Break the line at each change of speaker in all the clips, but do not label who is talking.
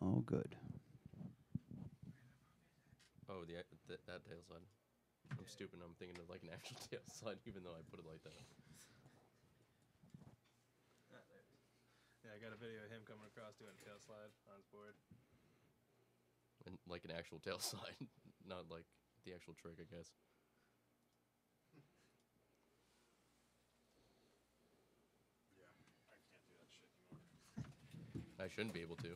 Oh, good.
Oh, that tail slide. I'm stupid. I'm thinking of like an actual tail slide, even though I put it like that.
Yeah, I got a video of him coming across doing a tail slide on his board.
And like an actual tail slide, not like the actual trick, I guess.
Yeah, I can't do that shit anymore.
I shouldn't be able to.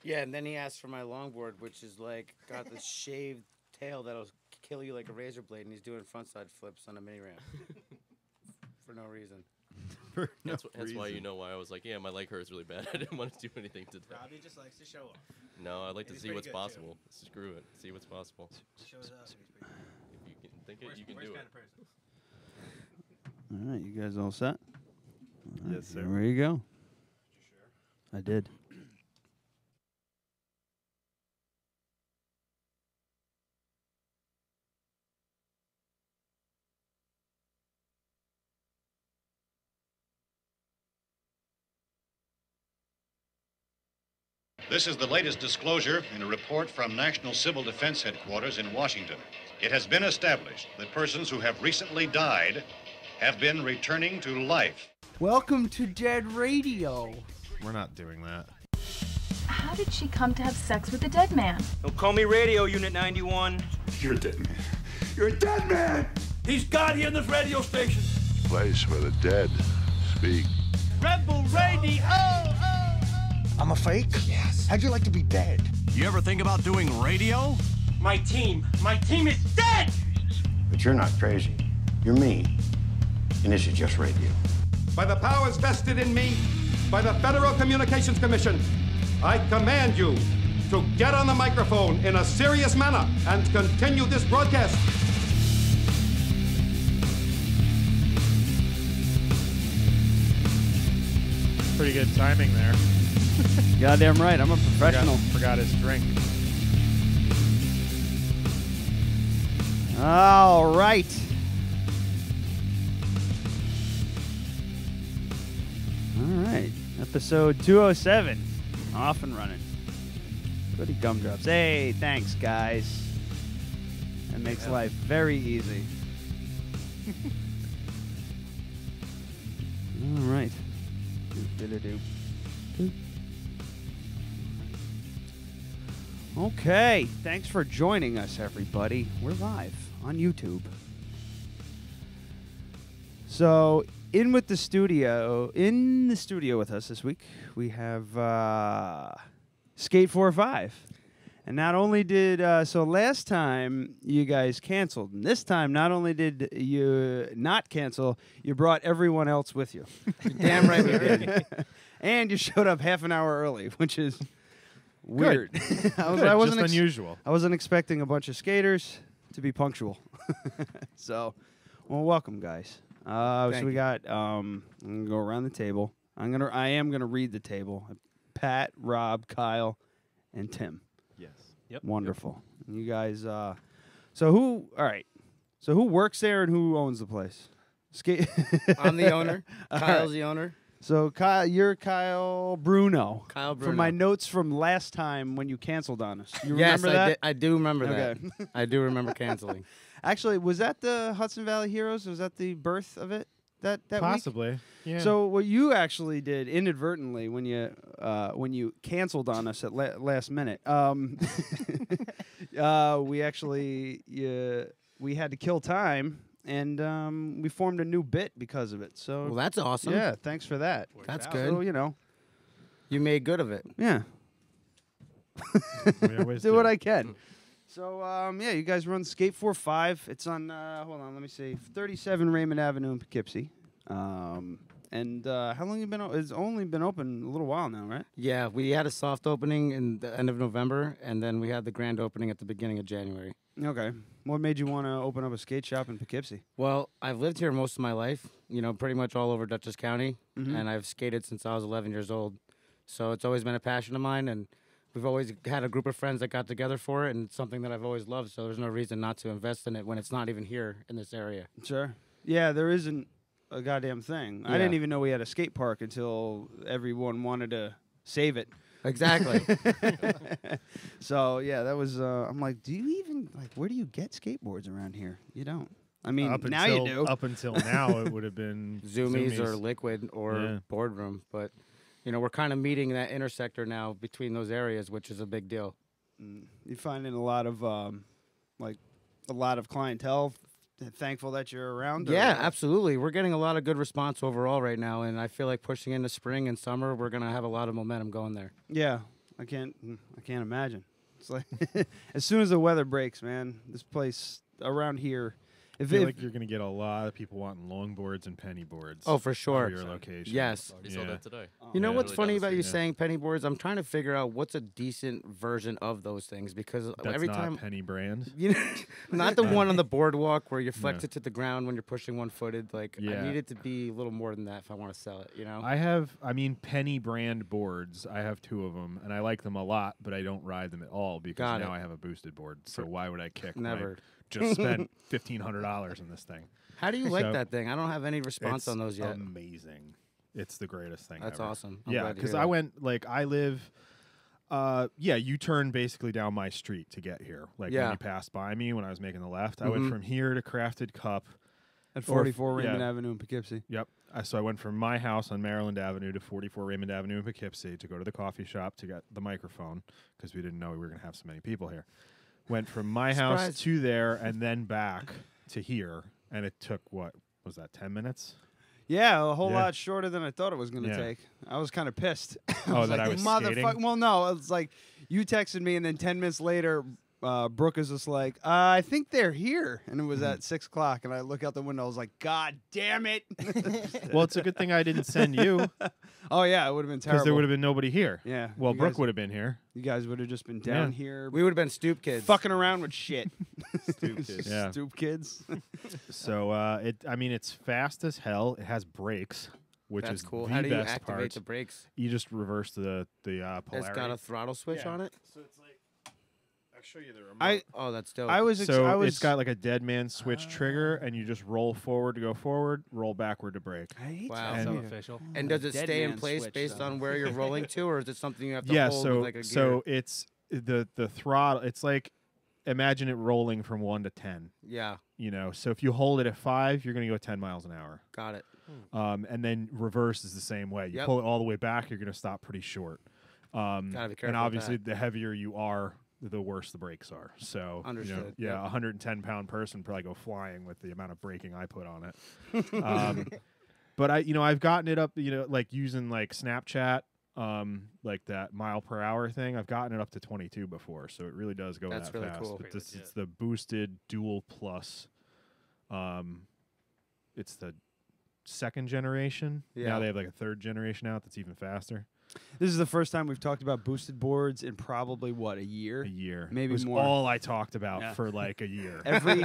Yeah, and then he asked for my longboard, which is like got this shaved tail that'll kill you like a razor blade, and he's doing frontside flips on a mini ramp for no reason.
That's why you know why I was like, yeah, my leg hurts really bad. I didn't want to do anything today.
Robbie just likes to show off.
No, I like to
He's
see
pretty
what's
good,
possible. Screw it. See what's possible.
Shows up. He's pretty good.
If you can think it, you can
Worst
do
kind
it.
of person.
All right, you guys all set? All right,
Yes, sir.
There you go.
Did you share?
I did.
This is the latest disclosure in a report from National Civil Defense Headquarters in Washington. It has been established that persons who have recently died have been returning to life.
Welcome to Dead Radio.
We're not doing that.
How did she come to have sex with a dead man?
Don't call me Radio Unit 91.
You're a dead man. You're a dead man!
He's God here in this radio station.
Place where the dead speak.
Rebel Radio!
I'm a fake? Yes. How'd you like to be dead?
You ever think about doing radio?
My team is dead!
But you're not crazy. You're me. And this is just radio.
By the powers vested in me by the Federal Communications Commission, I command you to get on the microphone in a serious manner and continue this broadcast.
Pretty good timing there.
Goddamn right. I'm a professional.
Forgot his drink.
All right. All right. Episode 207. Off and running. Goody gumdrops. Hey, thanks, guys. That makes life very easy. All right. Okay, thanks for joining us, everybody. We're live on YouTube. So, in the studio with us this week, we have Skate 4-5. And not only did, so last time you guys canceled, and this time not only did you not cancel, you brought everyone else with you.
Damn right we did.
And you showed up half an hour early, which is weird. I wasn't
just unusual.
I wasn't expecting a bunch of skaters to be punctual. So, well, welcome, guys. So we got, I'm going to go around the table. I am gonna read the table. Pat, Rob, Kyle, and Tim.
Yes. Yep.
Wonderful. And you guys, all right. So who works there and who owns the place?
I'm the owner. Kyle's the owner.
So Kyle, you're Kyle Bruno.
Kyle Bruno.
From my notes from last time when you canceled on us. You
yes,
remember that?
I do remember that.
Okay.
I do remember canceling.
Actually, was that the Hudson Valley Heroes? Was that the birth of it? That
Possibly.
Week?
Yeah.
So what you actually did inadvertently when you canceled on us at last minute, we actually we had to kill time. And we formed a new bit because of it. So
well, that's awesome.
Yeah, thanks for that.
That's good.
So,
you made good of it.
Yeah. Do what I can. So, yeah, you guys run Skate 4-5. It's on, hold on, let me see, 37 Raymond Avenue in Poughkeepsie. And how long you been? It's only been open a little while now, right?
Yeah, we had a soft opening in the end of November, and then we had the grand opening at the beginning of January.
Okay. What made you want to open up a skate shop in Poughkeepsie?
Well, I've lived here most of my life, pretty much all over Dutchess County, and I've skated since I was 11 years old. So it's always been a passion of mine, and we've always had a group of friends that got together for it, and it's something that I've always loved, so there's no reason not to invest in it when it's not even here in this area.
Sure. Yeah, there isn't a goddamn thing.
Yeah.
I didn't even know we had a skate park until everyone wanted to save it.
Exactly.
So yeah, that was. I'm like, do you even like? Where do you get skateboards around here? You don't. I mean,
Up
now
until,
you do.
Up until now, it would have been
Zoomies or Liquid or Boardroom, but we're kind of meeting that intersector now between those areas, which is a big deal.
You're finding a lot of clientele. Thankful that you're around.
Yeah, absolutely. We're getting a lot of good response overall right now, and I feel like pushing into spring and summer, we're gonna have a lot of momentum going there.
Yeah, I can't imagine. It's like as soon as the weather breaks, man, this place around here.
I feel like you're going to get a lot of people wanting longboards and penny boards.
Oh, for sure.
For your location.
Yes.
You saw that today.
You know what's funny about you saying penny boards? I'm trying to figure out what's a decent version of those things because
That's
every
not
time
penny brand.
Not the one on the boardwalk where you flex it to the ground when you're pushing one-footed. Like I need it to be a little more than that if I want to sell it.
I mean, penny brand boards. I have 2 of them, and I like them a lot, but I don't ride them at all because now I have a boosted board. So why would I kick?
Never.
Just spent $1,500 on this thing.
How do you like that thing? I don't have any response on those yet.
Amazing. It's the greatest thing
That's
ever.
awesome.
Yeah, because I live, you turn basically down my street to get here. Like when you passed by me when I was making the left, I went from here to Crafted Cup.
At 44 Raymond Avenue in Poughkeepsie.
Yep. So I went from my house on Maryland Avenue to 44 Raymond Avenue in Poughkeepsie to go to the coffee shop to get the microphone because we didn't know we were going to have so many people here. Went from my house to there and then back to here, and it took, what was that, 10 minutes?
Yeah, a whole lot shorter than I thought it was going to take. I was kind of pissed.
I was skating?
Well, no, it's like you texted me, and then 10 minutes later, Brooke is just like, I think they're here. And it was at 6 o'clock, and I look out the window. I was like, God damn it.
Well, it's a good thing I didn't send you.
Oh, yeah, it would have been terrible.
Because there would have been nobody here.
Yeah.
Well, Brooke would have been here.
You guys would have just been down here.
We would have been stoop kids.
Fucking around with shit.
Stoop kids. Yeah.
Stoop kids.
So, it's fast as hell. It has brakes, which
That's
is
cool.
the
How do you
best
activate
part.
the brakes?
You just reverse the polarity.
It's got a throttle switch on it?
So it's like, I'll show you the remote.
Oh, that's dope.
It's got like a dead man switch trigger, and you just roll forward to go forward, roll backward to brake.
Wow.
That's so official.
And does it stay in place based on where you're rolling to, or is it something you have to hold
so
with like a gear?
so it's the throttle. It's like imagine it rolling from 1 to 10.
Yeah.
So if you hold it at 5, you're going to go 10 miles an hour.
Got it.
And then reverse is the same way. You pull it all the way back, you're going to stop pretty short.
Gotta be careful.
And obviously,
with
the heavier you are, the worse the brakes are. So,
Understood.
a 110-pound person probably go flying with the amount of braking I put on it. But I've gotten it up, like using like Snapchat, like that mile per hour thing. I've gotten it up to 22 before, so it really does go
That's
that
really
fast.
cool.
But it's the boosted dual plus. It's the 2nd generation.
Yeah.
Now they have like a 3rd generation out that's even faster.
This is the first time we've talked about boosted boards in probably, a year?
A year.
Maybe
it was
more.
all I talked about for like a year.
Every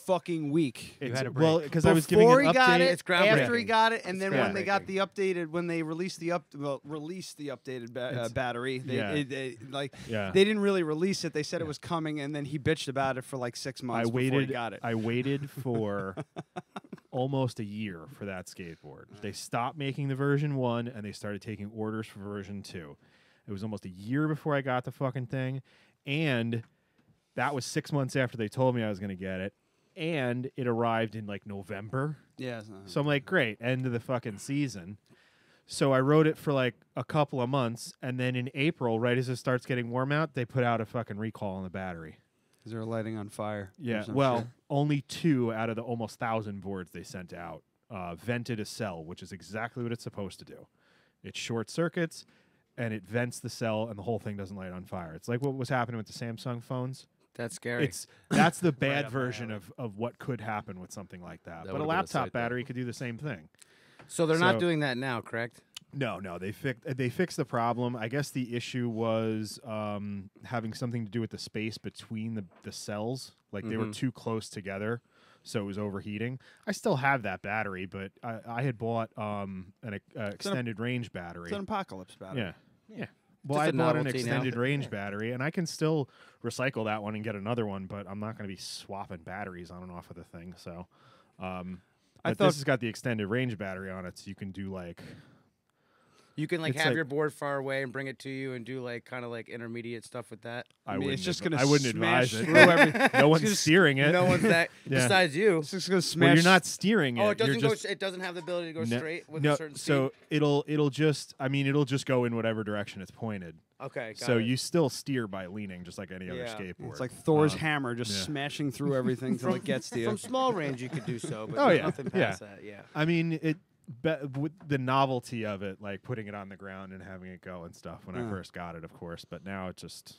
fucking week.
It's,
you had a break.
well, because I was giving an
Before he
update.
got it,
It's groundbreaking.
after he got it, and then when they got
groundbreaking.
the updated, when they released the updated battery, they didn't really release it. They said it was coming, and then he bitched about it for like 6 months before he got it.
I waited for almost a year for that skateboard. They stopped making the version 1, and they started taking orders for version 2. It was almost a year before I got the fucking thing, and that was 6 months after they told me I was going to get it, and it arrived in like November.
Yeah.
So I'm like, great, end of the fucking season. So I rode it for like a couple of months, and then in April, right as it starts getting warm out, they put out a fucking recall on the battery.
Is there a lighting on fire?
Yeah, well, only 2 out of the almost 1,000 boards they sent out vented a cell, which is exactly what it's supposed to do. It short circuits, and it vents the cell, and the whole thing doesn't light on fire. It's like what was happening with the Samsung phones.
That's scary.
That's the bad version of what could happen with something like that. But a laptop battery could do the same thing.
So they're not doing that now, correct?
No, they fixed the problem. I guess the issue was having something to do with the space between the cells. Like they were too close together, so it was overheating. I still have that battery, but I had bought an extended range battery.
It's an apocalypse battery.
Yeah. Well, I bought an extended range battery, and I can still recycle that one and get another one, but I'm not going to be swapping batteries on and off of the thing. So, I thought this has got the extended range battery on it, so you can do like
You can like
It's
have
like-
your board far away and bring it to you and do like kind of like intermediate stuff with that.
I mean, it's just
I
gonna
wouldn't
smash
advise it.
through everything.
No one's
It's just-
steering it.
No one's that
Yeah.
besides you.
It's just gonna smash.
Well, you're not steering it.
Oh, it doesn't
you're
go.
just,
It doesn't have the ability to go
No-
straight with
no,
a certain speed.
so it'll just go in whatever direction it's pointed.
Okay, got
So
it.
you still steer by leaning, just like any other
Yeah.
skateboard.
It's like Thor's
Um,
hammer, just
yeah.
smashing through everything till it gets to you.
From small range, you could do so, but
Oh
there's
yeah,
nothing
yeah.
past that. Yeah.
I mean, with the novelty of it, like putting it on the ground and having it go and stuff. When I first got it, of course, but now it's just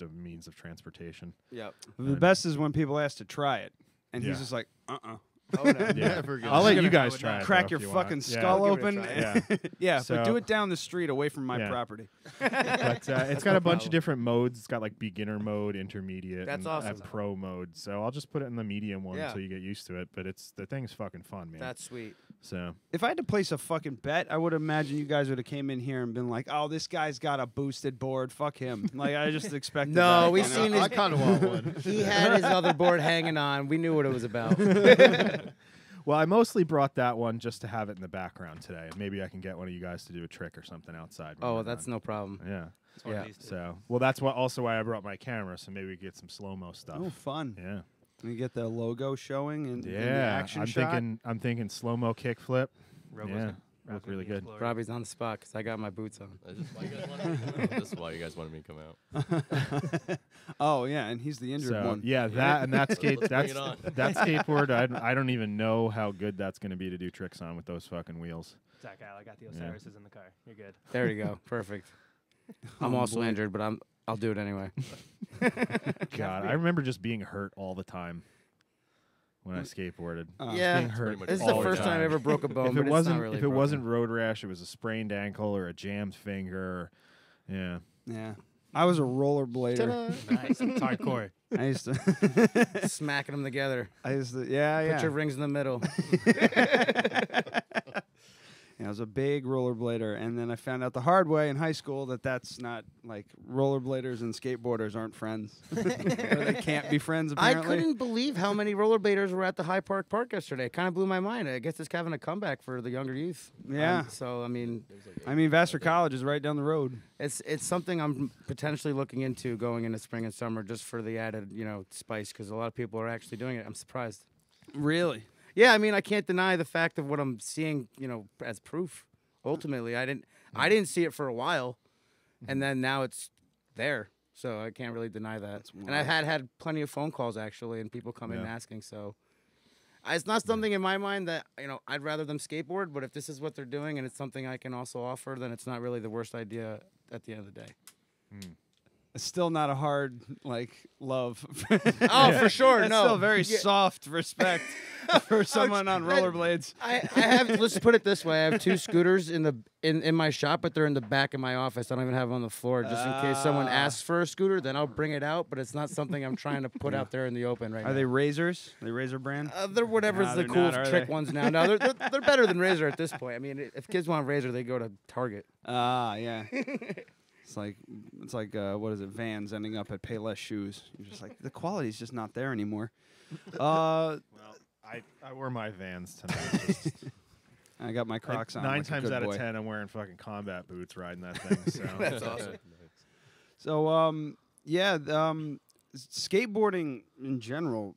a means of transportation.
Yep.
The best is when people ask to try it, and
Yeah.
he's just like,
Oh, no.
Yeah,
Never
I'll let
gonna-
you guys
I would
try
not.
it.
crack
though,
your
if you want.
fucking
Yeah.
skull
I'll give it
open.
a
try.
Yeah,
So-
but do it down the street away from my
Yeah.
property.
But it's got a bunch of different modes. It's got like beginner mode, intermediate,
That's
and,
awesome.
and pro mode. So I'll just put it in the medium one
Yeah.
so you get used to it. But the thing's fucking fun, man.
That's sweet.
So
If I had to place a fucking bet, I would imagine you guys would have came in here and been like, "Oh, this guy's got a boosted board. Fuck him." Like I just expected.
No,
that,
we've
you know?
seen his.
I kind of want one.
He had his other board hanging on. We knew what it was about.
well, I mostly brought that one just to have it in the background today. Maybe I can get one of you guys to do a trick or something outside. when
Oh,
we're
that's
done.
no problem.
Yeah.
It's one of
Yeah.
these two.
So that's why I brought my camera. So maybe we get some slow mo stuff.
Oh, fun!
Yeah.
You get the logo showing and the
Yeah.
action
I'm
shot.
thinking slow mo kickflip.
Robo's
Yeah.
gonna
Look really good.
explode.
Robbie's on the spot because I got my boots on.
This is why you guys wanted me to come out. This is why you guys wanted me to come out.
Oh yeah, and he's the injured
So
one.
yeah, that and that skate
Let's bring
that's
it on.
that skateboard. I don't even know how good that's going to be to do tricks on with those fucking wheels.
Zach, I got the Osiris's in the car. You're good.
There you go. Perfect. I'm
Oh,
also
boy.
injured, but I'll do it anyway.
God, I remember just being hurt all the time when I skateboarded.
Yeah,
being hurt
pretty much
this is
all
the first time I ever broke a bone.
If
but
it
it's
wasn't
not really
if it
broken.
wasn't road rash, it was a sprained ankle or a jammed finger. Yeah.
Yeah. I was a rollerblader.
Ta-da.
Nice. It's hardcore.
I used to.
Smacking them together.
Yeah.
Put your rings in the middle.
Yeah, I was a big rollerblader, and then I found out the hard way in high school that that's not like rollerbladers and skateboarders aren't friends. Or they can't be friends.
I
Apparently,
couldn't believe how many rollerbladers were at the High Park Park yesterday. It kind of blew my mind. I guess it's having a comeback for the younger youth.
Yeah.
So I mean,
Vassar College is right down the road.
it's something I'm potentially looking into going into spring and summer just for the added spice because a lot of people are actually doing it. I'm surprised.
Really?
Yeah, I mean, I can't deny the fact of what I'm seeing, as proof. Ultimately, I didn't see it for a while, and then now it's there. So I can't really deny that. And I've had plenty of phone calls actually, and people come in asking. So it's not something in my mind that I'd rather them skateboard. But if this is what they're doing and it's something I can also offer, then it's not really the worst idea at the end of the day.
It's still not a hard love.
Oh, for sure.
That's
No,
still very soft respect for someone on rollerblades.
I have. Let's put it this way: I have two scooters in my shop, but they're in the back of my office. I don't even have them on the floor, just in case someone asks for a scooter. Then I'll bring it out, but it's not something I'm trying to put out there in the open right now.
Are they Razors? Are they Razor brand?
They're whatever's
No,
the
they're
cool
not, are
trick
they?
ones now. No, they're better than Razor at this point. I mean, if kids want Razor, they go to Target.
Yeah. It's like what is it? Vans ending up at Payless Shoes. You're just like the quality's just not there anymore.
Well, I wore my Vans tonight. Just
I got my Crocs on.
9
like a
times
good
out of
boy.
10, I'm wearing fucking combat boots riding that thing. So
That's awesome.
So skateboarding in general,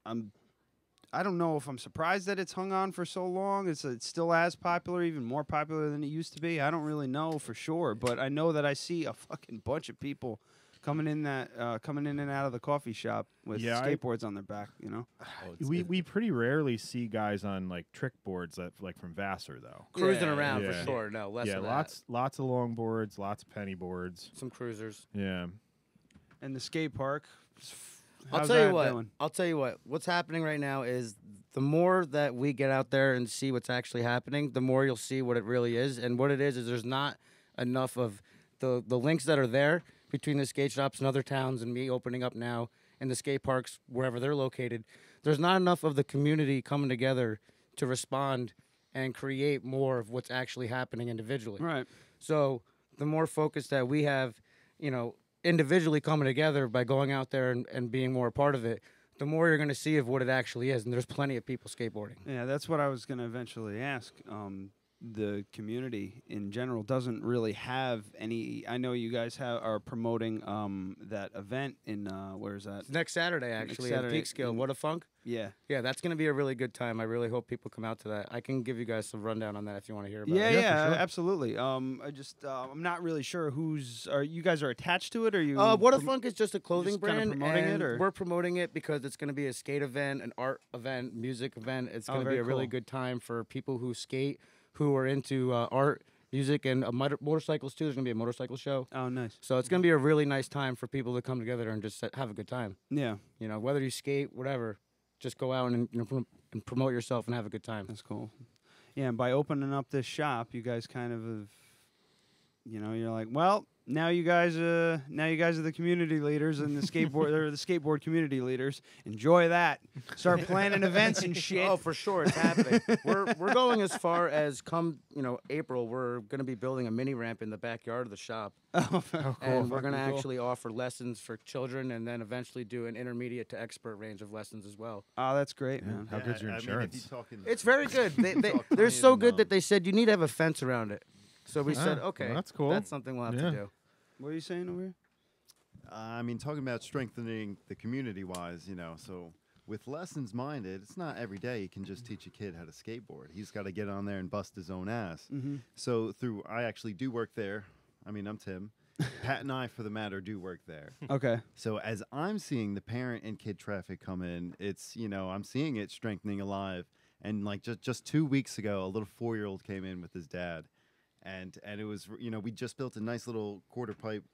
I don't know if I'm surprised that it's hung on for so long. It's still as popular, even more popular than it used to be. I don't really know for sure, but I know that I see a fucking bunch of people coming in and out of the coffee shop with skateboards on their back.
we pretty rarely see guys on trick boards that from Vassar though.
Cruising around
Yeah.
for sure. No, less of that.
lots of long boards, lots of penny boards.
Some cruisers.
Yeah.
And the skate park.
I'll
how's
tell you
that
what.
doing?
I'll tell you what. What's happening right now is the more that we get out there and see what's actually happening, the more you'll see what it really is. And what it is there's not enough of the links that are there between the skate shops and other towns and me opening up now and the skate parks wherever they're located. There's not enough of the community coming together to respond and create more of what's actually happening individually.
Right.
So the more focus that we have, individually coming together by going out there and being more a part of it, the more you're going to see of what it actually is. And there's plenty of people skateboarding.
Yeah, that's what I was going to eventually ask. the community in general doesn't really have any. I know you guys are promoting that event in where is that?
It's next Saturday, actually, at
Saturday
Peekskill.
in-
What a Funk.
Yeah.
Yeah, that's going to be a really good time. I really hope people come out to that. I can give you guys some rundown on that if you want to hear about
Yeah,
it.
yeah, absolutely. I just I'm not really sure are you guys are attached to it, or you?
What a Funk is just a clothing
just kinda
brand,
promoting it,
and
or?
we're promoting it because it's going to be a skate event, an art event, music event. It's going to be
very
a really
cool.
good time for people who skate, who are into art, music, and motorcycles too. There's going to be a motorcycle show.
Oh, nice.
So it's going to be a really nice time for people to come together and just have a good time.
Yeah.
You know, whether you skate, whatever, just go out and and promote yourself and have a good time.
That's cool. Yeah, and by opening up this shop, you guys kind of have, you're like, well, now you guys are the community leaders and the skateboard or the skateboard community leaders. Enjoy that. Start planning events and shit.
Oh, for sure, it's happening. We're going as far as come April. We're going to be building a mini ramp in the backyard of the shop.
Oh, cool.
And we're going to
Fucking cool.
actually offer lessons for children, and then eventually do an intermediate to expert range of lessons as well.
Oh, that's great, man.
How good's your insurance?
It's very good. They're so good that they said you need to have a fence around it. So we said,
well,
okay,
that's cool.
That's something we'll have to do.
What are you saying over here?
I mean, talking about strengthening the community-wise, so with lessons minded, it's not every day you can just teach a kid how to skateboard. He's got to get on there and bust his own ass. So I actually do work there. I mean, I'm Tim. Pat and I, for the matter, do work there.
Okay.
So as I'm seeing the parent and kid traffic come in, it's, I'm seeing it strengthening alive. And like just 2 weeks ago, a little 4-year-old came in with his dad. And it was, we just built a nice little quarter pipe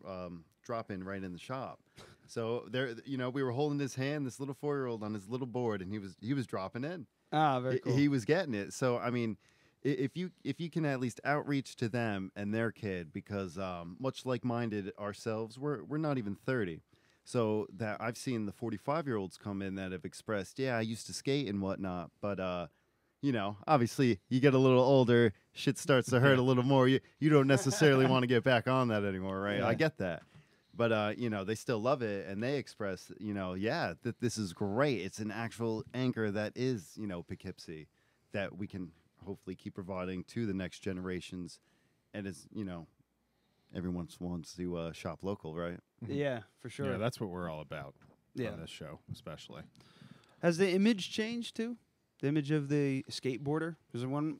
drop-in right in the shop. So there, we were holding his hand, this little 4-year-old on his little board, and he was dropping in.
Ah, very cool.
He was getting it. So I mean, if you can at least outreach to them and their kid, because much like-minded ourselves, we're not even 30. So that I've seen the 45-year-olds come in that have expressed, yeah, I used to skate and whatnot, but obviously you get a little older, shit starts to hurt a little more. You don't necessarily want to get back on that anymore, right?
Yeah.
I get that. But, they still love it, and they express, that this is great. It's an actual anchor that is, Poughkeepsie, that we can hopefully keep providing to the next generations. And it's, everyone wants to shop local, right?
Yeah, for sure.
Yeah, that's what we're all about
Yeah.
on this show, especially.
Has the image changed too? The image of the skateboarder? Because one,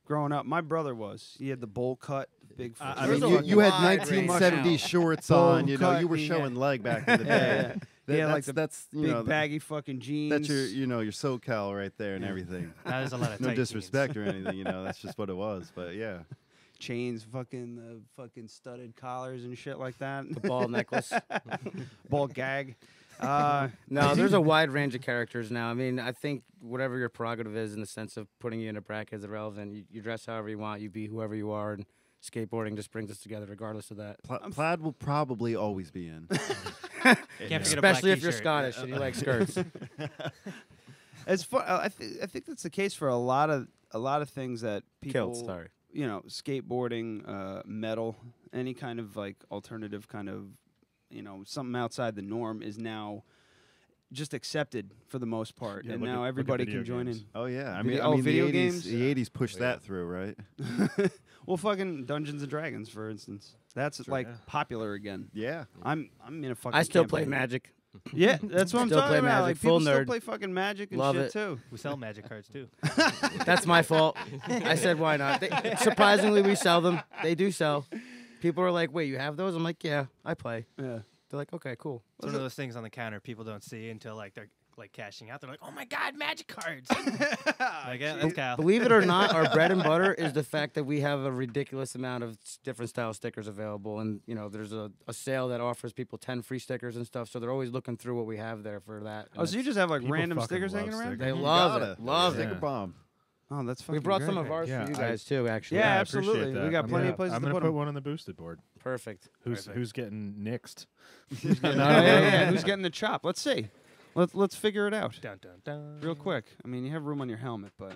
growing up, my brother he had the bowl cut, big.
I mean, you had 1970s shorts on. You were showing leg back in the day.
Yeah, like
that's
big baggy fucking jeans.
That's your your SoCal right there and everything.
That is a lot of
no
tight
disrespect or anything. That's just what it was. But yeah,
chains, fucking studded collars and shit like that.
The ball necklace,
ball gag.
No, there's a wide range of characters now. I mean, I think whatever your prerogative is in the sense of putting you in a bracket is irrelevant. You dress however you want. You be whoever you are, and skateboarding just brings us together regardless of that.
Plaid will probably always be in.
Especially if you're Scottish and you like skirts.
It's fun. I think that's the case for a lot of things that people.
Kilts, sorry.
Skateboarding, metal, any kind of like alternative kind of, something outside the norm is now just accepted for the most part, and now everybody can join in.
Oh yeah, I
Video-
mean
video
the 80s,
games?
The 80s pushed that through, right?
Well, fucking Dungeons and Dragons, for instance, that's popular again.
Yeah,
I'm in a fucking.
I still play
campaign.
Magic.
Yeah, that's what I'm
Still
talking
play
about.
Magic,
Like,
full
people still
nerd.
play fucking Magic and
Love
shit
it.
too.
We sell Magic cards too.
That's my fault. I said why not. Surprisingly, we sell them. They do sell. People are like, "Wait, you have those?" I'm like, "Yeah, I play."
Yeah.
They're like, "Okay, cool."
It's one of those things on the counter people don't see until they're cashing out. They're like, "Oh my God, Magic cards!" Like, yeah, that's Cal.
Believe it or not, our bread and butter is the fact that we have a ridiculous amount of different style stickers available, and there's a sale that offers people 10 free stickers and stuff. So they're always looking through what we have there for that.
Oh, so you just have like random stickers hanging around?
They love it. Love it.
Sticker bomb.
Oh, that's fucking
We brought
great.
some of ours for you guys too, actually.
Yeah,
I appreciate
absolutely.
that.
We got plenty of places
I'm
to
gonna
put
put
'em.
one on the boosted board.
Perfect.
Who's getting nixed?
Who's getting the chop? Let's see. Let's figure it out
Dun, dun, dun.
real quick. I mean, you have room on your helmet, but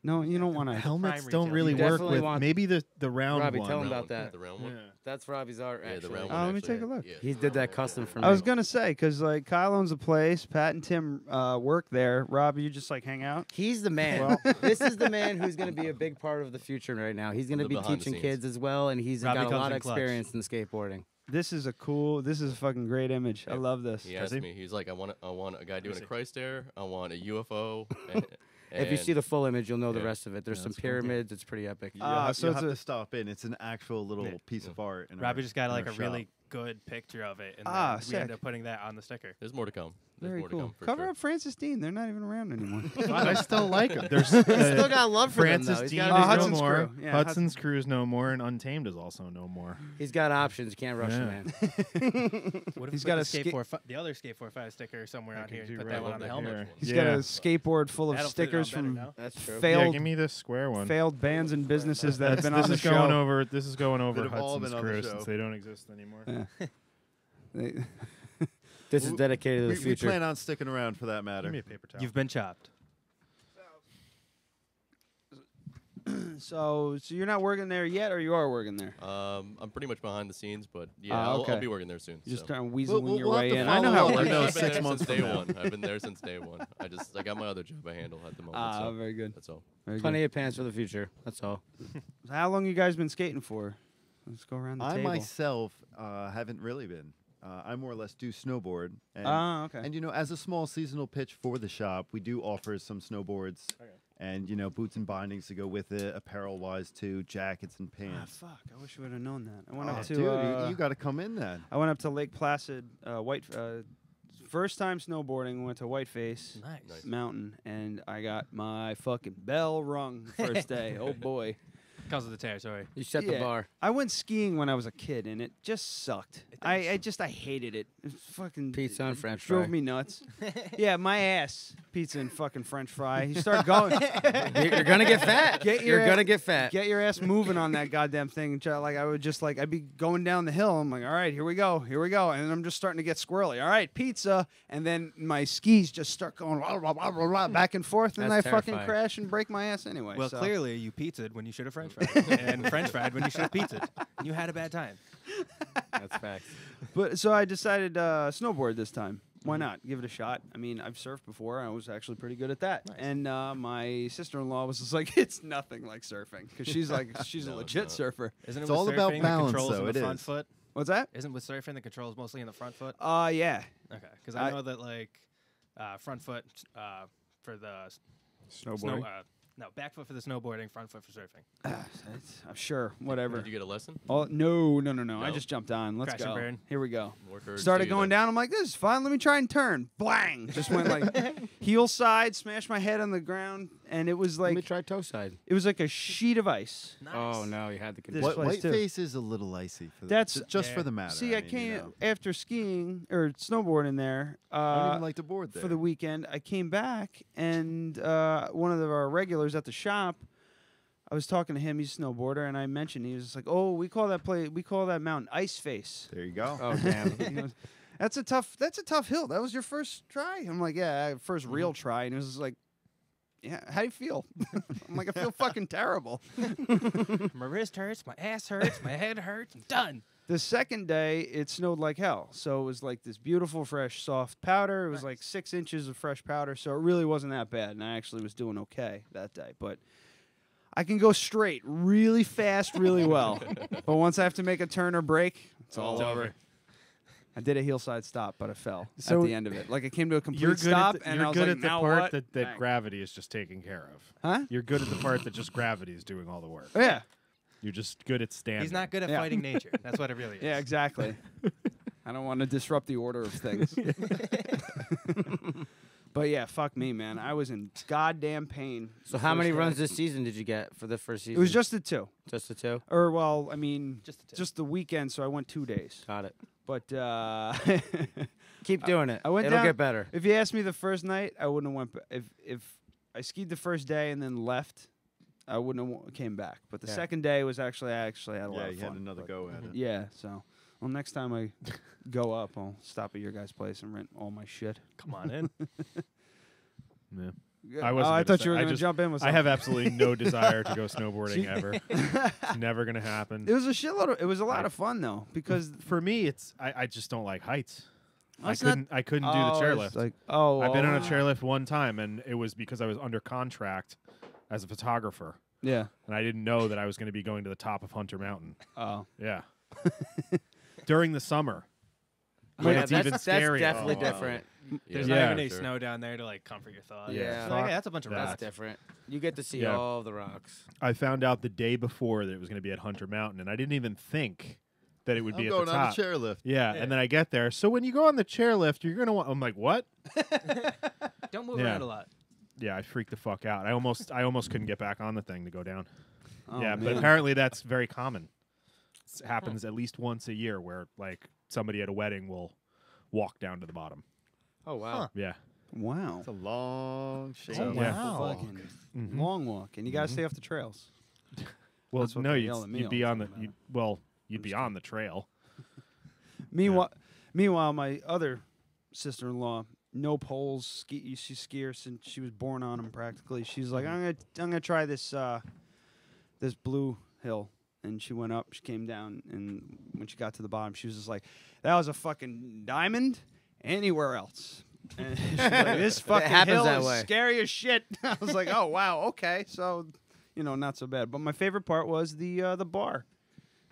No, you don't want to.
Helmets
Primary
don't
gel.
really
You
work
definitely
with
want-
maybe the round
Robbie,
one.
tell him
Round
about
one.
that.
The round one.
Yeah.
That's Robbie's art,
Yeah, the
actually.
round
Oh,
one.
let me
actually,
take a look.
Yeah,
He
the
did
round
that
one,
custom
yeah.
for
I was
me.
gonna say because like Kyle owns a place. Pat and Tim work there. Rob, you just like hang out.
He's the man. This is the man who's going to be a big part of the future right now. He's going to
The
be
behind the
teaching
scenes.
kids as well, and he's
Robbie
got a
comes
lot
in
of
clutch.
experience in skateboarding.
This is a fucking great image. I
Yeah.
love this.
He asked me. He's like, I want a guy doing a Christ air. I want a UFO.
If you see the full image, you'll know the
Yeah.
rest of it. There's
Yeah,
some
that's cool.
pyramids. It's pretty epic.
You
so
have
it's
to
a-
stop in. It's an actual little
Yeah.
piece of art. In
Robbie
our-
just got
in
like
our
a
shop.
really good picture of it, and
Ah,
then we
sick.
ended up putting that on the sticker.
There's more to come. There's
Very
more
cool.
to come. For
Cover
sure.
up Francis Dean. They're not even around anymore.
I still like him. There's
He's still got love for them,
Francis
though. He's
Dean
got
is
Oh,
no
Hudson's
more.
Crew. Yeah,
Hudson's Crew is no more, and Untamed is also no more.
He's got options. You can't rush him,
Yeah.
man.
What if
He's
we
got
put
a
the
skate-
the other Skate 4-5 sticker somewhere
I
on
can
here
do
and put
right
that one on the
over
helmet?
here.
He's
Yeah.
got a skateboard full of
That'll fit it
stickers
on better
from
now.
That's true.
Yeah,
failed
give me the square one.
failed bands and businesses that have been
this
on the
is
show.
going over. This is going over
That have all
Hudson's
been on the
Crew
show.
since they don't exist anymore.
Yeah. They-
This is dedicated to the
We
future.
plan on sticking around for that matter.
Give me a paper towel.
You've been chopped.
so you're not working there yet, or you are working there?
I'm pretty much behind the scenes, but yeah,
Ah,
I'll
okay.
be working there soon.
You're just
so.
kind of weaseling your
we'll have
way
to
in. I know
follow
how
up.
it
I know
works.
I've been
6
there
months
since day
from now.
one. I've been there since day one. I got my other job I handle at the moment.
Ah,
so
very good.
that's all.
Very
Plenty
good.
of plans for the future. That's all.
How long you guys been skating for? Let's go around the
I
table.
myself haven't really been. I more or less do snowboard. And,
Okay.
And, as a small seasonal pitch for the shop, we do offer some snowboards and, boots and bindings to go with it, apparel-wise, too, jackets and
Ah,
pants.
fuck! I wish we would have known that. I went
Oh,
up to.
dude, you got to come in then.
I went up to Lake Placid, first time snowboarding. Went to Whiteface
Nice.
Mountain, and I got my fucking bell rung the first day. Oh boy!
Because of the territory.
You set the
Yeah.
bar.
I went skiing when I was a kid, and it just sucked. I hated it. It fucking
Pizza and
it
French
drove
fry.
me nuts. Yeah, my ass. Pizza and fucking French fry. You start going.
You're gonna get fat. You're gonna get fat.
Get your ass moving on that goddamn thing. And like I would just like I'd be going down the hill. I'm like, all right, here we go, and then I'm just starting to get squirrely. All right, pizza, and then my skis just start going back and forth, and
That's
I fucking
terrifying.
crash and break my ass anyway.
Well,
so.
clearly you pizzaed when you should have French fried, and French fried when you should have pizzaed. And you had a bad time.
That's facts.
But so I decided snowboard this time. Why not? Give it a shot. I mean, I've surfed before. I was actually pretty good at that.
Nice.
And my sister-in-law was just like, it's nothing like surfing. Because she's like, she's a
No, it's
legit
not.
surfer.
Isn't it
It's
with
all
surfing,
about
the
balance,
controls
though,
in the
it
front
is.
foot?
What's that?
Isn't with surfing the controls mostly in the front foot?
Yeah.
Okay, because I know that like front foot for the
Snowboarding.
back foot for the snowboarding, front foot for surfing.
I'm sure. Whatever.
Did you get a lesson?
Oh, no. I
No?
just jumped on. Let's
Crash and
go.
burn.
Here we go.
More courage
Started
to you
going
then.
down. I'm like, this is fun. Let me try and turn. Blang! Just went like heel side, smashed my head on the ground, and it was
Let me
like
try toe side.
it was like a sheet of ice.
Nice.
Oh no, you had the
This
control.
place, too.
Whiteface is a little icy. For
That's-
just
Yeah.
for the matter.
See, I
mean,
came after skiing or snowboarding there
I don't even like to board there.
for the weekend. I came back, and one of our regulars at the shop, I was talking to him. He's a snowboarder, and I mentioned he was just like, "Oh, we call that mountain Ice Face."
There you go.
Oh damn.
He goes, that's a tough hill. That was your first try? I'm like, yeah, first real try. And he was just like, yeah, how do you feel? I'm like, I feel fucking terrible.
My wrist hurts, my ass hurts, my head hurts. I'm done.
The second day, it snowed like hell. So it was like this beautiful, fresh, soft powder. It was like 6 inches of fresh powder. So it really wasn't that bad. And I actually was doing okay that day. But I can go straight really fast, really well. But once I have to make a turn or break, it's all
It's
over.
over.
I did a heel side stop, but I fell
So
at the end of it. Like it came to a
You're
complete
good
stop,
at the,
and
you're
I was
good
like,
at the
now
part
what?
that
Bang.
gravity is just taking care of.
Huh?
You're good at the part that just gravity is doing all the work.
Yeah.
You're just good at standing.
He's not good at
Yeah.
fighting nature. That's what it really is.
Yeah, exactly. I don't want to disrupt the order of things. But yeah, fuck me, man. I was in goddamn pain.
So how many runs this season did you get for the first season?
It was just the 2.
Just the 2.
Or well, I mean,
Just the 2.
just the weekend, so I went 2 days.
Got it.
But
Keep doing it.
I went
It'll
down-
get better.
if you asked me the first night, I wouldn't have went. If I skied the first day and then left, I wouldn't have came back. But the
Yeah.
second day was actually I actually had a lot
Yeah,
of
you
fun.
had another
but-
go at it.
Yeah, so well, next time I go up, I'll stop at your guys' place and rent all my shit.
Come on in.
Yeah. I wasn't.
I
gonna
thought
say-
you were
I
going to
just-
jump in with
I
something.
have absolutely no desire to go snowboarding ever. It's never gonna happen.
It was a shitload. It was a lot of fun though, because
For me, it's I just don't like heights.
That's not-
I couldn't do the
Oh,
chairlift.
it's like- oh,
I've been on a
oh.
chairlift one time, and it was because I was under contract as a photographer.
Yeah.
And I didn't know that I was going to be going to the top of Hunter Mountain.
Oh.
Yeah. During the summer.
Yeah,
When it's
that's-
even
that's
scary.
definitely different.
There's
Yeah.
not even any
Sure.
snow down there to like comfort your thoughts.
Yeah.
It's like, hey, that's a bunch of
That's
rocks.
different. You get to see
Yeah.
all the rocks.
I found out the day before that it was going to be at Hunter Mountain, and I didn't even think that it would be
I'm
at
going
the
on
top.
the chairlift.
Yeah, and then I get there. So when you go on the chairlift, you're going to want... I'm like, what?
Don't move
Yeah.
around a lot.
Yeah, I freaked the fuck out. I almost couldn't get back on the thing to go down.
Oh,
yeah, but
man.
apparently that's very common. It happens at least once a year where like somebody at a wedding will walk down to the bottom.
Oh wow.
Yeah.
Wow.
It's a long,
Oh,
shameful
wow.
walk.
Fucking
Mhm.
long walk, and you got to stay off the trails.
Well,
That's what
no,
they yell at me
you'd
all
be
the
on the
time
you'd be on the trail.
Meanwhile, my other sister-in-law, no poles. She skiers since she was born on them practically. She's like, I'm gonna try this this blue hill, and she went up. She came down, and when she got to the bottom, she was just like, that was a fucking diamond. Anywhere else. And she's like, this fucking
happens
hill
that
is
way.
scary as shit. I was like, oh wow, okay, so not so bad. But my favorite part was the bar.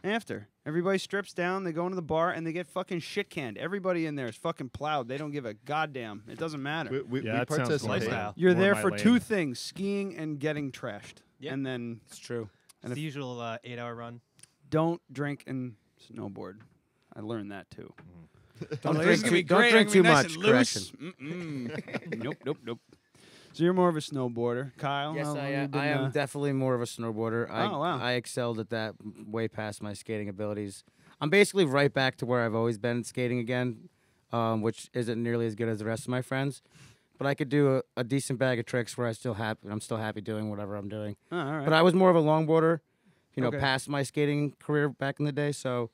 After everybody strips down, they go into the bar and they get fucking shit canned. Everybody in there is fucking plowed. They don't give a goddamn. It doesn't matter.
We
that sounds
participate.
lifestyle.
You're
More
there
my
for
lane.
two things: skiing and getting trashed.
Yep.
And then
It's true.
It's the usual 8-hour run.
don't drink and snowboard. I learned that too.
Don't
Like,
drink
this is gonna be
too- don't
great.
drink
I'm
too
gonna be nice
much,
and loose. Mm-mm. Nope. So you're more of a snowboarder, Kyle?
Yes,
How long
I
you
am.
been,
I am definitely more of a snowboarder.
Oh, wow.
I excelled at that way past my skating abilities. I'm basically right back to where I've always been skating again, which isn't nearly as good as the rest of my friends. But I could do a decent bag of tricks where I'm still happy doing whatever I'm doing.
Oh, all right.
But I was more of a longboarder,
Okay.
past my skating career back in the day. So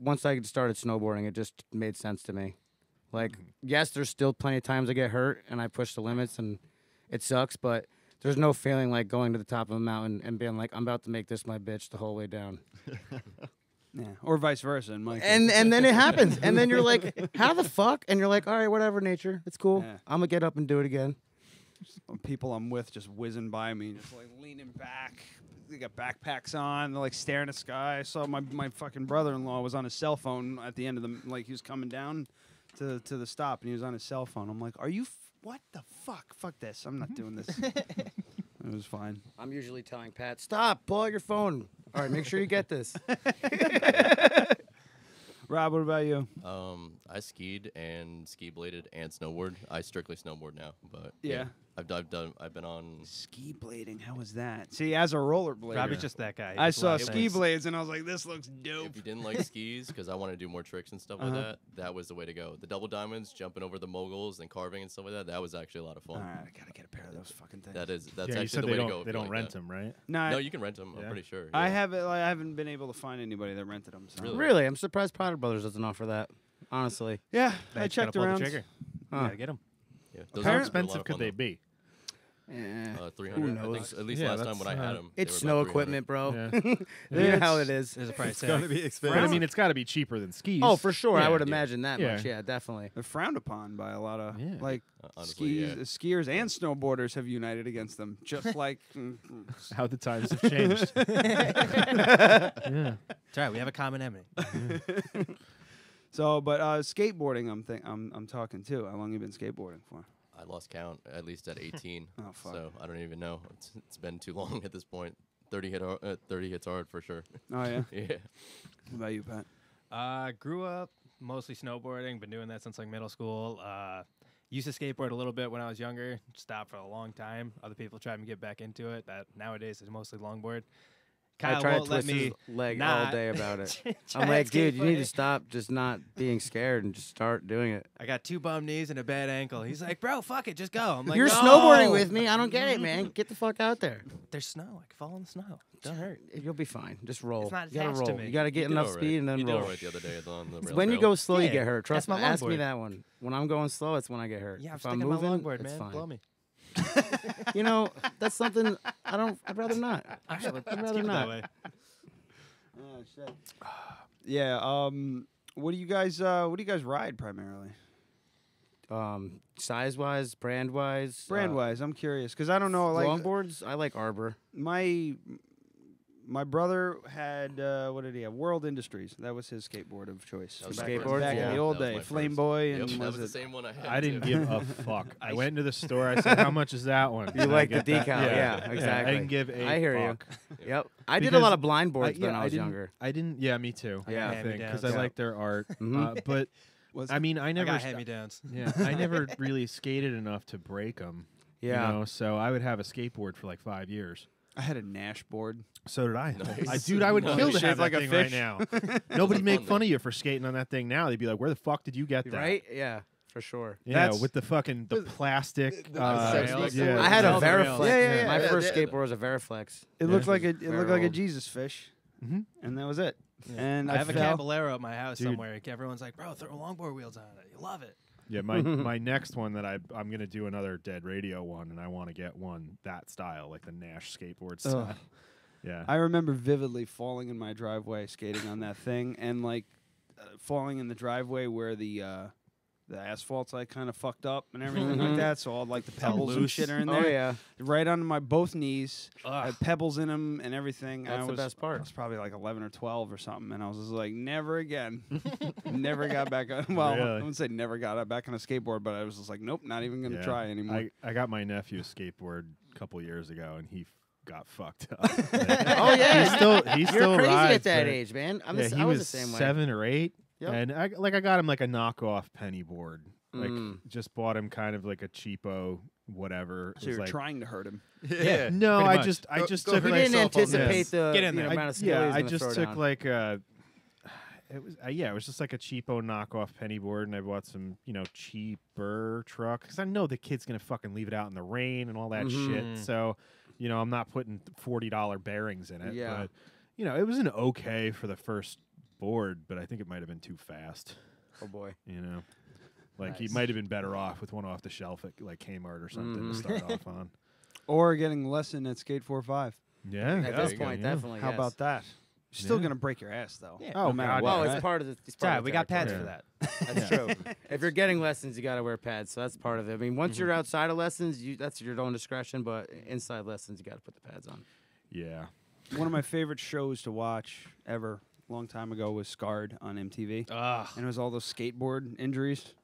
once I started snowboarding, it just made sense to me. Like, yes, there's still plenty of times I get hurt and I push the limits and it sucks, but there's no feeling like going to the top of a mountain and being like, I'm about to make this my bitch the whole way down.
Yeah, or vice versa. In my case.
And then it happens. And then you're like, how the fuck? And you're like, all right, whatever, nature. It's cool.
Yeah.
I'm going to get up and do it again.
People I'm with just whizzing by me, just like leaning back. They got backpacks on. They're like staring at the sky. I saw my fucking brother-in-law was on his cell phone at the end of the he was coming down to the stop and he was on his cell phone. I'm like, are you? What the fuck? Fuck this. I'm not doing this. It was fine.
I'm usually telling Pat, stop, pull out your phone. All right, make sure you get this.
Rob, what about you?
I skied and ski bladed and snowboard. I strictly snowboard now, but
Yeah.
I've been on
Ski blading. How was that? See, as a rollerblader,
Robbie's just that guy. He
I
just
saw
loves
ski
things.
blades and I was like, this looks dope.
If you didn't like skis, because I want to do more tricks and stuff like that, that was the way to go. The double diamonds, jumping over the moguls and carving and stuff like that, that was actually a lot of fun.
All right, I gotta get a pair of those fucking things.
That's
Yeah, you
actually
said
the
they
way to
don't
go. if
they
you
don't
like
rent
that.
them, right?
No, you can rent them.
Yeah.
I'm pretty sure.
I
yeah.
haven't been able to find anybody that rented them. So.
Really?
Really? I'm surprised Potter Brothers doesn't offer that, honestly.
Yeah,
Now
I
you just gotta
checked
pull the
around.
trigger.
Huh.
You gotta get them.
Yeah, those
How
are a lot
expensive
of
could
fun,
they
though.
be?
300. I think at least last time when I had them.
It's snow equipment, bro.
Yeah.
You know how it is.
There's a price
It's
tag.
going to be
But
expensive.
I mean, it's got to be cheaper than skis.
Oh, for sure. I
Yeah.
would imagine that
Yeah.
much. Yeah, definitely.
They're frowned upon by a lot of
honestly,
skiers and snowboarders have united against them, just like
How the times have changed. Yeah.
It's all right. We have a common enemy.
So, but skateboarding, I'm talking too. How long you been skateboarding for?
I lost count, at least at 18.
Oh, fuck.
So I don't even know. It's been too long at this point. 30 hits hard for sure.
Oh yeah.
Yeah.
What about you, Pat?
Grew up mostly snowboarding. Been doing that since like middle school. Used to skateboard a little bit when I was younger. Stopped for a long time. Other people tried to get back into it. That nowadays is mostly longboard.
I
Kyle
try to
won't let
twist his
me
leg all
not
day about it.
try
I'm like, dude, you need to
skateboarding.
stop just not being scared and just start doing it.
I got 2 bum knees and a bad ankle. He's like, bro, fuck it, just go. I'm like,
You're
no.
snowboarding with me. I don't get it, man. Get the fuck out there.
There's snow. I can fall in the snow. Don't hurt.
You'll be fine. Just roll.
It's not
you gotta
attached to
roll.
me.
You gotta get
You did
enough
all right.
speed and then
you
roll.
did all right the other day on the rail
When you
trail.
go slow, you
Yeah,
get hurt. Trust
that's
me.
my
Ask me
longboard.
that one. When I'm going slow, it's when I get hurt.
Yeah, I'm
if
sticking
moving,
my longboard,
it's
man.
fine.
Blow me.
You know, that's something I'd rather not. I'd rather not.
Oh shit. Yeah. What do you guys ride primarily?
Size wise, brand wise.
Brand wise, I'm curious because I don't know. Like
longboards, I like Arbor.
My brother had what did he have? World Industries. That was his skateboard of choice.
Skateboard,
back in the old day. Flame Boy and
That was the
it?
same one I had.
I didn't
too.
give a fuck. I went into the store. I said, "How much is that one?"
You
And I
like the
get that.
decal? Yeah, exactly.
I didn't give a
I hear
fuck.
you. Yep. I did a
Because
lot of blind boards when I was
didn't-
younger.
I didn't. Yeah, me too.
Yeah.
I think because I
Hand-me-downs.
like their art.
Mhm.
But I mean, I never.
I got hand-me-downs.
Yeah, I never really skated enough to break them.
Yeah.
You know, so I would have a skateboard for like 5 years.
I had a Nash board.
So did I.
Nice.
Dude, I would
Nice.
kill to
Shaped
have that
like a
thing right
fish.
now. Nobody
Those are
make
fun,
fun
though.
of you for skating on that thing now. They'd be like, "Where the fuck did you get that?"
Right? Yeah, for sure.
Yeah,
That's-
with the fucking plastic.
rails.
Yeah,
I had a
All the rails.
Veriflex.
Yeah.
My
Yeah,
first
yeah.
skateboard was a Veriflex.
It looked like it looked like a
old.
Jesus fish,
Mhm.
and that was it. And
I have a
fell.
Caballero at my house
Dude.
somewhere. Everyone's like, bro, throw longboard wheels on it. You love it.
Yeah, my next one that I'm gonna do another Dead Radio one, and I want to get one that style, like the Nash skateboard style.
Ugh.
Yeah.
I remember vividly falling in my driveway skating on that thing, and like falling in the driveway where the asphalt's like kind of fucked up and everything like that. So all like the pebbles and
loose.
shit are in
Oh
there.
yeah.
Right on my both knees. I
Ugh.
had pebbles in them and everything.
That's
and
the best part.
I was probably like 11 or 12 or something, and I was just like, never again. Never got back on. Well, I
Really?
wouldn't say never got back on a skateboard, but I was just like, nope, not even gonna
Yeah.
try anymore.
I got my nephew a skateboard a couple years ago, and he got fucked up.
Oh yeah.
He
You're
still
crazy
rides,
at that
but-
age, man.
Yeah, he
I was
was
the same way.
7 or 8,
Yep.
and I got him like a knockoff penny board. Like
Mm.
just bought him kind of like a cheapo whatever.
so
It was
you're
like,
trying to hurt him.
Yeah.
No,
pretty
I
much.
just
Go
took
We
like
didn't anticipate the
Get in
you know,
there.
amount of skill he was
I
gonna
just
throw
took
down.
like a. It was it was just like a cheapo knockoff penny board, and I bought some cheaper truck because I know the kid's gonna fucking leave it out in the rain and all that shit. So I'm not putting $40 bearings in it.
Yeah.
But it was an okay for the first board, but I think it might have been too fast.
Oh boy.
Like he
Nice.
might have been better off with one off the shelf at like Kmart or something to start off on.
Or getting a lesson at Skate 4-5.
Yeah,
At
there
this
you go,
point,
yeah.
definitely.
How
yes.
about that? You're still
Yeah.
gonna break your ass though.
Yeah.
Oh,
no matter
God,
what,
Well,
yeah.
it's part of the. It's
It's all
part
right.
of the
We got pads
territory.
for that.
That's true. If you're getting lessons, you got to wear pads, so that's part of it. I mean, once you're outside of lessons, that's your own discretion. But inside lessons, you got to put the pads on.
Yeah.
One of my favorite shows to watch ever, a long time ago, was Scarred on MTV,
Ugh.
and it was all those skateboard injuries.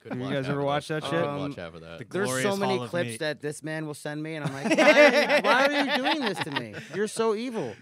Couldn't
You
watch
guys
half
ever
of
watch that shit?
Couldn't watch half of that.
There's
Glorious
so many
Hall of
clips
Meat.
that this man will send me, and I'm like, why are you doing this to me? You're so evil.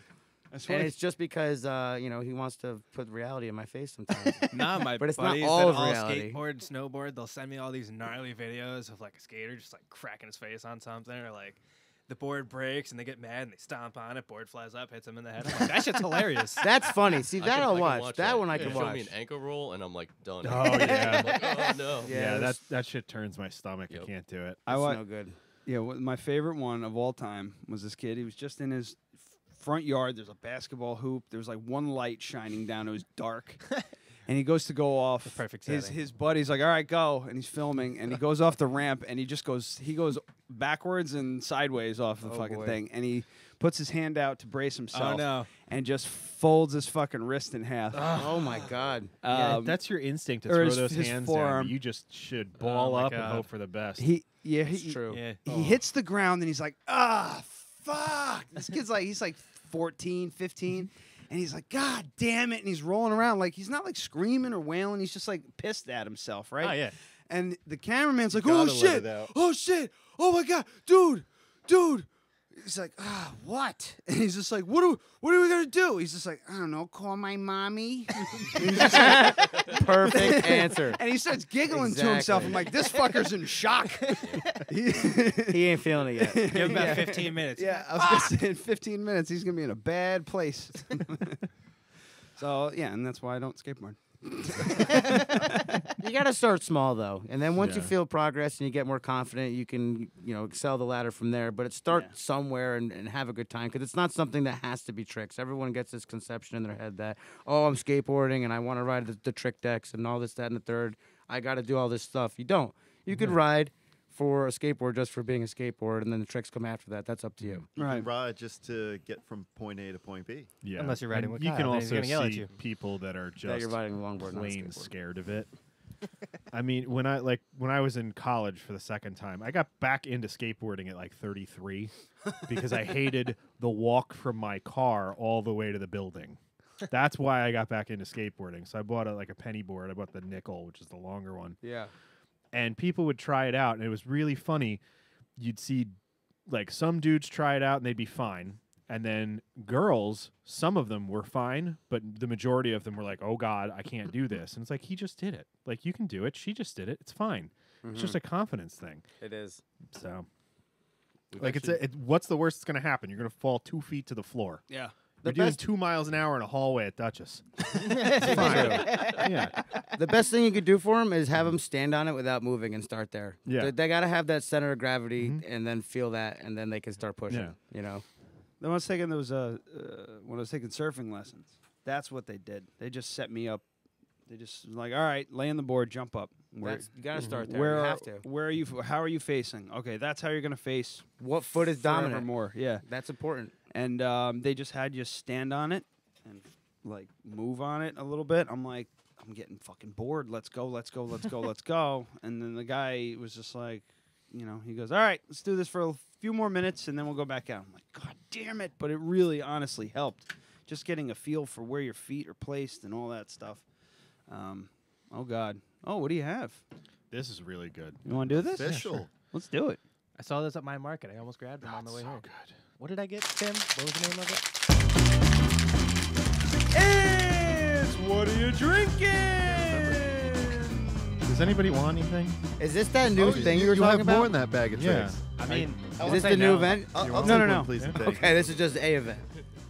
That's
And it's just because he wants to put reality in my face sometimes.
Nah, my
But it's not
buddies
all
that
of
all
reality.
skateboard, snowboard, they'll send me all these gnarly videos of like a skater just like cracking his face on something, or like the board breaks and they get mad and they stomp on it, board flies up, hits him in the head. I'm like, that shit's hilarious.
That's funny. See,
I
that
can-
I'll
I can
watch. That one I
Yeah,
can
show
watch.
me an ankle roll and I'm like done.
Oh, yeah.
I'm like, oh no.
Yeah,
Yeah, that shit turns my stomach. I
Yep.
can't do it.
I
It's
wa-
no good.
Yeah, my favorite one of all time was this kid. He was just in his front yard. There's a basketball hoop. There's like one light shining down. It was dark. And he goes to go off.
The perfect
His
setting.
his buddy's like, all right, go. And he's filming. And he goes off the ramp. And he goes backwards and sideways off the
Oh,
fucking
boy.
thing. And he puts his hand out to brace himself.
Oh no.
And just folds his fucking wrist in half.
Oh my God.
Yeah,
Um,
that's your instinct to
or
throw
his-
those
his
hands
forearm.
down. You just should ball
my
up and
God.
hope for the best.
It's true.
Yeah.
He hits the ground and he's like, fuck. This kid's like, he's like 14, 15. And he's like, God damn it. And he's rolling around. Like, he's not like screaming or wailing. He's just like pissed at himself, right?
Oh yeah.
And the cameraman's like,
Gotta
oh
let
shit.
it out.
Oh shit. Oh my God. Dude. He's like, what? And he's just like, what are we gonna do? He's just like, I don't know, call my mommy. And he's just like,
Perfect answer.
and he starts giggling to himself. I'm like, this fucker's in shock.
He ain't feeling it yet.
Give him about
Yeah.
15 minutes.
Yeah, I was gonna say in 15 minutes he's gonna be in a bad place. So yeah, and that's why I don't skateboard.
You got to start small though, and then once you
Yeah.
feel progress and you get more confident, you can excel the ladder from there. But start
Yeah.
somewhere and have a good time, because it's not something that has to be tricks. Everyone gets this conception in their head that I'm skateboarding and I want to ride the trick decks and all this, that, and the third. I got to do all this stuff. You don't. You could ride for a skateboard just for being a skateboard, and then the tricks come after that. That's up to you.
You can ride just to get from point A to point B.
Yeah,
Unless you're riding
and
with
you
Kyle,
can
then he's
also
gonna yell at
see
you.
people that are
That
just
you're riding a longboard, not a
plain
skateboard.
scared of it. I mean, when I was in college for the second time, I got back into skateboarding at like 33 because I hated the walk from my car all the way to the building. That's why I got back into skateboarding. So I bought a penny board. I bought the nickel, which is the longer one.
Yeah.
And people would try it out, and it was really funny. You'd see like some dudes try it out and they'd be fine. And then girls, some of them were fine, but the majority of them were like, oh, God, I can't do this. And it's like, he just did it. Like, you can do it. She just did it. It's fine. It's just a confidence thing.
It is.
So, like, what's the worst that's going to happen? You're going to fall 2 feet to the floor.
Yeah.
You're doing 2 miles an hour in a hallway at Duchess. It's fine. Yeah.
The best thing you could do for them is have them stand on it without moving and start there.
Yeah.
They got to have that center of gravity and then feel that, and then they can start pushing.
Yeah.
You know.
When I was taking when I was taking surfing lessons, that's what they did. They just set me up. They just like, all right, lay on the board, jump up.
You got to start there.
Where
You have to.
Where are you? How are you facing? Okay, that's how you're gonna face.
What foot is dominant?
More, yeah,
that's important.
And they just had you stand on it and like move on it a little bit. I'm like, I'm getting fucking bored. Let's go, let's go, let's go, let's go. And then the guy was just like, he goes, all right, let's do this for a few more minutes and then we'll go back out. I'm like, God damn it. But it really honestly helped. Just getting a feel for where your feet are placed and all that stuff. Oh, God. Oh, what do you have?
This is really good.
You want to do this?
Official.
Yeah, sure. Let's do it.
I saw this at my market. I almost grabbed them on the way here.
Good.
What did I get, Tim? What was the name of it?
It's What Are You Drinking?
Does anybody want anything?
Is this that new thing you were
you
talking
have
about?
more in that bag of
Yeah.
tricks.
I mean,
Is this the new event?
I'll
No,
take
no,
one,
no.
please, and thank
Okay, this is just a event.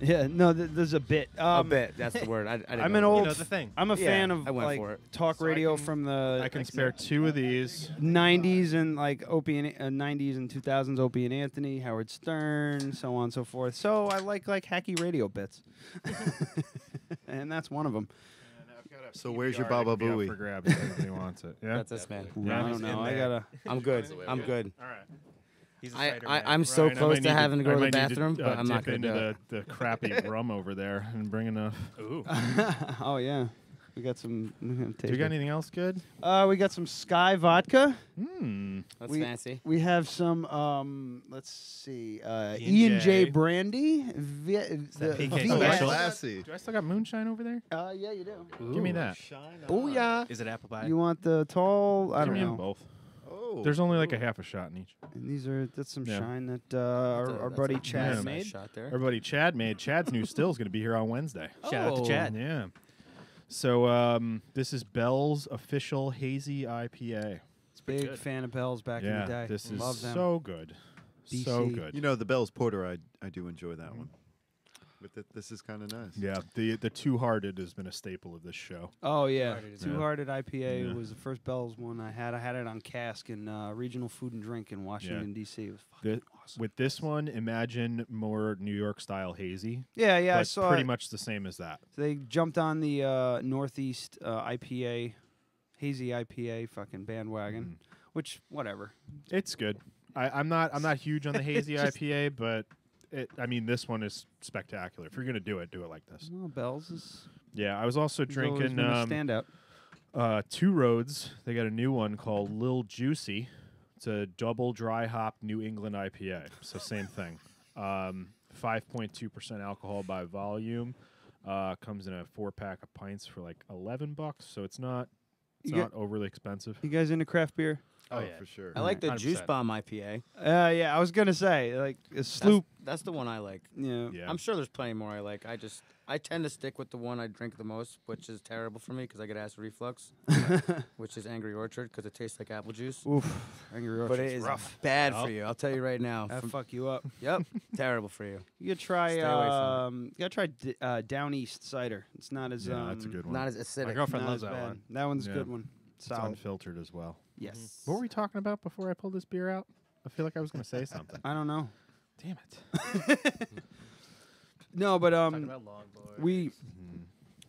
Yeah, no, there's a bit.
A bit. That's the word. I didn't
I'm
know
an
that.
old.
the thing.
I'm a
Yeah,
fan of
I went
like
for it.
talk radio from the
I can spare 2 of these.
90s and like Opie and 90s and 2000s Opie and Anthony, Howard Stern, so on and so forth. So I like hacky radio bits, and that's one of them.
So where's your
PBR
Baba
that can be up
Booey?
for grabs if anybody wants it. Yeah.
That's this man.
I don't know. I gotta.
I'm good. I'm good.
All right.
He's a cider
I'm
man.
so
Ryan, I
close
might
to
need
having to go
I
to the
might need
bathroom, but I'm not
dip
going to do
into
it.
the crappy rum over there and bring enough.
Ooh.
Oh yeah, we got some.
Do we got anything else good?
We got some Sky vodka.
That's
we,
fancy.
We have some. Let's see.
E&J.
E&J brandy.
that PK
VS.
special?
Classy.
Do I still got moonshine over there?
Yeah, you do.
Give me that.
Booyah.
Is it apple pie?
You want the tall? I
Give
don't
me them
know.
both.
Oh.
There's only like a half a shot in each.
And that's some
Yeah.
shine that our buddy Chad
nice
made.
Shot there.
Our buddy Chad made. Chad's new still is going to be here on Wednesday.
Shout out to Chad.
Yeah. So this is Bell's official hazy IPA.
Big
good.
fan of Bell's back in the day.
This is
Love them.
so good. So
BC.
good.
You know, the Bell's Porter, I do enjoy that one. But this is kind of nice.
Yeah, the Two Hearted has been a staple of this show.
Oh yeah,
Two-Hearted is
Two Hearted IPA
Yeah.
was the first Bell's one I had. I had it on cask in Regional Food and Drink in Washington D.C. It was fucking awesome.
With this one, imagine more New York style hazy.
Yeah, I
but
saw
pretty
it.
much the same as that.
They jumped on the Northeast IPA, hazy IPA fucking bandwagon, which whatever.
It's good. I'm not huge on the hazy
just-
IPA, but this one is spectacular. If you're gonna do it like this.
Well, Bell's is
Yeah, I was also
has always
drinking
been a standout.
Two Roads. They got a new one called Lil Juicy. It's a double dry hop New England IPA. So same thing. 5.2% alcohol by volume. Comes in a 4-pack of pints for like $11. So it's not overly expensive.
You guys into craft beer?
Oh,
yeah.
for sure.
I like the
100%.
Juice Bomb IPA.
Yeah, I was gonna say like a sloop.
That's the one I like.
Yeah.
Yeah.
I'm sure there's plenty more I like. I tend to stick with the one I drink the most, which is terrible for me because I get acid reflux, which is Angry Orchard because it tastes like apple juice.
Oof, Angry Orchard's
But it is
rough.
bad for you. I'll tell you right now.
That fuck you up.
Yep, terrible for you.
You gotta try.
Stay away from
You gotta try Down East cider. It's not as
Yeah, that's a good one.
Not as acidic.
My girlfriend
not
loves
as
that
bad.
one.
That one's a
Yeah.
good one.
It's
Solid.
unfiltered as well.
Yes.
What were we talking about before I pulled this beer out? I feel like I was going to say something.
I don't know.
Damn it.
No, but
Talking about longboard.
we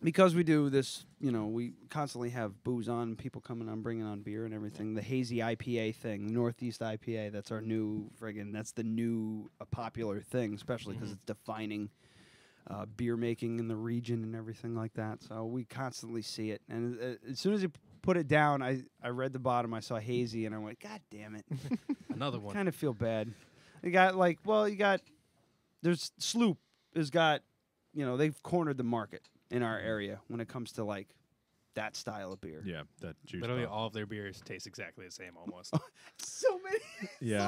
because we do this, we constantly have booze on, people coming on, bringing on beer and everything. The hazy IPA thing, the Northeast IPA, that's our new that's the new popular thing, especially because it's defining beer making in the region and everything like that. So we constantly see it. And as soon as you put it down, I read the bottom, I saw hazy, and I went, God damn it.
Another one.
Kind of feel bad. There's Sloop has got, they've cornered the market in our area when it comes to like that style of beer.
Yeah, that juice.
Literally
bomb.
all of their beers taste exactly the same almost.
So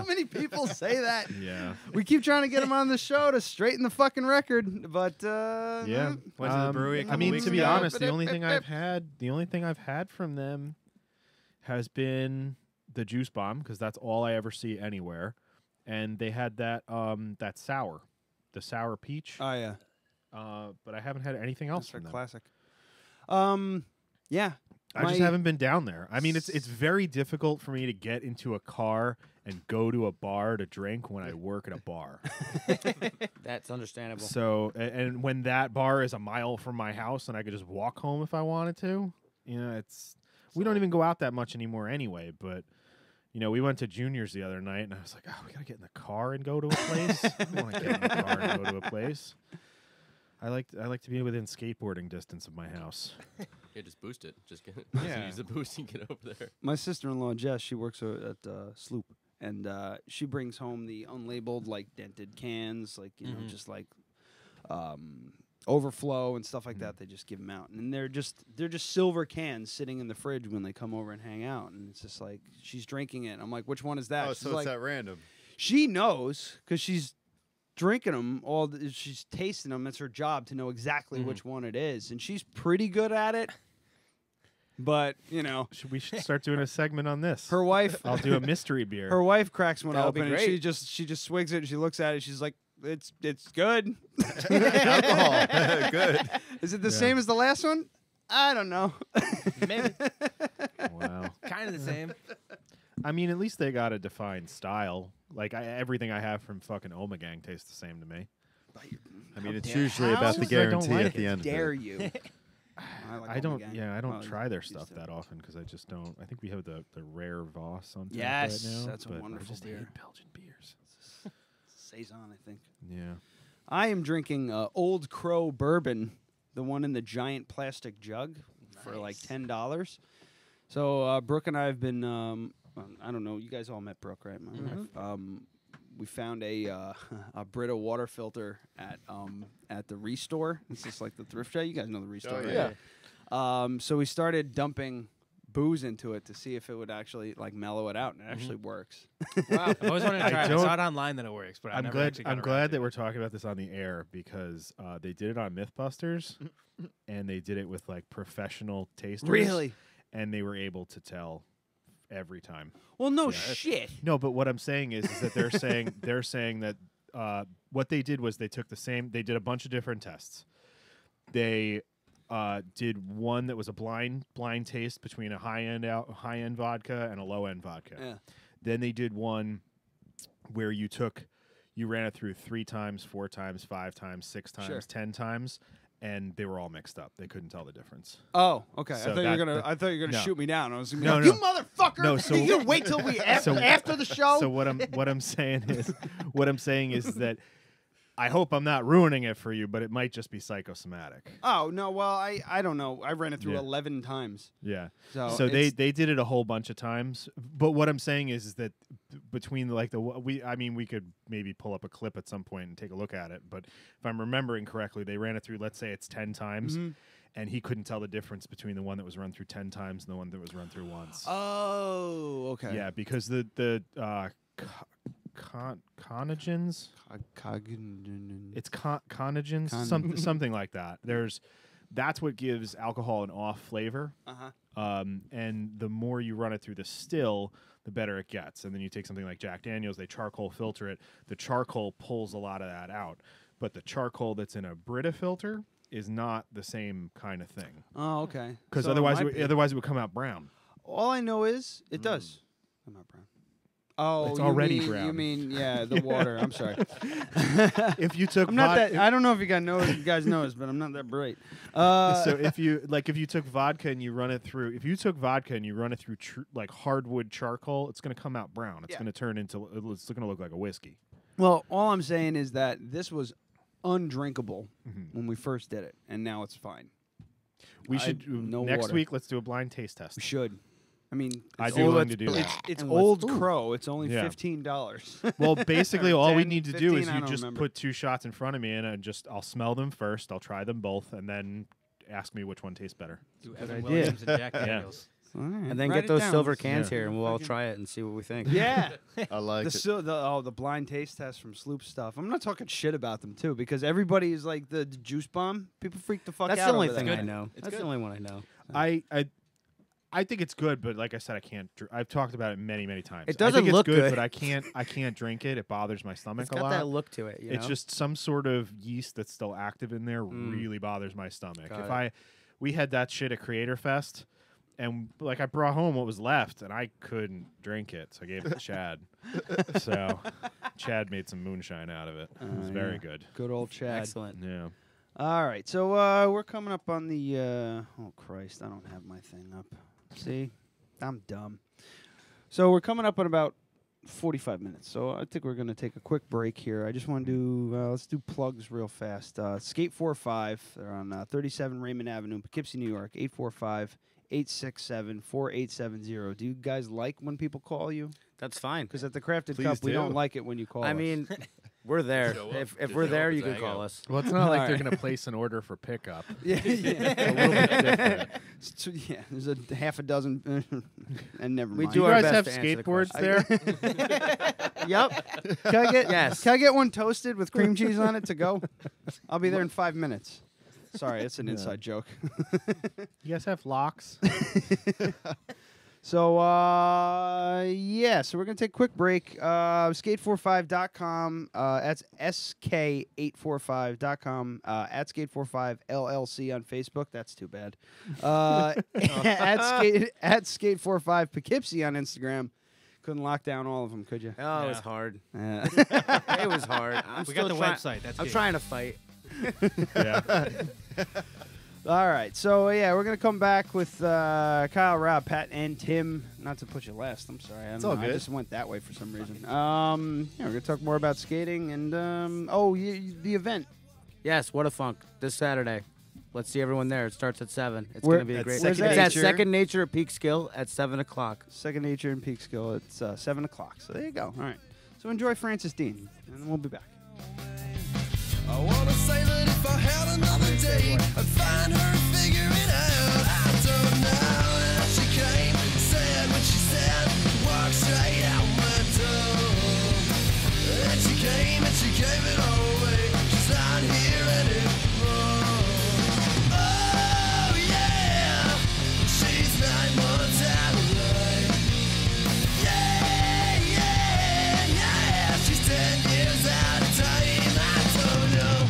many people say that.
Yeah.
We keep trying to get them on the show to straighten the fucking record, but
yeah.
Went to the brewery a couple
I mean,
weeks
to be
ago.
honest, the only thing I've had from them has been the juice bomb, because that's all I ever see anywhere. And they had that sour, the sour peach.
Oh yeah.
But I haven't had anything else from them.
Classic. Yeah.
I just haven't been down there. I mean, it's very difficult for me to get into a car and go to a bar to drink when I work at a bar.
That's understandable.
So, and when that bar is a mile from my house and I could just walk home if I wanted to, we don't even go out that much anymore anyway. But we went to Junior's the other night, and I was like, oh, we gotta get in the car and go to a place. I don't want to get in the car and go to a place. I like to be within skateboarding distance of my house.
Yeah, just boost it. Just
Yeah.
use the boost and get over there.
My sister-in-law Jess, she works at Sloop, and she brings home the unlabeled, like dented cans, like just like overflow and stuff like that. They just give them out, and they're just silver cans sitting in the fridge when they come over and hang out, and it's just like she's drinking it. I'm like, which one is that?
Oh,
She's
so
like,
it's that random.
She knows because she's drinking them she's tasting them. It's her job to know exactly which one it is, and she's pretty good at it. But
we should start doing a segment on this.
Her wife,
I'll do a mystery beer.
Her wife cracks one
That'll be
open, and
great.
she just swigs it, and she looks at it. She's like, "It's good."
Alcohol. Good.
Is it the same as the last one? I don't know.
Maybe.
Wow.
Kind of the same.
I mean, at least they got a defined style. Like everything I have from fucking Omegang tastes the same to me.
I mean, it's usually about the
Because I don't
guarantee
like
at the end.
Dare
of it.
you?
I don't. Yeah, I don't
Well,
try their
used
stuff
to.
that often because I just don't. I think we have the rare Voss on tap
Yes,
right now.
that's a
but
wonderful
I just
beer.
hate Belgian beers.
Saison, I think.
Yeah.
I am drinking Old Crow bourbon, the one in the giant plastic jug, for like $10. So Brooke and I have been. I don't know. You guys all met Brooke, right? My wife. We found a Brita water filter at the Restore. It's just like the thrift shop. You guys know the Restore, right?
Yeah.
So we started dumping booze into it to see if it would actually like mellow it out, and it actually works.
Wow. I've always wanted to try it. I
don't-
saw it online that it works, but I
I'm
never
glad.
actually got
I'm
around
glad
to
that
it.
we're talking about this on the air because they did it on MythBusters, and they did it with like professional tasters.
Really?
And they were able to tell every time.
Well, no shit.
No, but what I'm saying is that they're saying that what they did was they took they did a bunch of different tests. They did one that was a blind taste between a high end vodka and a low end vodka.
Yeah.
Then they did one where you ran it through 3 times, 4 times, 5 times, 6 times,
Sure.
10 times. And they were all mixed up. They couldn't tell the difference.
Oh, okay.
So
I thought you were gonna
no.
shoot me down. I was gonna be
No,
like,
no.
you motherfucker!
No, so-
you wait till we after the show.
So what I'm saying is that I hope I'm not ruining it for you, but it might just be psychosomatic.
Oh no, well I don't know. I ran it through
Yeah.
11 times.
Yeah.
So
they
it's-
did it a whole bunch of times. But what I'm saying is that between we could maybe pull up a clip at some point and take a look at it. But if I'm remembering correctly, they ran it through. Let's say it's 10 times. And he couldn't tell the difference between the one that was run through 10 times and the one that was run through once.
Oh, okay.
Yeah, because the conogens. It's conogens, something like that. That's what gives alcohol an off flavor. And the more you run it through the still, the better it gets. And then you take something like Jack Daniels, they charcoal filter it. The charcoal pulls a lot of that out. But the charcoal that's in a Brita filter is not the same kind of thing.
Oh, okay.
Because
So
otherwise
it might be.
it would come out brown.
All I know is it does come out brown. Oh,
It's already
you
brown.
mean yeah, the water. I'm sorry.
If you took
I'm not
vodka,
that. I don't know if you guys know, but I'm not that bright.
so if you took vodka and you run it through, like hardwood charcoal, it's going to come out brown. It's going to turn into. It's going to look like a whiskey.
Well, all I'm saying is that this was undrinkable when we first did it, and now it's fine.
We should next week. Let's do a blind taste test.
We should. I mean,
I'd be willing to do that.
It's Old Crow. It's only $15.
Well, basically, all we need to do
15,
is
I
you
don't
just
remember.
put 2 shots in front of me, and I'll smell them first. I'll try them both, and then ask me which one tastes better.
Do Evan Williams and Jack Daniels.
And then
Write
get
it
those
down.
silver
Let's-
cans here, and we'll all try it and see what we think.
Yeah,
I like it.
the blind taste test from Sloop Stuff. I'm not talking shit about them too, because everybody is like the juice bomb. People freak the fuck
That's
out.
the only
over
thing
that.
I know. That's the only one I know.
I think it's good, but like I said, I can't. I've talked about it many, many times.
It doesn't
I think
look
it's good,
good.
but I can't drink it. It bothers my stomach
It's
a
got
lot.
that look to it. You
It's
know?
just some sort of yeast that's still active in there really bothers my stomach.
Got
We had that shit at Creator Fest, and like I brought home what was left, and I couldn't drink it, so I gave it to Chad. So Chad made some moonshine out of it. It was very good.
Good old Chad.
Excellent.
Yeah.
All right, so we're coming up on the. Oh Christ, I don't have my thing up. See, I'm dumb. So we're coming up on about 45 minutes. So I think we're going to take a quick break here. I just want to do. Let's do plugs real fast. Skate 45. They're on 37 Raymond Avenue, Poughkeepsie, New York. 845-867-4870. Do you guys like when people call you?
That's fine.
Because at the Crafted
Please
Cup, we
do.
don't like it when you call us.
I mean, we're there.
Show up.
If
Just
we're
show
there,
up
you
and
can
hang
call
out.
us.
Well, it's not like
All
they're
right.
going to place an order for pickup.
yeah,
It's a little bit different.
Yeah, there's a half a dozen, and never
We
mind.
do
You
our
guys
best
have
to answer the
skateboards there?
Yep. Can I get
Yes.
Can I get one toasted with cream cheese on it to go? I'll be there in 5 minutes. Sorry, it's an inside joke.
You guys have locks?
So yeah, so we're gonna take a quick break. Skate45.com. That's SK845.com. At Skate45 LLC on Facebook. That's too bad. At Skate45 Poughkeepsie on Instagram. Couldn't lock down all of them, could you?
Oh, it was hard.
Yeah.
It was hard.
We got the website. That's
I'm
key.
trying to fight.
Yeah.
All right, so yeah, we're gonna come back with Kyle, Rob, Pat, and Tim. Not to put you last. I'm sorry.
It's all
I
good.
just went that way for some reason. Yeah, we're gonna talk more about skating and the event.
Yes, what a funk. This Saturday. Let's see everyone there. It starts at 7. It's
Where-
going to be a great.
Where's
It's
that?
at Second Nature at Peekskill at 7 o'clock.
Second Nature in Peekskill. It's 7 o'clock. So there you go. All right. So enjoy Francis Dean, and we'll be back.
I wanna say that if I had another day, I'd find her and figure it out. I don't know. And she came, said what she said, walked straight out my door. And she came and she gave it all away. She's not here anymore. Oh yeah, she's 9 months out of life. Yeah, yeah, yeah, she's 10 years out of time. I don't know.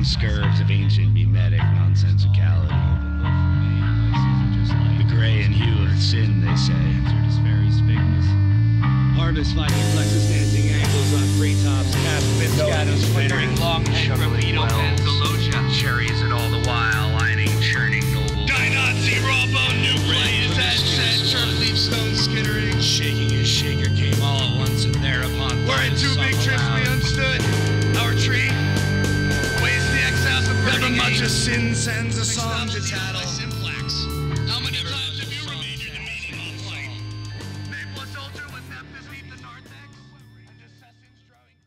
scourge of ancient mimetic nonsensicality. The gray and hue of sin, they say. Harvest Viking flexes dancing ankles on treetops, cast shadows flickering long head from needleheads, cherries and all the while, lining, churning noble. Die Nazi, raw bone, new blaze, that set, turf leaf stone skittering. Shaking his shaker came all at once, and thereupon. We're in two big trips we unstood. Our tree weighs the exiles of burning. Never much a sin sends a song to tattle. How many times have you remained in the meeting on flight? Maple a soldier with Memphis leave the narthex. And assassins drawing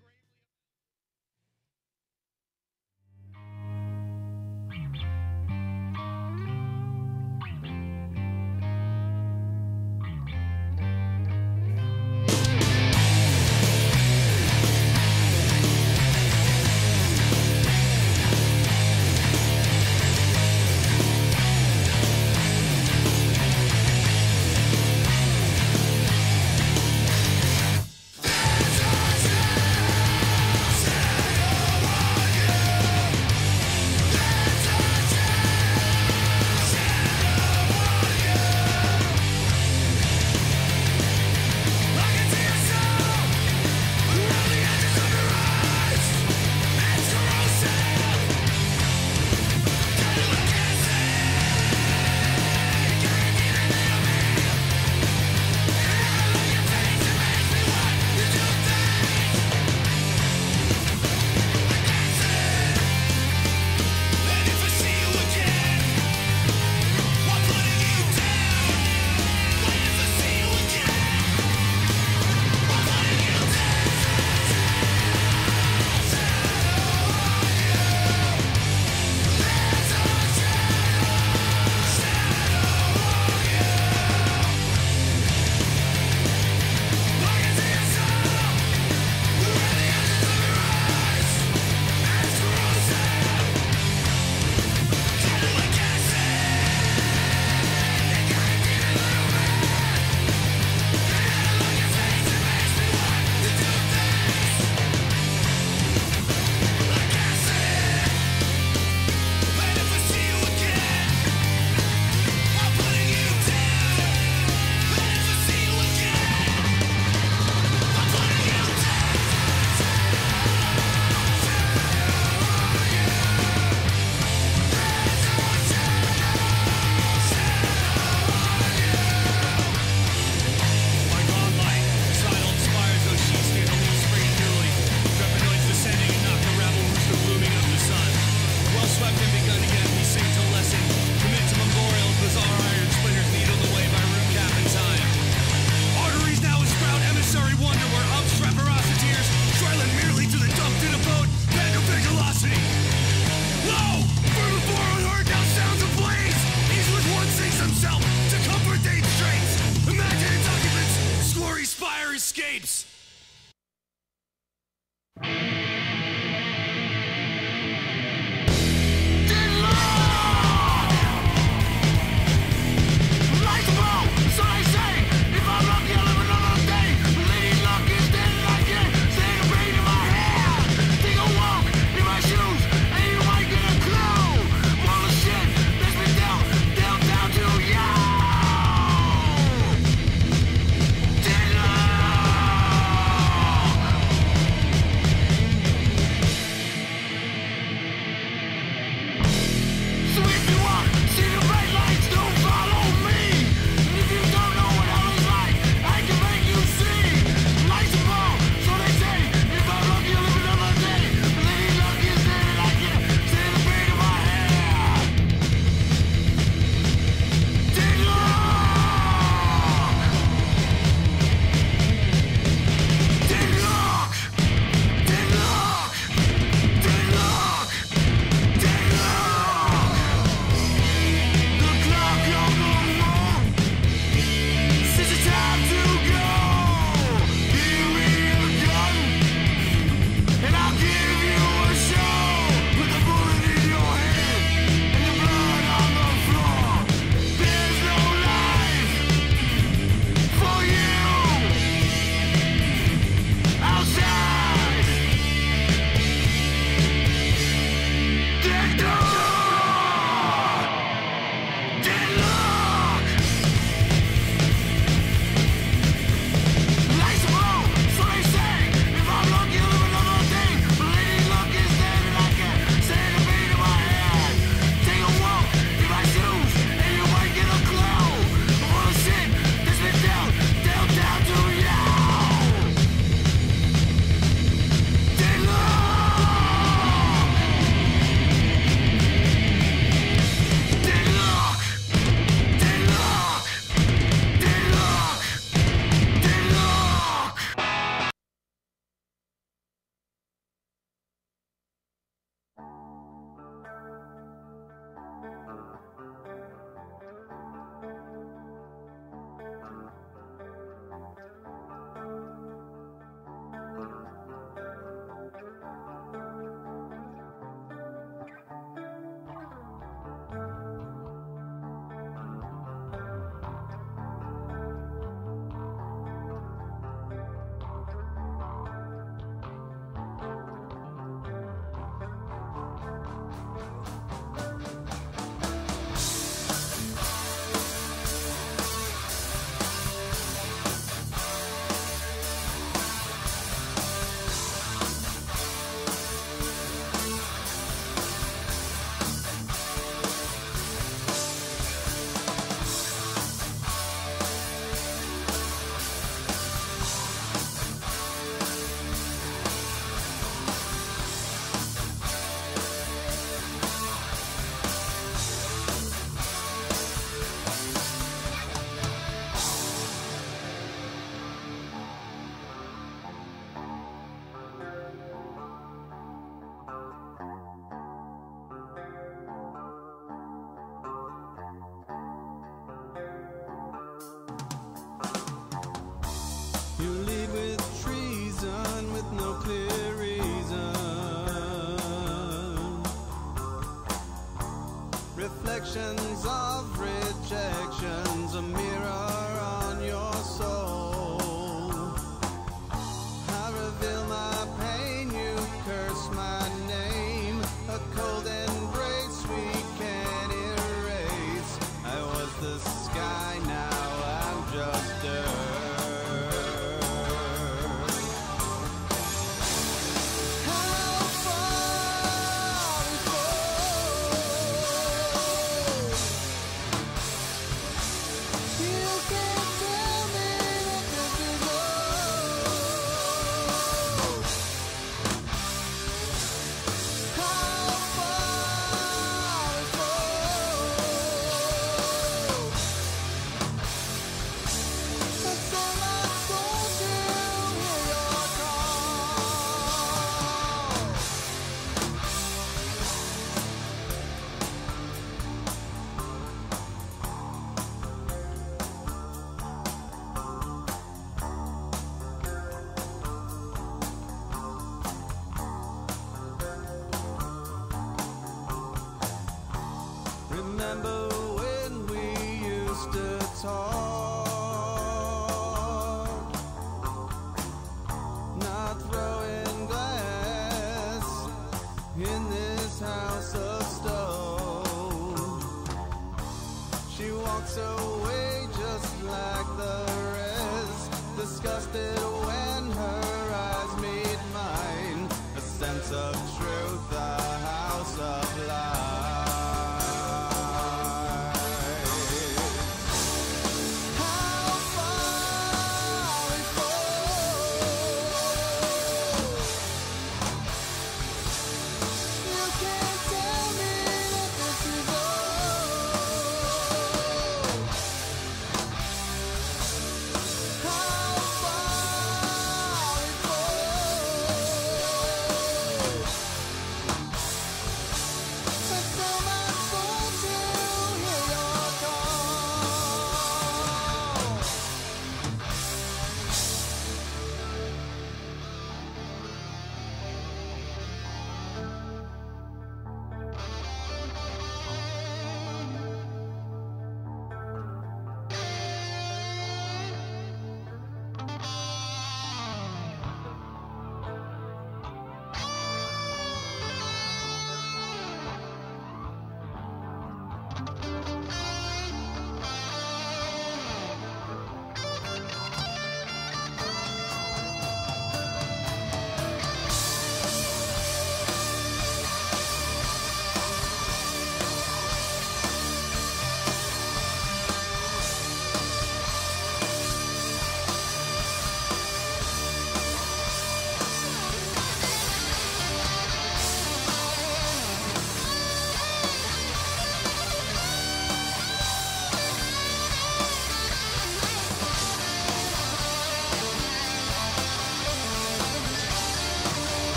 reflections of rejections, a mirror on your soul. I reveal my pain, you curse my name, a cold embrace we can't erase. I was the sky, now I'm just dirt. Remember when we used to talk, not throwing glass in this house of stone. She walks away just like the rest, disgusted when her eyes meet mine, a sense of truth, a house of lies.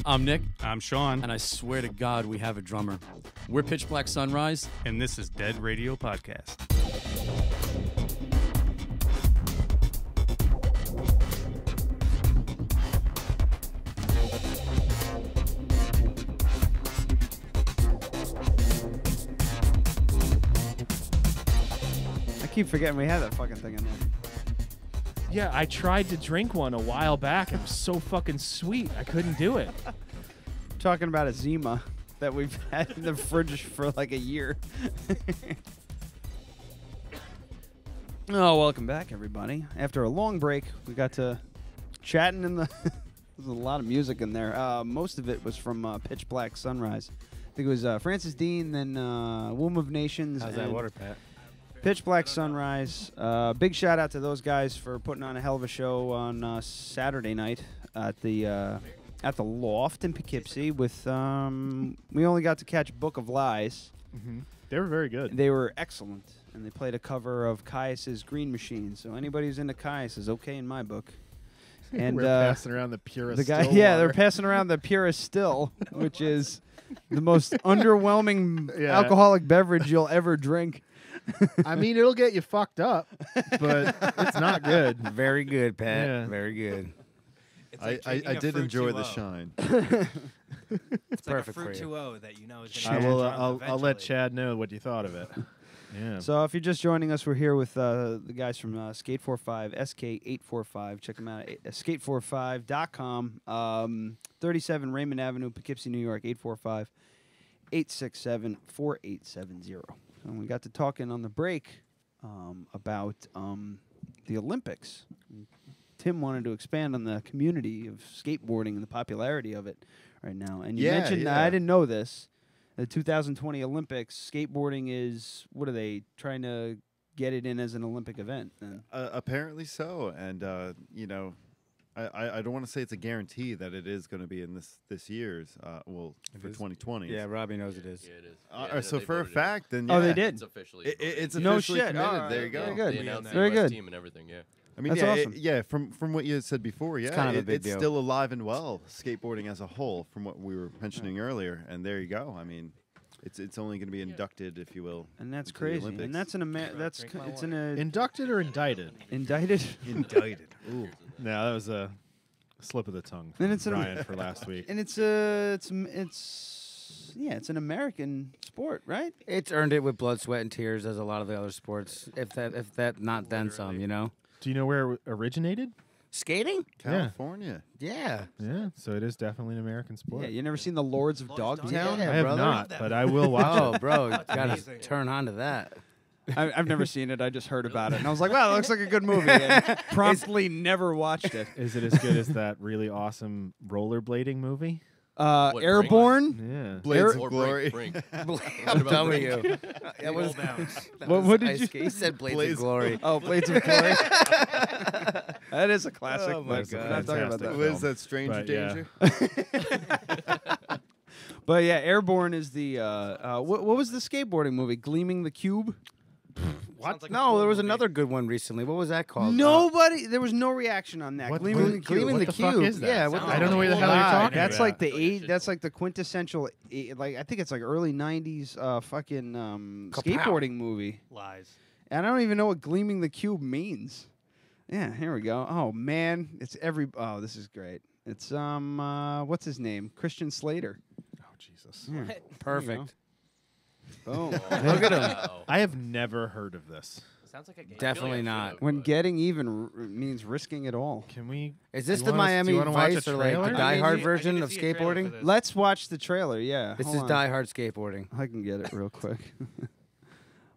I'm Nick.
I'm Sean.
And I swear to God, we have a drummer. We're Pitch Black Sunrise.
And this is Dead Radio Podcast.
I keep forgetting we had that fucking thing in there.
Yeah, I tried to drink one a while back. It was so fucking sweet. I couldn't do it.
Talking about a Zima that we've had in the fridge for like a year. Oh, welcome back, everybody. After a long break, we got to chatting in the... There's a lot of music in there. Most of it was from Pitch Black Sunrise. I think it was Francis Dean, then Womb of Nations.
How's that water, Pat?
Pitch Black Sunrise. Big shout out to those guys for putting on a hell of a show on Saturday night at the Loft in Poughkeepsie. With we only got to catch Book of Lies.
Mm-hmm. They were very good.
They were excellent, and they played a cover of Caius's Green Machine. So anybody who's into Caius is okay in my book. And
we're passing around the purest.
The guy,
still
yeah,
water.
they're passing around the purest still, which is the most underwhelming alcoholic beverage you'll ever drink.
I mean, it'll get you fucked up, but it's not good.
Very good, Pat.
Yeah.
Very good.
It's like
I
drinking a
did
Fruit
enjoy the
2-0.
shine.
It's like a
perfect
Fruit
for you.
2-0 that you know is
I
going to
will.
drunk
I'll let
eventually.
Chad know what you thought of it. Yeah.
So if you're just joining us, we're here with the guys from Skate45, SK845. Check them out at skate45.com. 37 Raymond Avenue, Poughkeepsie, New York, 845-867-4870. And we got to talking on the break about the Olympics. Tim wanted to expand on the community of skateboarding and the popularity of it right now. And you mentioned that I didn't know this. The 2020 Olympics, skateboarding is, what are they trying to get it in as an Olympic event?
Apparently so. And, you know, I don't want to say it's a guarantee that it is going to be in this year's, for 2020.
Yeah, Robbie knows it is.
Yeah, it is.
So for a fact, then
Oh, they did?
It's officially.
It's
No
officially
shit.
committed.
All right.
There you go.
Very good.
They announced
Very
the US
good.
team and everything. Yeah.
I mean,
That's awesome.
From what you had said before,
It's kind of a big
it's
deal.
still alive and well, skateboarding as a whole, from what we were mentioning earlier. And there you go. I mean, it's only going to be inducted, if you will.
And that's
into the
crazy.
Olympics.
And that's it's in a
Inducted or indicted?
indicted.
Indicted.
Ooh. No, that was a slip of the tongue
And
from
it's an
Ryan for last week.
And it's an American sport, right?
It's earned it with blood, sweat, and tears, as a lot of the other sports. If that, not then some. You know.
Do you know where it originated?
Skating?
California.
Yeah.
Yeah, so it is definitely an American sport.
Yeah, you never seen the Lords of Dogtown?
Yeah,
I have
brother.
not, but I will watch
Oh,
it.
bro, you gotta turn on to that.
I've never seen it. I just heard about it, and I was like, "Wow, it looks like a good movie." And promptly never watched it.
Is it as good as that really awesome rollerblading movie?
What,
Airborne.
Yeah.
Blades
Or
of Glory.
Brink.
I'm telling you. That was,
What did
ice
you-
skate. He said Blades
Blades-
of Glory.
Oh, Blades of Glory. That is a classic.
Oh, my
but
God.
we're not talking about
Fantastic.
that.
What is that, Stranger
But, yeah.
Danger?
But yeah, Airborne is the what was the skateboarding movie? Gleaming the Cube.
What?
No, there was another good one recently. What was that called?
There was no reaction on that.
What-
Gleaming the Cube.
Gleaming
What
the
the fuck
Cube.
is that?
Yeah, what
Sounds
I don't know where the
like
hell you're
old
talking
That's
about.
like that's like the quintessential, like I think it's like early '90s fucking skateboarding movie.
Lies.
And I don't even know what Gleaming the Cube means. Yeah, here we go. Oh man, oh, this is great. It's what's his name? Christian Slater.
Oh, Jesus.
Yeah.
Perfect.
Boom.
Look at him.
Wow.
I have never heard of this.
Sounds like a game.
Definitely not.
When getting even means risking it all.
Can we?
Is this
do
the
you wanna- do
Miami
you wanna watch a
Vice or like the
trailer?
Die
I
Hard
need
version
to
of
see a trailer for
skateboarding?
this.
Let's watch the trailer. Yeah.
This
hold
is
on.
Die Hard skateboarding.
I can get it real quick.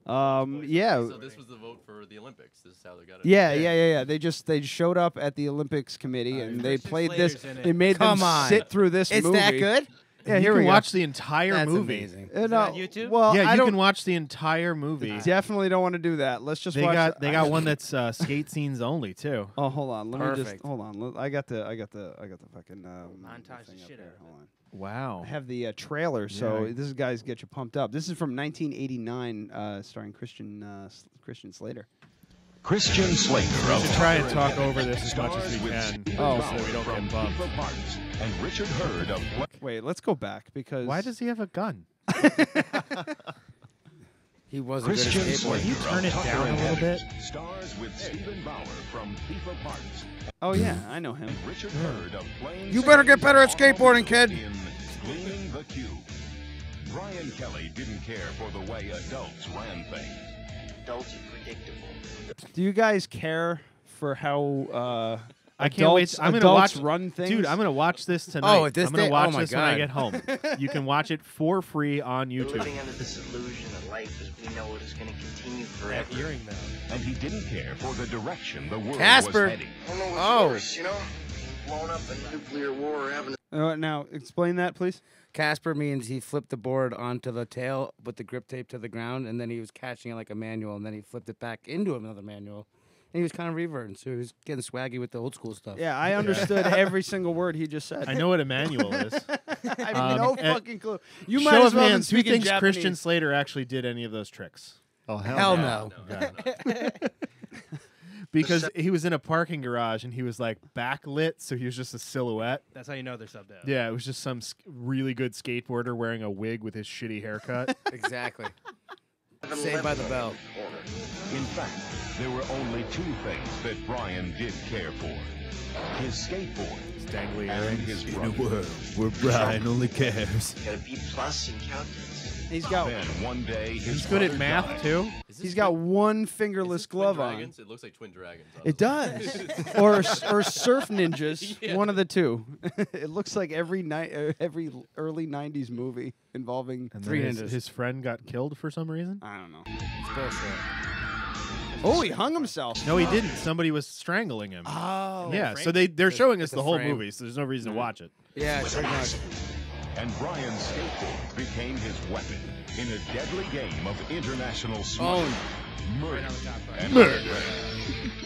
So
Yeah.
this was the vote for the Olympics. This is how they got it.
Yeah. They showed up at the Olympics committee and they
Christian
played this.
Slater's in it.
They made
Come
them
on.
sit through this
It's
movie.
that good?
Yeah,
you
here
can
we go.
watch the entire
That's
movie.
amazing.
Is it on YouTube?
Well,
Yeah,
I
you
don't
can watch the entire movie.
definitely don't want to do that. Let's just
They
watch.
got one that's skate scenes only too.
Oh, hold on. Let me just
Perfect.
hold on. I got the fucking
Montage
thing
the
up
shit
there.
out of
Hold on.
Wow.
I have the trailer, so
Yeah.
this is guys get you pumped up. This is from 1989, starring Christian Slater.
Christian Slater
We
of
should try and talk over this as much as we can.
Oh.
So that we don't get bumped.
and Richard Hurd of
Wait, let's go back because
Why does he have a gun?
He was a
Christian
good skateboarder.
Can you turn it down a little bit?
Stars with Stephen Bauer from FIFA Parts.
Oh yeah, I know him.
Richard Hurd of Plain
You better get better at skateboarding, kid.
in Gleaming the Cube. Brian Kelly didn't care for the way adults ran things.
Adults are predictable.
Do you guys care for how
I can't wait. I'm gonna
adults
watch.
run things?
Dude, I'm gonna watch this tonight.
Oh, if this
I'm gonna
day-
watch
oh my
this when I
God.
get home. You can watch it for free on
We're
YouTube.
living under this illusion that life as we know it is going to continue forever.
That earring, though.
And he didn't care for the direction the world
Casper.
was heading.
I don't know what's
Oh.
worse, you know? Blowing up a nuclear war or having
now explain that, please.
Casper means he flipped the board onto the tail with the grip tape to the ground, and then he was catching it like a manual, and then he flipped it back into another manual. And he was kind of reverting, so he was getting swaggy with the old school stuff.
Yeah, I understood every single word he just said.
I know what a manual is.
I have no
and
fucking clue. You
Show
might as
of
well have been
hands, who
speaking
thinks
Japanese.
Christian Slater actually did any of those tricks?
Oh,
Hell no.
Because he was in a parking garage and he was like backlit, so he was just a silhouette.
That's how you know they're subbed out.
Yeah, it was just some really good skateboarder wearing a wig with his shitty haircut.
Exactly. Saved by the Bell.
In fact, there were only two things that Brian did care for. His skateboard
Dangly
and
earrings.
his
In a
brother.
world where Brian only cares.
got a B+ in calculus.
He's got
Then one day his
He's good at
brother
math
died.
too.
he's got one fingerless glove on.
Dragons? It looks like Twin Dragons.
It does, or Surf Ninjas,
Yeah.
one of the two. It looks like every every early '90s movie involving
And
Three
then
ninjas.
his friend got killed for some reason.
I don't know.
It's bullshit.
Oh, he hung himself.
No, he didn't. Somebody was strangling him.
Oh,
yeah, so they're showing us
it's a
the whole
frame.
movie, so there's no reason to watch it.
Yeah, pretty much.
And Brian's skateboard became his weapon in a deadly game of international smuggling, murder, and murder.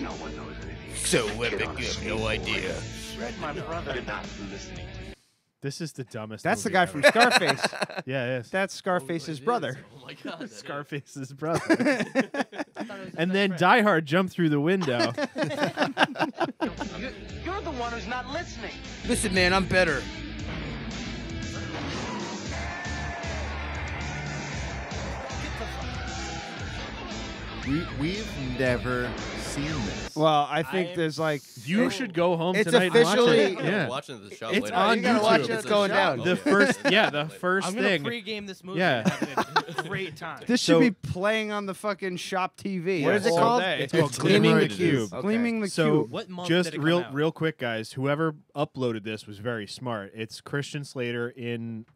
No one knows anything.
So epic, you have no idea.
Read my brother not listening.
This is the dumbest.
That's the
movie
guy
ever.
from Scarface.
Yeah, it is.
That's Scarface's brother.
Oh my god. that is.
Scarface's brother. And then Die Hard jumped through the window.
You're the one who's not listening.
Listen, man, I'm better.
We've never seen this.
Well, I think there's like
You should go home
It's
tonight and watch
officially-
it.
I'm
Yeah.
watching the shop
It's
later.
on
You gotta
YouTube.
watch it.
It's
It's
a
going
shop.
down.
The first, yeah, the first
I'm gonna
thing.
pregame this movie.
Yeah.
And have a great time.
this
So-
should be playing on the fucking shop TV.
What is it
all
called?
day.
It's called
Gleaming
Gleaming
the
the Cube.
Cube.
Gleaming the
So
Cube.
What month
just
did it come out?
real quick, guys. Whoever uploaded this was very smart. It's Christian Slater in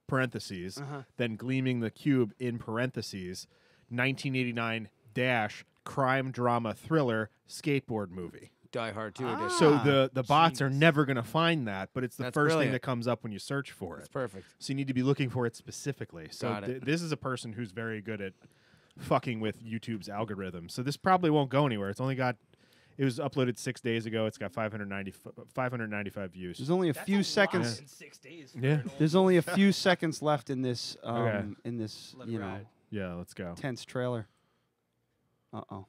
parentheses,
Uh-huh.
then Gleaming the Cube in parentheses, 1989 dash crime drama thriller skateboard movie.
Die Hard 2 edition.
So the bots are never going to find that, but it's the
That's
first thing
brilliant.
that comes up when you search for
That's
it.
perfect.
So you need to be looking for it specifically. So
Got it.
this is a person who's very good at fucking with YouTube's algorithm. So this probably won't go anywhere. It was uploaded 6 days ago. It's got 595 views.
There's only a few seconds.
In 6 days.
Yeah.
There's only a few seconds left in this
Okay.
in this
Let it
you know
ride.
Yeah, let's go.
tense trailer. Uh-oh.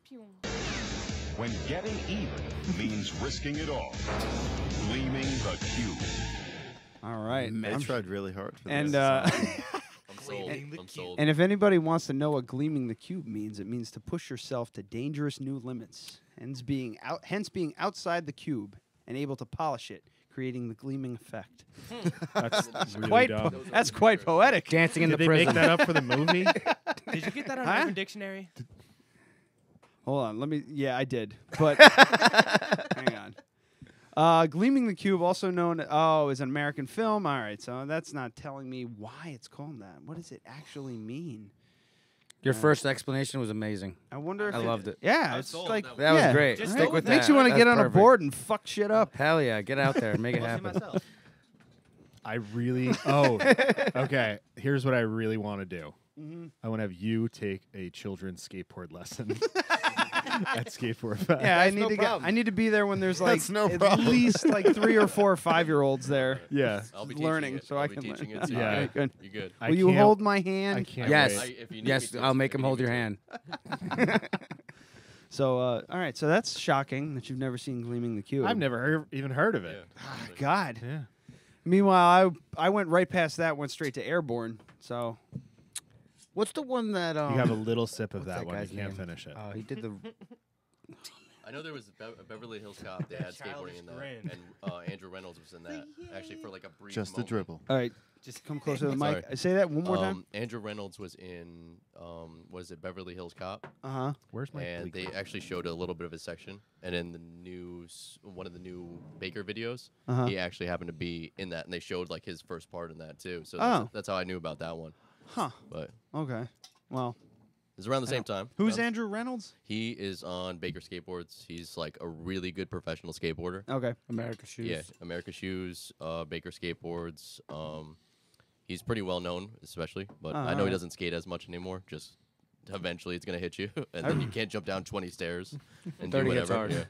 When getting even means risking it all. Gleaming the Cube.
All right.
I tried really hard for
And
this.
I'm sold. I'm sold.
and if anybody wants to know what Gleaming the Cube means, it means to push yourself to dangerous new limits, hence being outside the cube and able to polish it, creating the gleaming effect.
That's really
quite
dumb.
that's quite poetic.
Dancing in
Did
the
they
prison.
make that up for the movie?
Did you get that on
Huh?
Urban Dictionary?
Hold on, let me. Yeah, I did, but hang on. Gleaming the Cube, also known is an American film. All right, so that's not telling me why it's called that. What does it actually mean?
Your first explanation was amazing.
I wonder if
I loved it.
Yeah,
I'm
it's
sold.
like
That was
yeah.
great.
Just
Stick
go
with
with
that.
Makes you want to
That's
get on
perfect.
a board and fuck shit up.
Hell yeah, get out there, make it
I'll see
happen.
myself.
I really. Oh, okay. Here's what I really want to do. I want to have you take a children's skateboard lesson at Skateboard Fest.
Yeah, I
That's
need
no
to
problem.
I need to be there when there's like
That's no
at
problem.
least like 3 or 4 or 5-year-olds there.
Yeah.
I'll be
learning,
teaching it.
so
I'll
I
be
can
teaching
learn.
it. So
Yeah.
you're
Good.
You're good.
I
Will you
can't-
hold my
I
hand?
can't
Yes,
wait.
If you need
yes,
me to,
I'll make
if
him
you
hold
need
your
me
hand.
So, all right. So that's shocking that you've never seen Gleaming the Cube.
I've never even heard of it.
God.
Yeah.
Meanwhile, I went right past that, went straight to Airborne. So,
what's the one that
You have a little sip of that one. You
guy's
can't
name?
finish it.
Oh, he did the.
I know there was a Beverly Hills Cop. They had skateboarding in that, and Andrew Reynolds was in that. Actually, for like a brief
Just a
moment.
dribble.
all right, just come closer to the mic.
Sorry.
Say that one more time.
Andrew Reynolds was in, was it Beverly Hills Cop?
Uh-huh.
Where's my
And
bleak
they actually showed a little bit of his section. And in the news, one of the new Baker videos,
Uh-huh.
he actually happened to be in that, and they showed like his first part in that too. So
Oh.
that's how I knew about that one.
Huh.
But
Okay. Well,
it was around the same time.
who's
Around-
Andrew Reynolds?
He is on Baker Skateboards. He's like a really good professional skateboarder.
Okay.
America Shoes.
Yeah, America Shoes, Baker Skateboards. He's pretty well known, especially, but I know he
alright.
doesn't skate as much anymore. Just eventually, it's gonna hit you, and then you can't jump down 20 stairs and do
30 gets
whatever.
hard.
Yeah.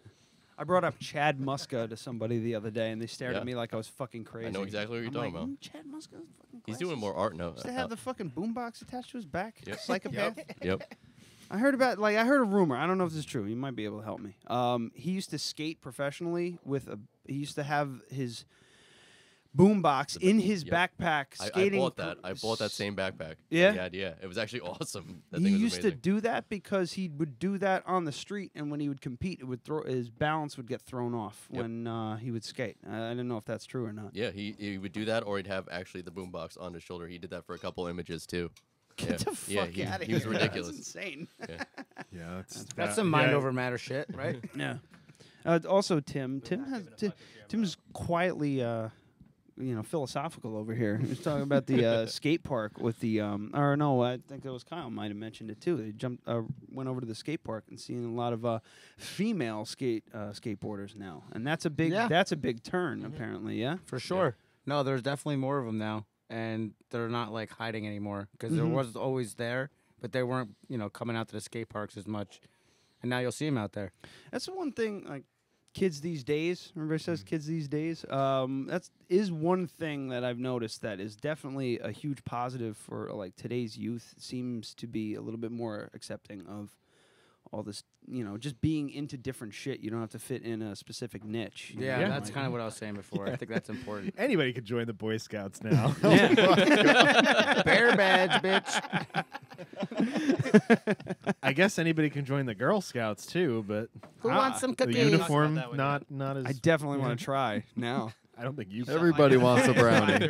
I brought up Chad Muska to somebody the other day, and they stared
Yeah.
at me like I was fucking crazy.
I know exactly what you're
I'm
talking
like,
about.
Chad Muska's fucking
He's doing more art now.
Used to have the fucking boombox attached to his back.
Yep.
Psychopath.
Yep.
I heard a rumor. I don't know if this is true. You might be able to help me. He used to skate professionally with he used to have his boombox in his
Yep.
backpack
I
skating.
bought that. I bought that same backpack.
Yeah?
He had, yeah. It was actually awesome. That
He
thing was
used
amazing.
to do that because he would do that on the street, and when he would compete, it would his balance would get thrown off
Yep.
when he would skate. I didn't know if that's true or not.
Yeah, he would do that, or he'd have actually the boombox on his shoulder. He did that for a couple images too.
Get
yeah.
the fuck
yeah,
out of
he
here.
was ridiculous.
That's insane.
Yeah.
Yeah,
That's some mind over matter shit, right?
Yeah. Also, Tim's quietly, philosophical over here. He was talking about the skate park with the, or no, I think it was Kyle might have mentioned it too. They went over to the skate park and seen a lot of female skateboarders now, and that's a big, turn apparently. Yeah,
For sure. No, there's definitely more of them now, and they're not like hiding anymore because there was always there, but they weren't, coming out to the skate parks as much, and now you'll see them out there.
That's the one thing, like kids these days. Everybody says kids these days. That is one thing that I've noticed that is definitely a huge positive for like today's youth. Seems to be a little bit more accepting of all this, just being into different shit. You don't have to fit in a specific niche. you
Yeah,
know?
that's kind of what I was saying before. I think that's important.
Anybody could join the Boy Scouts now.
Bear badge, bitch.
I guess anybody can join the Girl Scouts too, but
Who wants some
the
cookies?
uniform not as.
I definitely want to try now.
I don't think you.
Everybody wants a brownie.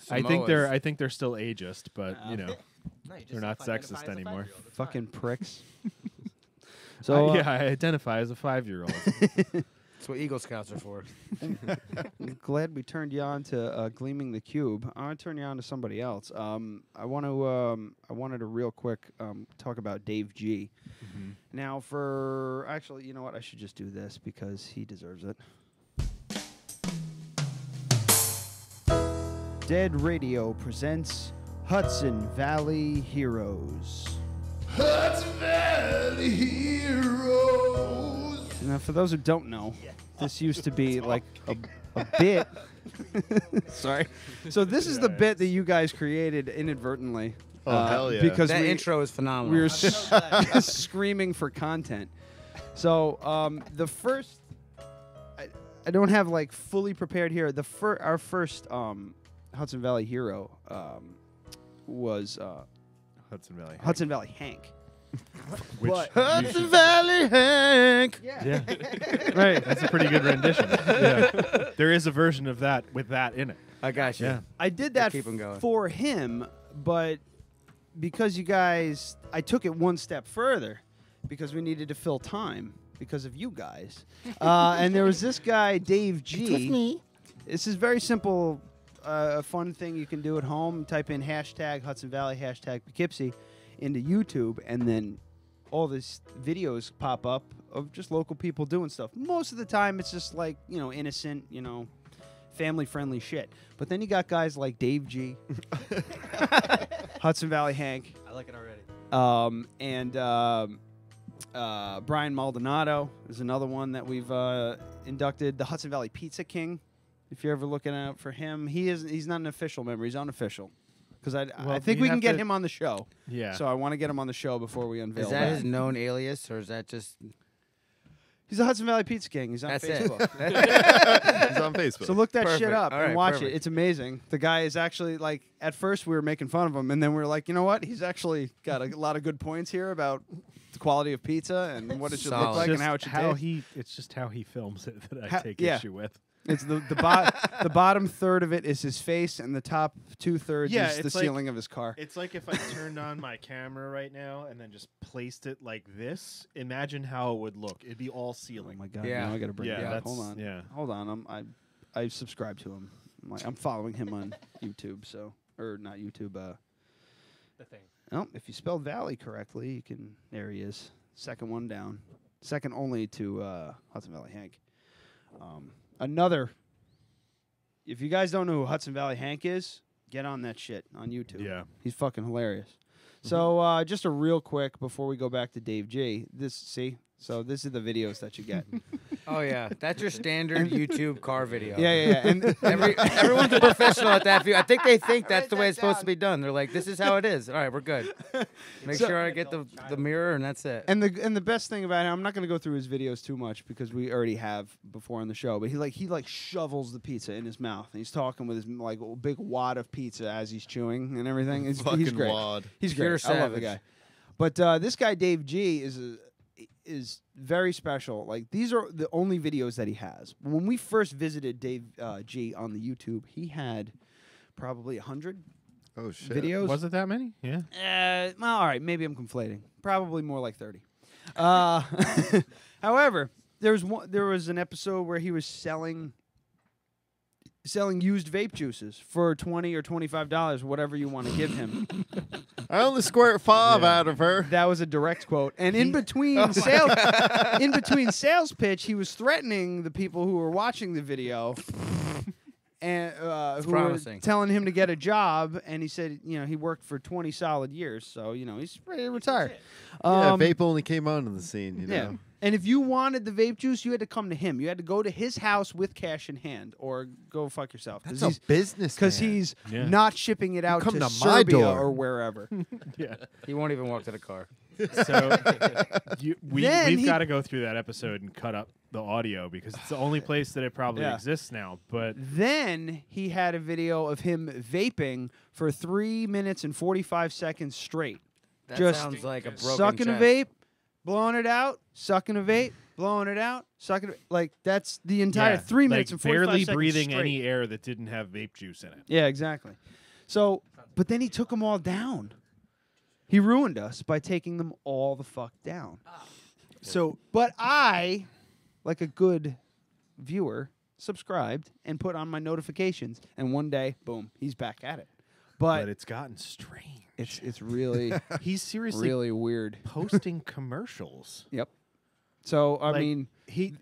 I think they're still ageist, but they're not sexist anymore.
Fucking pricks. So
yeah, I identify as a 5-year-old.
That's what Eagle Scouts are for.
I'm glad we turned you on to Gleaming the Cube. I want to turn you on to somebody else. I wanted to real quick talk about Dave G. Now, actually, you know what? I should just do this because he deserves it. Dead Radio presents Hudson Valley Heroes.
Hudson Valley Heroes.
Now, for those who don't know, this used to be like a bit. Sorry. So this is the bit that you guys created inadvertently.
Oh, hell yeah.
Because
that intro is phenomenal.
We were screaming for content. So the first, I don't have like fully prepared here. Our first Hudson Valley hero was Hudson Valley Hank.
Hudson Valley Hank.
Yeah.
Right. That's a pretty good rendition. Yeah. There is a version of that with that in it.
I got you.
Yeah.
I did that
keep 'em going.
for him, but because you guys, I took it one step further because we needed to fill time because of you guys. And there was this guy, Dave G.
It's with me.
This is very simple, a fun thing you can do at home. Type in hashtag Hudson Valley, hashtag Poughkeepsie into YouTube, and then all these videos pop up of just local people doing stuff. Most of the time, it's just like, innocent, family-friendly shit. But then you got guys like Dave G, Hudson Valley Hank.
I like it already.
And Brian Maldonado is another one that we've inducted. The Hudson Valley Pizza King, if you're ever looking out for him. He's not an official member. He's unofficial. Because I think we can get him on the show.
Yeah.
So I want to get him on the show before we unveil
Is that his known alias, or is that just...
He's a Hudson Valley Pizza King. He's on
That's
Facebook.
He's on Facebook.
So look that shit
Perfect.
up
All
and
right,
watch
perfect.
it. It's amazing. The guy is actually like. At first, we were making fun of him, and then we were like, you know what? He's actually got a lot of good points here about the quality of pizza and what it should look
Solid.
like and
Just
how it should taste.
It's just how he films it that I
Ha-
take
yeah.
issue with.
It's the bottom third of it is his face, and the top 2/3
Yeah,
is the
it's like-
ceiling of his car.
It's like if I turned on my camera right now and then just placed it like this. Imagine how it would look. It'd be all ceiling.
Oh my god!
Yeah.
Now I got to bring
Yeah,
it up.
that's-
Hold on.
yeah.
Hold on. I subscribe to him. I'm following him on YouTube. So or not YouTube.
The thing.
Oh, if you spelled Valley correctly, you can. There he is. Second one down. Second only to Hudson Valley Hank. Another. If you guys don't know who Hudson Valley Hank is, get on that shit on YouTube.
Yeah.
He's fucking hilarious. So just a real quick before we go back to Dave G. So this is the videos that you get.
Oh yeah, that's your standard YouTube car video.
Yeah. And
everyone's a professional at that view. I think they think that's the way it's supposed to be done. They're like, this is how it is. All right, we're good. Make
So-
sure I get the mirror, and that's it.
And the best thing about it, I'm not going to go through his videos too much because we already have before on the show. But he shovels the pizza in his mouth. And he's talking with his like big wad of pizza as he's chewing and everything. He's
Fucking
great.
wad.
He's
Pure
great. I love the
savage.
guy. But this guy Dave G is very special. Like these are the only videos that he has. When we first visited Dave G on the YouTube, he had probably 100 videos.
Was it that many? Yeah.
Well, all right, maybe I'm conflating. Probably more like 30. However, there was an episode where he was selling used vape juices for $20 or $25, whatever you want to give him.
I only squirt 5 out of her.
That was a direct quote. And in between sales pitch, he was threatening the people who were watching the video and who
promising.
were telling him to get a job. And he said, he worked for 20 solid years, so he's ready to retire.
Yeah, vape only came onto the scene, you know.
Yeah. And if you wanted the vape juice, you had to come to him. You had to go to his house with cash in hand, or go fuck yourself.
That's a business,
because
man.
he's
Yeah.
not shipping it out
come
to
to my
Serbia
door.
or wherever.
Yeah.
He won't even walk to the car.
So
Then
we've
he-
got to go through that episode and cut up the audio because it's the only place that it probably
Yeah.
exists now. But
Then he had a video of him vaping for 3 minutes and 45 seconds straight.
That
Just
sounds like a broken
sucking
chest.
a vape, blowing it out, sucking a vape, blowing it out, sucking it. Like that's the entire 3 minutes and 45
barely
seconds
breathing
straight.
any air that didn't have vape juice in it.
Yeah, exactly. So, but then he took them all down. He ruined us by taking them all the fuck down. So, but I, like a good viewer, subscribed and put on my notifications, and one day, boom, he's back at it.
But it's gotten strange.
It's really
He's seriously
really weird.
posting commercials.
Yep. So I
Like,
mean,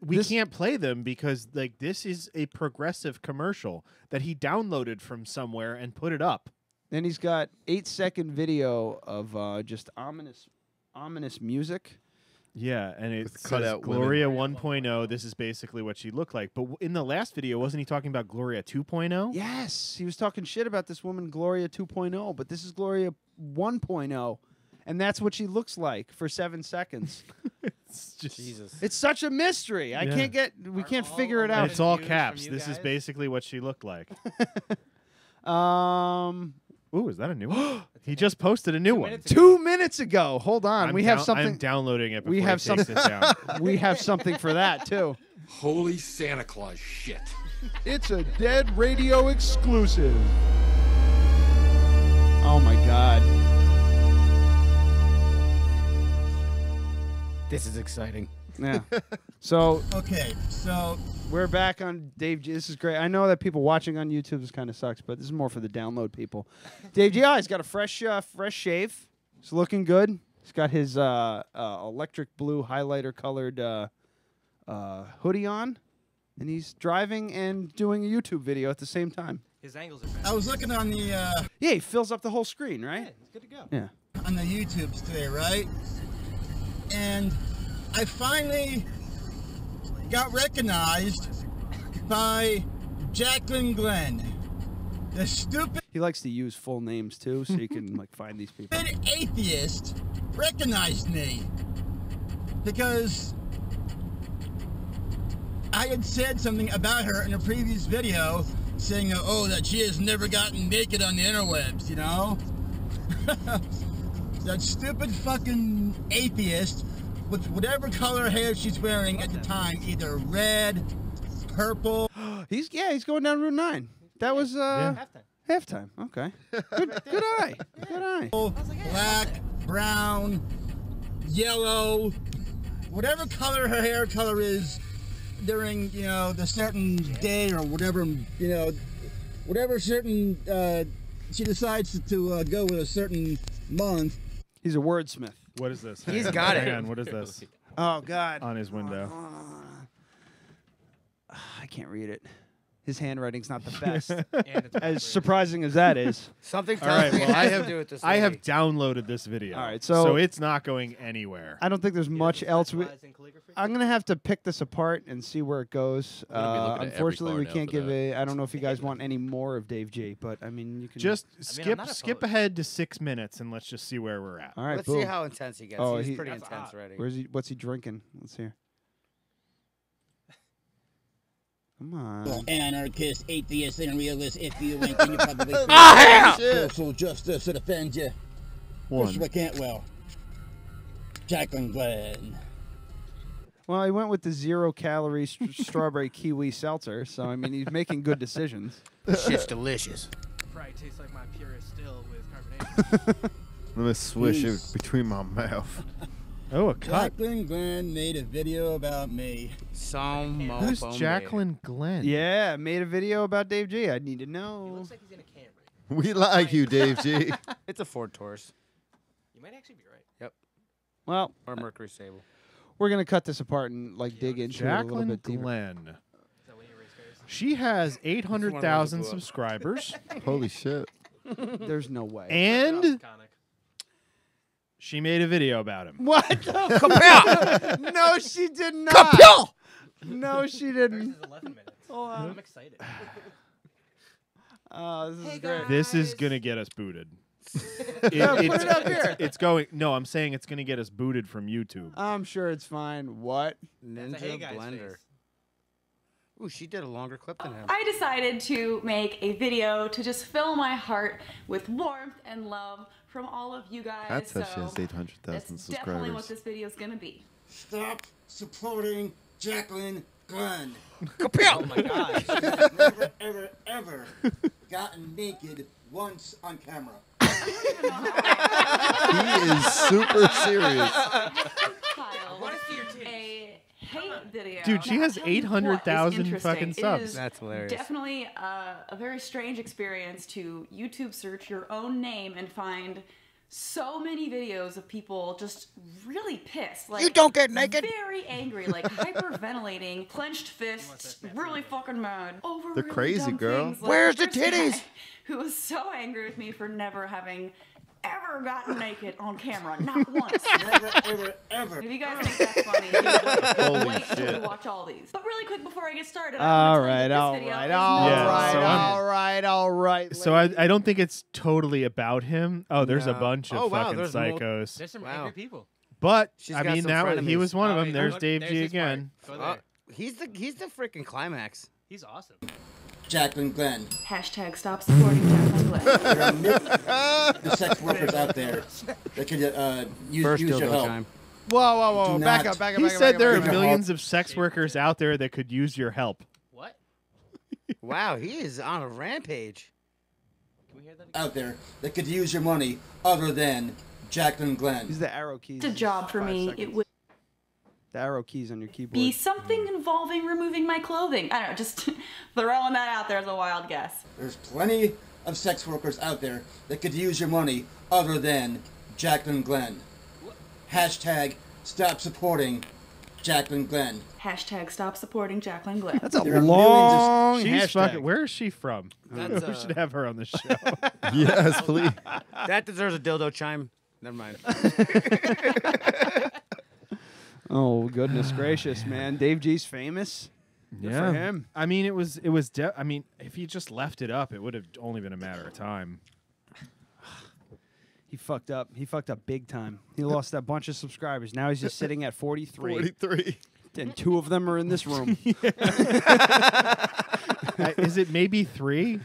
we can't play them because like this is a progressive commercial that he downloaded from somewhere and put it up.
then he's got 8-second video of just ominous music.
Yeah, and it
With cutout
says Gloria 1.0. This is basically what she looked like. But in the last video, wasn't he talking about Gloria 2.0?
Yes, he was talking shit about this woman, Gloria 2.0, but this is Gloria 1.0, and that's what she looks like for 7 seconds.
It's just
Jesus.
It's such a mystery. I
Yeah.
we can't figure it
And
out.
it's all
Views
caps.
from you
This is
guys?
basically what she looked like.
Ooh,
is that a new one? He just posted a new one.
2 minutes ago. Hold on,
I'm
we have
I'm
something.
downloading it before
We have
he takes
something.
it down.
We have something for that too.
Holy Santa Claus shit.
It's a Dead Radio exclusive.
Oh my God.
This is exciting.
Yeah. So
Okay, so
we're back on Dave G. This is great. I know that people watching on YouTube this kind of sucks, but this is more for the download people. Dave G. He's got a fresh shave. He's looking good. He's got his electric blue highlighter colored hoodie on, and he's driving and doing a YouTube video at the same time.
His angles are
I was looking on the
Yeah, he fills up the whole screen, right?
It's good to go.
Yeah.
on the YouTubes today, right? And I finally got recognized by Jacqueline Glenn. The stupid
He likes to use full names too, so you can like find these people.
atheist recognized me because I had said something about her in a previous video, saying, oh, that she has never gotten naked on the interwebs, you know? That stupid fucking atheist with whatever color hair she's wearing at the time, either red, purple.
He's going down Route 9. That was halftime. Okay. Good eye. Good eye.
Black, brown, yellow, whatever color her hair color is during, the certain day or whatever, whatever certain, she decides to go with a certain month.
He's a wordsmith.
What is this?
He's got it.
Hang on, what is this?
Oh, God.
On his window.
I can't read it. His handwriting's not the best. As surprising as that is.
Something
All right,
tells me
well,
it has to do with this
I have
lady.
downloaded this video.
All right,
so
so
it's not going anywhere.
I don't think there's much else. I'm going to have to pick this apart and see where it goes.
gonna be looking at every
Unfortunately,
car
we
now
can't
for
give
that.
I don't know if you guys want any more of Dave G, but I mean, you can
Just skip ahead to 6 minutes and let's just see where we're at.
All right,
Let's
boom.
see how intense he gets.
Oh,
He's pretty intense already.
Where's he? What's he drinking? Let's hear. Come on.
Anarchist, atheist, and realist. If you ain't, then you probably social justice to defend you. Joshua Cantwell. Jacqueline Glenn.
Well, he went with the 0-calorie strawberry kiwi seltzer, so I mean, he's making good decisions.
Shit's delicious.
Probably tastes like my purest still with carbonation.
Let me swish it between my mouth.
Oh, a cut.
Jacqueline Glenn made a video about me.
Who's Jacqueline Glenn?
Yeah, made a video about Dave G. I need to know.
He looks like he's in a Camry.
We like you, Dave G.
It's a Ford Taurus.
You might actually be right.
Yep.
Well,
Or Mercury Sable.
we're gonna cut this apart and dig into it a little
Jacqueline
bit deeper.
Glenn. She has 800,000 subscribers.
Holy shit.
There's no way.
And she made a video about him.
What the
Kapel!
No, she did not.
Kapel!
No, she didn't.
11 minutes.
Oh,
I'm excited.
Oh, this is great.
This is going to get us booted.
Yeah, put it up here.
It's going. No, I'm saying it's going to get us booted from YouTube.
I'm sure it's fine. What?
Ninja Blender. Ooh, she did a longer clip than him.
I decided to make a video to just fill my heart with warmth and love from all of you guys.
That's how she
so
has 800,000
that's definitely what
subscribers.
this video is going to be.
Stop supporting Jacqueline Glenn.
Kapel!
Oh my gosh. She's never, ever, ever gotten naked once on camera.
He is super serious.
A hate video.
Dude, she has
I'll tell you what is
800,000
interesting.
fucking
It
subs.
is
That's hilarious.
Definitely a very strange experience to YouTube search your own name and find so many videos of people just really pissed. Like,
You don't get naked.
Very angry, like hyperventilating, clenched fists, really fucking mad over
The
really
crazy
dumb
girl.
things. Like
Where's the
this guy
titties?
Who was so angry with me for never having ever gotten naked on camera, not once.
Never, ever, ever.
If you guys think that's funny, you
Holy
wait until
shit.
you watch all these. But really quick before I get started,
All
I want to
right,
tell
all
you that this video
right,
is
all
Yeah,
right,
so I'm-
all right.
So I don't think it's totally about him. Oh, there's a
No.
bunch of
Oh, wow,
fucking
there's
psychos.
There's some
Wow.
angry people.
But
She's
I
got
mean,
some
now he
frenemies.
was one of them.
wait,
There's
look,
Dave
there's
G
his part.
again.
Go there.
He's the freaking climax.
He's awesome.
Jacqueline Glenn.
Hashtag stop supporting Jacqueline Glenn.
There are the sex workers out there that could use
First
your
dildo
help.
time.
Whoa.
Do
Back
not-
up, back up,
He
back up,
said
back
there
up,
are
back up.
millions of sex workers out there that could use your help.
What?
Wow, he is on a rampage.
Can we hear that again?
Out there that could use your money other than Jacqueline Glenn.
Use the arrow keys.
It's a job for
5
me.
seconds.
It would
The arrow keys on your keyboard.
be something involving removing my clothing. I don't know, just throwing that out there as a wild guess.
There's plenty of sex workers out there that could use your money other than Jacqueline Glenn. Hashtag stop supporting Jacqueline Glenn.
Hashtag stop supporting Jacqueline Glenn.
That's a
There are
long
She's
hashtag.
fucking. Where is she from?
That's,
we should have her on the show.
Yes, please.
That deserves a dildo chime. Never mind.
Oh goodness gracious, man! Dave G's famous. Good for him.
I mean, it was. I mean, if he just left it up, it would have only been a matter of time.
He fucked up. He fucked up big time. He lost a bunch of subscribers. Now he's just sitting at 43.
43.
And 2 of them are in this room.
Is it maybe 3?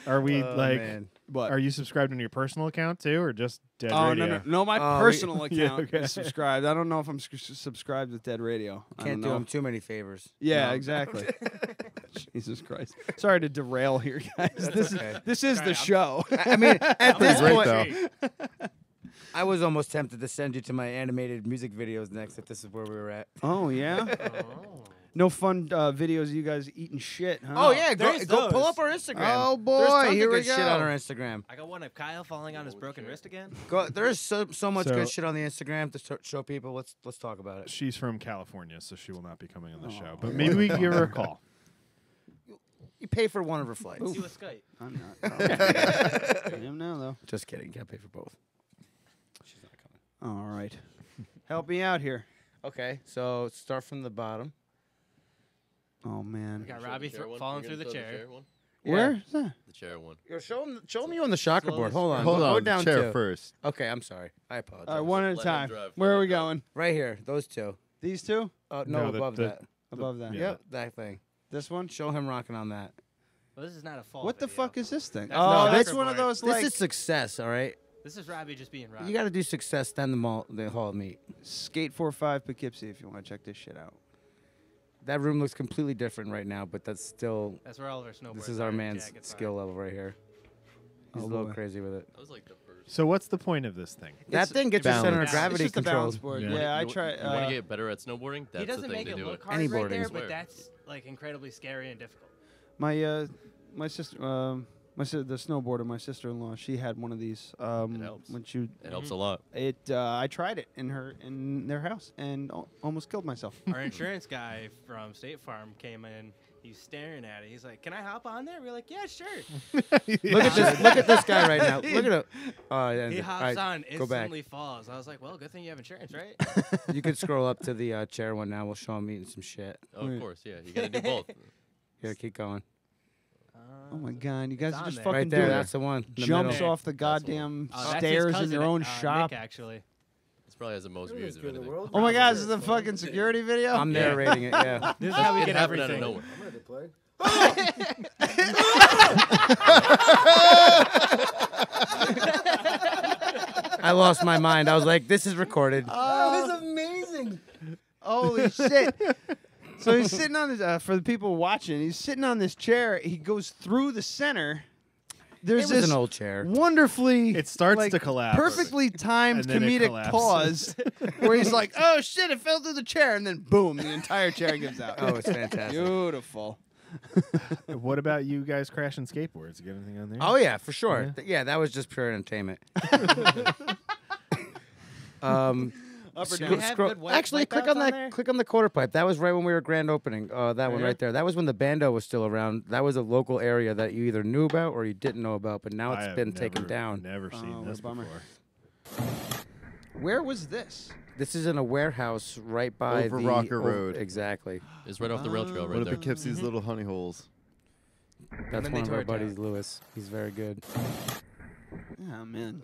Are we
man.
What?
Are you subscribed on your personal account too, or just Dead
Oh,
Radio?
no, my personal account
Yeah, okay.
is subscribed. I don't know if I'm subscribed with Dead Radio. I
Can't
don't
do
know.
him too many favors.
Yeah,
No.
exactly. Jesus Christ. Sorry to derail here, guys.
okay.
This is the show.
I mean, at this
Great,
point, I was almost tempted to send you to my animated music videos next if this is where we were at.
Oh, yeah? No fun videos of you guys eating shit, huh?
Oh, yeah, go
There's
pull
those.
up our Instagram.
Oh, boy,
There's tons
here
of
we
good shit on
go.
our Instagram.
I got one of Kyle falling on his broken wrist again.
There's so much
So-
good shit on the Instagram to show people. Let's talk about it.
She's from California, so she will not be coming on the show. But maybe we can give her a call.
You pay for one of her flights.
Do a Skype.
I'm not. I am now, though.
Just kidding. Gotta pay for both. She's not coming.
All right. Help me out here.
Okay, so start from the bottom.
Oh, man.
We got Robbie falling through the chair.
Where is that?
The chair one.
Yo, show me on the shocker board. Hold on.
Hold
Go
on,
down
the chair
two.
first.
Okay, I'm sorry. I apologize.
All right, one at a
Let him
time.
drive,
Where
let
are
him
we
drive.
going?
Right here, those two.
These two?
No,
No,
above that.
Above that.
Yeah.
Yep, that thing.
This one?
Show him rocking on that.
Well, this is not a fall.
What the
video.
fuck is this thing?
That's
Oh,
the
that's
soccer
one of
board.
those,
This
like,
is success, all right?
This is Robbie just being Robbie.
You got to do success, then the Hall of Meat.
Skate 4-5 Poughkeepsie if you want to check this shit out.
That room looks completely different right now, but that's still.
That's where all of our snowboards.
This is our
are,
man's
jackets
skill level right here. He's
Oh,
a little
boy.
crazy with it.
That was like the first.
So what's the point of this thing?
That thing gets your center of
balance.
gravity
It's just the
controlled.
balance board.
Yeah.
Yeah, I
You
try.
want to get better at snowboarding? That's
He doesn't
the thing
make
to
it
do
look
it.
hard
Any
right
boarding
there,
is
but
weird.
that's like incredibly scary and difficult.
My sister, the snowboarder, my sister-in-law, she had one of these.
It helps.
When she,
It helps a lot.
I tried it in their house and almost killed myself.
Our insurance guy from State Farm came in. He's staring at it. He's like, "Can I hop on there?" We're like, "Yeah, sure."
Look at this! Look at this guy right now. Look at him.
He hops
All right,
on,
go back.
instantly falls. I was like, "Well, good thing you have insurance, right?"
You could scroll up to the chair one now. We'll show him eating some shit.
Oh, of course, yeah. You got to do both.
Here, keep going.
Oh my god, you guys
It's
are
on
just
there.
fucking
Right there,
doing
that's the one. in the
jumps
middle.
off the goddamn
Oh, that's his
stairs in
cousin,
your own
Nick,
shop.
actually.
This probably has the most views of anything.
Oh my god, this is a fucking security video.
I'm narrating it. Yeah.
This is how we
It
get
happened
everything.
out of nowhere.
I lost my mind. I was like, "This is recorded."
Oh,
That was amazing.
holy shit! So he's sitting on this. For the people watching, he's sitting on this chair. He goes through the center. There's
It was
this
an old chair.
wonderfully.
It starts
like,
to collapse.
Perfectly timed
And then it
comedic pause where he's like, "Oh shit! It fell through the chair," and then boom, the entire chair gives out.
Oh, it's fantastic.
Beautiful.
What about you guys crashing skateboards? You got anything on there?
Oh yeah, for sure. Yeah, that was just pure entertainment.
Up or
Scro-
down?
have
scro-
good white
Actually, click
wipeouts
on
on
that.
there?
Click on the quarter pipe. That was right when we were grand opening. That one
Yeah.
right there. That was when the bando was still around. That was a local area that you either knew about or you didn't know about. But now
I
it's
have
been taken
never-
down.
Never
Oh,
seen
what a
this
bummer.
before.
Where was this?
This is in a warehouse right by
Over
the
Rocker Road.
Exactly.
It's right off the rail trail
One
right
of
there.
Poughkeepsie's little honey holes.
That's
then
one
they
of
tore
our
it down.
buddies, Lewis. He's very good.
Oh man.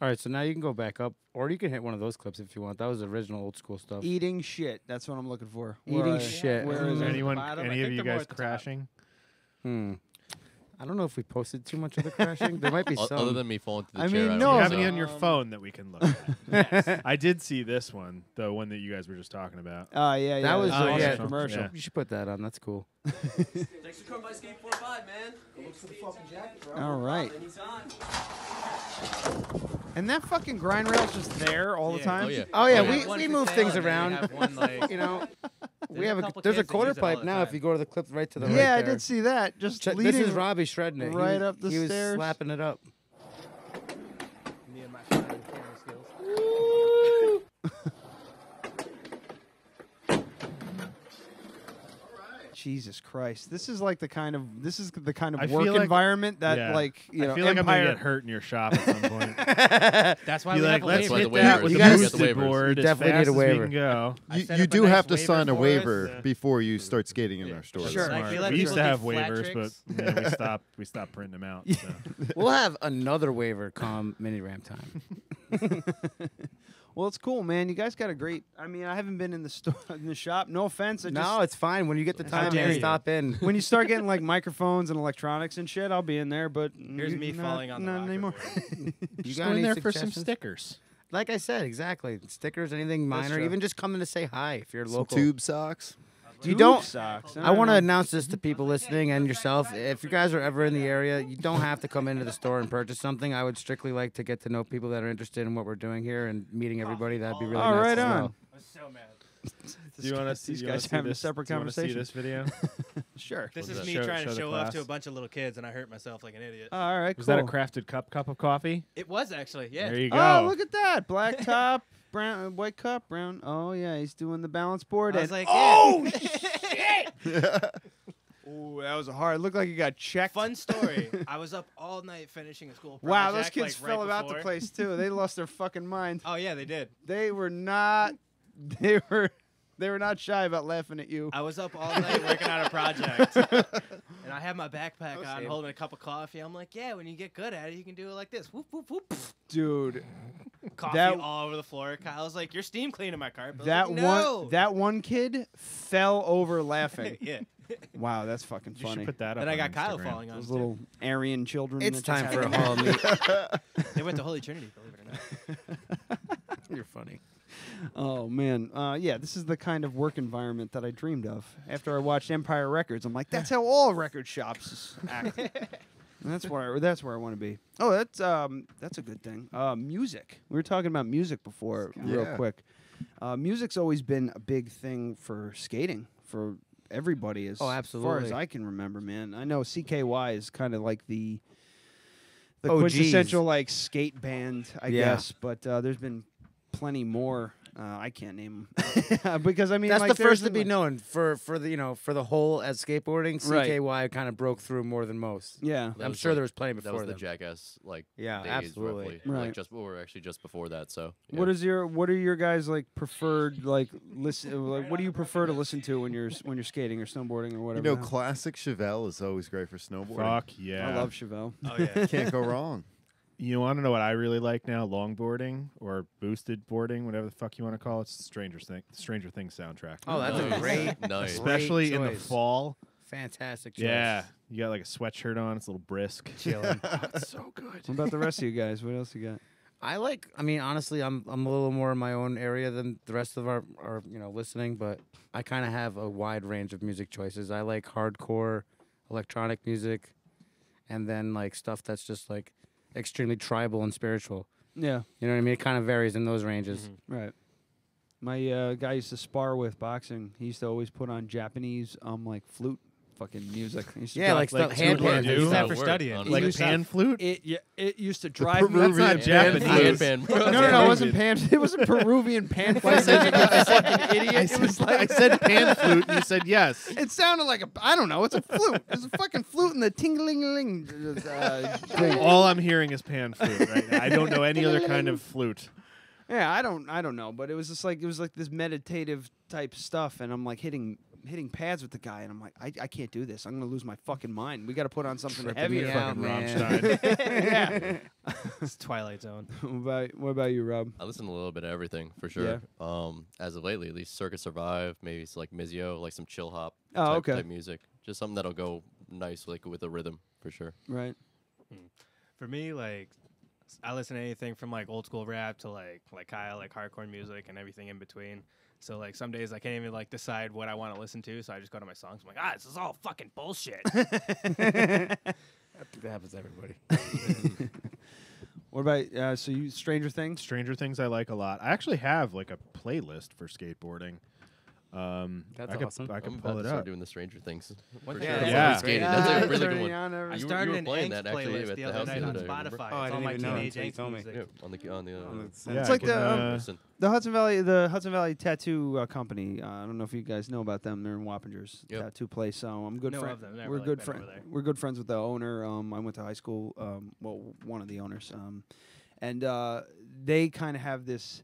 All right, so now you can go back up, or you can hit one of those clips if you want. That was original old school stuff.
Eating shit. That's what I'm looking for.
Eating shit.
Where is it?
Anyone?
bottom. I
Any of
think
you
they're more
guys
at the top.
crashing?
I don't know if we posted too much of the crashing. There might be some.
Other than me falling to the
I
chair.
mean,
I
no,
Do
don't
you have
think
any
so.
on your phone that we can look at? I did see this one, the one that you guys were just talking about.
Oh yeah, yeah.
That was
that's
the
an
yeah,
awesome commercial.
Yeah.
You should put that on. That's cool.
Thanks for coming by Skate 45, man. Go look for the fucking jacket, bro.
All right.
Anytime.
And that fucking grind rail's just there all the
Yeah.
time.
Oh, yeah.
Oh yeah,
Oh, yeah.
One
we
for
move
sale,
things
and then we
around.
have one, like-
You know, we have a
couple
there's a
kids that
quarter
use it all
pipe
the
now. If
time.
you go to the clip right to the right
Yeah, I
there.
did see that. Just
This
leading
is Robbie shredding it.
right
he,
up the
he
stairs.
was slapping it up.
Me and my fine camera skills.
Jesus Christ. This is like the kind of
I
work
feel like-
environment that
Yeah.
like you know
I feel like
Empire.
I'm gonna get hurt in your shop at some point.
That's why
Be
we
like,
have a
let's
waiver.
hit
the
that
waivers.
with
You
the
gotta
boosted
get the waivers.
board
You
as
definitely
fast
need a
as we
waiver.
can go.
I
You,
set
you
up a
do
nice
have to
waiver
sign a
for us.
waiver before you start skating in our stores.
Sure.
Like, we
Smart.
let
We used
people
to
do
have
flat
waivers,
tricks.
but man, we stopped printing them out. So.
We'll have another waiver come mini ramp time.
Well, it's cool, man. You guys got a great. I mean, I haven't been in the store, in the shop. No offense.
No, it's fine. When you get the time, man, stop in.
When you start getting like microphones and electronics and shit, I'll be in there. But
Here's me falling on the
not
rocker
anymore.
Just
got
go in
any
there for some
suggestions?
stickers.
Like I said, exactly. Stickers, anything minor,
true.
even just coming to say hi if you're
Some
local.
tube socks.
You don't.
Socks.
I want to announce this to people listening and yourself. If you guys are ever in the area, you don't have to come into the store and purchase something. I would strictly like to get to know people that are interested in what we're doing here and meeting everybody. That'd be really
Oh,
nice
right
as
on.
well.
I was so mad.
Do you want to see
These guys having a separate
Do you wanna see
conversation.
this video?
Sure.
This
Was
is
it?
me
Show-
trying
show
to
the
show off to a
class.
bunch of little kids, and I hurt myself like an idiot.
All right.
Was
cool.
that a crafted cup of coffee?
It was actually, yeah.
There you go.
Oh, look at that! Black top, brown, white cup, brown. Oh yeah, he's doing the balance board.
I was
and-
like,
oh
yeah.
shit! Ooh, that was hard. It looked like you got checked.
Fun story. I was up all night finishing a school project.
Wow, those kids
like,
fell
right
about the
before.
place too. They lost their fucking mind.
Oh yeah, they did.
They were not. They were not shy about laughing at you.
I was up all night working on a project, and I had my backpack on, holding a cup of coffee. I'm like, yeah, when you get good at it, you can do it like this. Whoop whoop whoop.
Dude,
Coffee
that-
all over the floor. Kyle's like, you're steam cleaning my carpet. I was
that
like, no.
one kid fell over laughing.
Yeah.
Wow, that's fucking
You should
funny.
put that up.
Then I
on
got Kyle
Instagram.
falling on
Those
us, too.
little Aryan children.
It's
that just
time for a
had-
hall meet.
They went to Holy Trinity, believe it or not.
You're funny.
Oh man, yeah, this is the kind of work environment that I dreamed of. After I watched Empire Records, I'm like, that's how all record shops act. And that's where I want to be. Oh, that's a good thing. Music. We were talking about music before, real
Yeah.
quick. Music's always been a big thing for skating for everybody. As
Oh,
far as
absolutely.
I can remember, man. I know CKY is kind of like the
OGs.
quintessential like skate band, I
Yeah.
guess. But there's been plenty more. I can't name them because I mean
That's
like,
the
there's
first to
been,
be
like-
known for the for the whole as skateboarding.
Right.
CKY kind of broke through more than most.
Yeah,
That
I'm
was
sure
like-
there was plenty
That
before
was the
them.
Jackass
Yeah,
days,
absolutely.
roughly.
Right.
Like just before that. So yeah.
What are your guys like preferred like listen? Like, what do you prefer to listen to when you're skating or snowboarding or
You
whatever?
know,
the hell?
classic Chevelle is always great for snowboarding.
Fuck yeah.
I love Chevelle.
Oh yeah.
Can't go wrong.
You want to know what I really like now? Longboarding or boosted boarding, whatever the fuck you want to call it. It's Stranger Things soundtrack.
Oh, that's a
Nice.
great,
Nice.
Especially
great
in the
choice.
fall.
Fantastic choice.
Yeah. You got like a sweatshirt on. It's a little brisk.
Chilling.
It's so good.
What about the rest of you guys? What else you got?
I mean, honestly, I'm a little more in my own area than the rest of our listening, but I kind of have a wide range of music choices. I like hardcore, electronic music, and then like stuff that's just like extremely tribal and spiritual.
Yeah,
You know what I mean? It kind of varies in those ranges.
right. My guy used to spar with boxing. He used to always put on Japanese like flute fucking music. He used to
Yeah,
drive-
like stuff,
hand
hand
pan.
Use that
That
for
work,
studying.
honestly.
Like
used to-
pan flute?
It used to drive me.
That's not Japanese.
Pan,
No, it wasn't pan. It was a Peruvian pan flute. You fucking idiot. It was
I
like
said pan flute, and you said yes.
it sounded like I don't know. It's a flute. It's a fucking flute and the tingling thing.
All I'm hearing is pan flute right now. I don't know any other kind of flute.
Yeah, I don't know, but it was just like this meditative type stuff, and I'm like hitting pads with the guy, and I'm like, I can't do this. I'm gonna lose my fucking mind. We got to put on something
Tripping
heavier.
me out,
Fucking
man.
Rammstein.
Yeah.
It's Twilight Zone.
What about you, Rob?
I listen to a little bit of everything for sure. As of lately, at least Circus Survive, maybe it's like Mizio, like some chill hop type music. Just something that'll go nice like with a rhythm for sure.
Right.
For me, like, I listen to anything from like old school rap to like Kyle, like hardcore music and everything in between. So like some days I can't even like decide what I want to listen to, so I just go to my songs. I'm like, this is all fucking bullshit.
That happens to everybody.
What about so you Stranger Things?
Stranger Things I like a lot. I actually have like a playlist for skateboarding.
That's
I could,
awesome.
I
I'm
could
about
pull
to
it
start
up.
doing the Stranger Things.
What
For
the
sure.
hell?
Yeah.
Skating. That's a really good
turning
one.
on every-
I
You
started
were
an
playing
angst
that actually
playlist
at
the
the
other
house
night
the
on
other day, remember?
Spotify.
Oh, I
It's all
didn't
my
even know
teenage
until you
angst
told me.
music.
Yeah, on the
Yeah,
It's
I
like
can,
listen.
the Hudson Valley Tattoo Company. I don't know if you guys know about them. They're in Wappingers
Yep.
tattoo place. So I'm good
Know
friend.
of them. Never
We're
really
good
been
friend.
over there.
We're good friends with the owner. I went to high school. Well, one of the owners. And they kind of have this.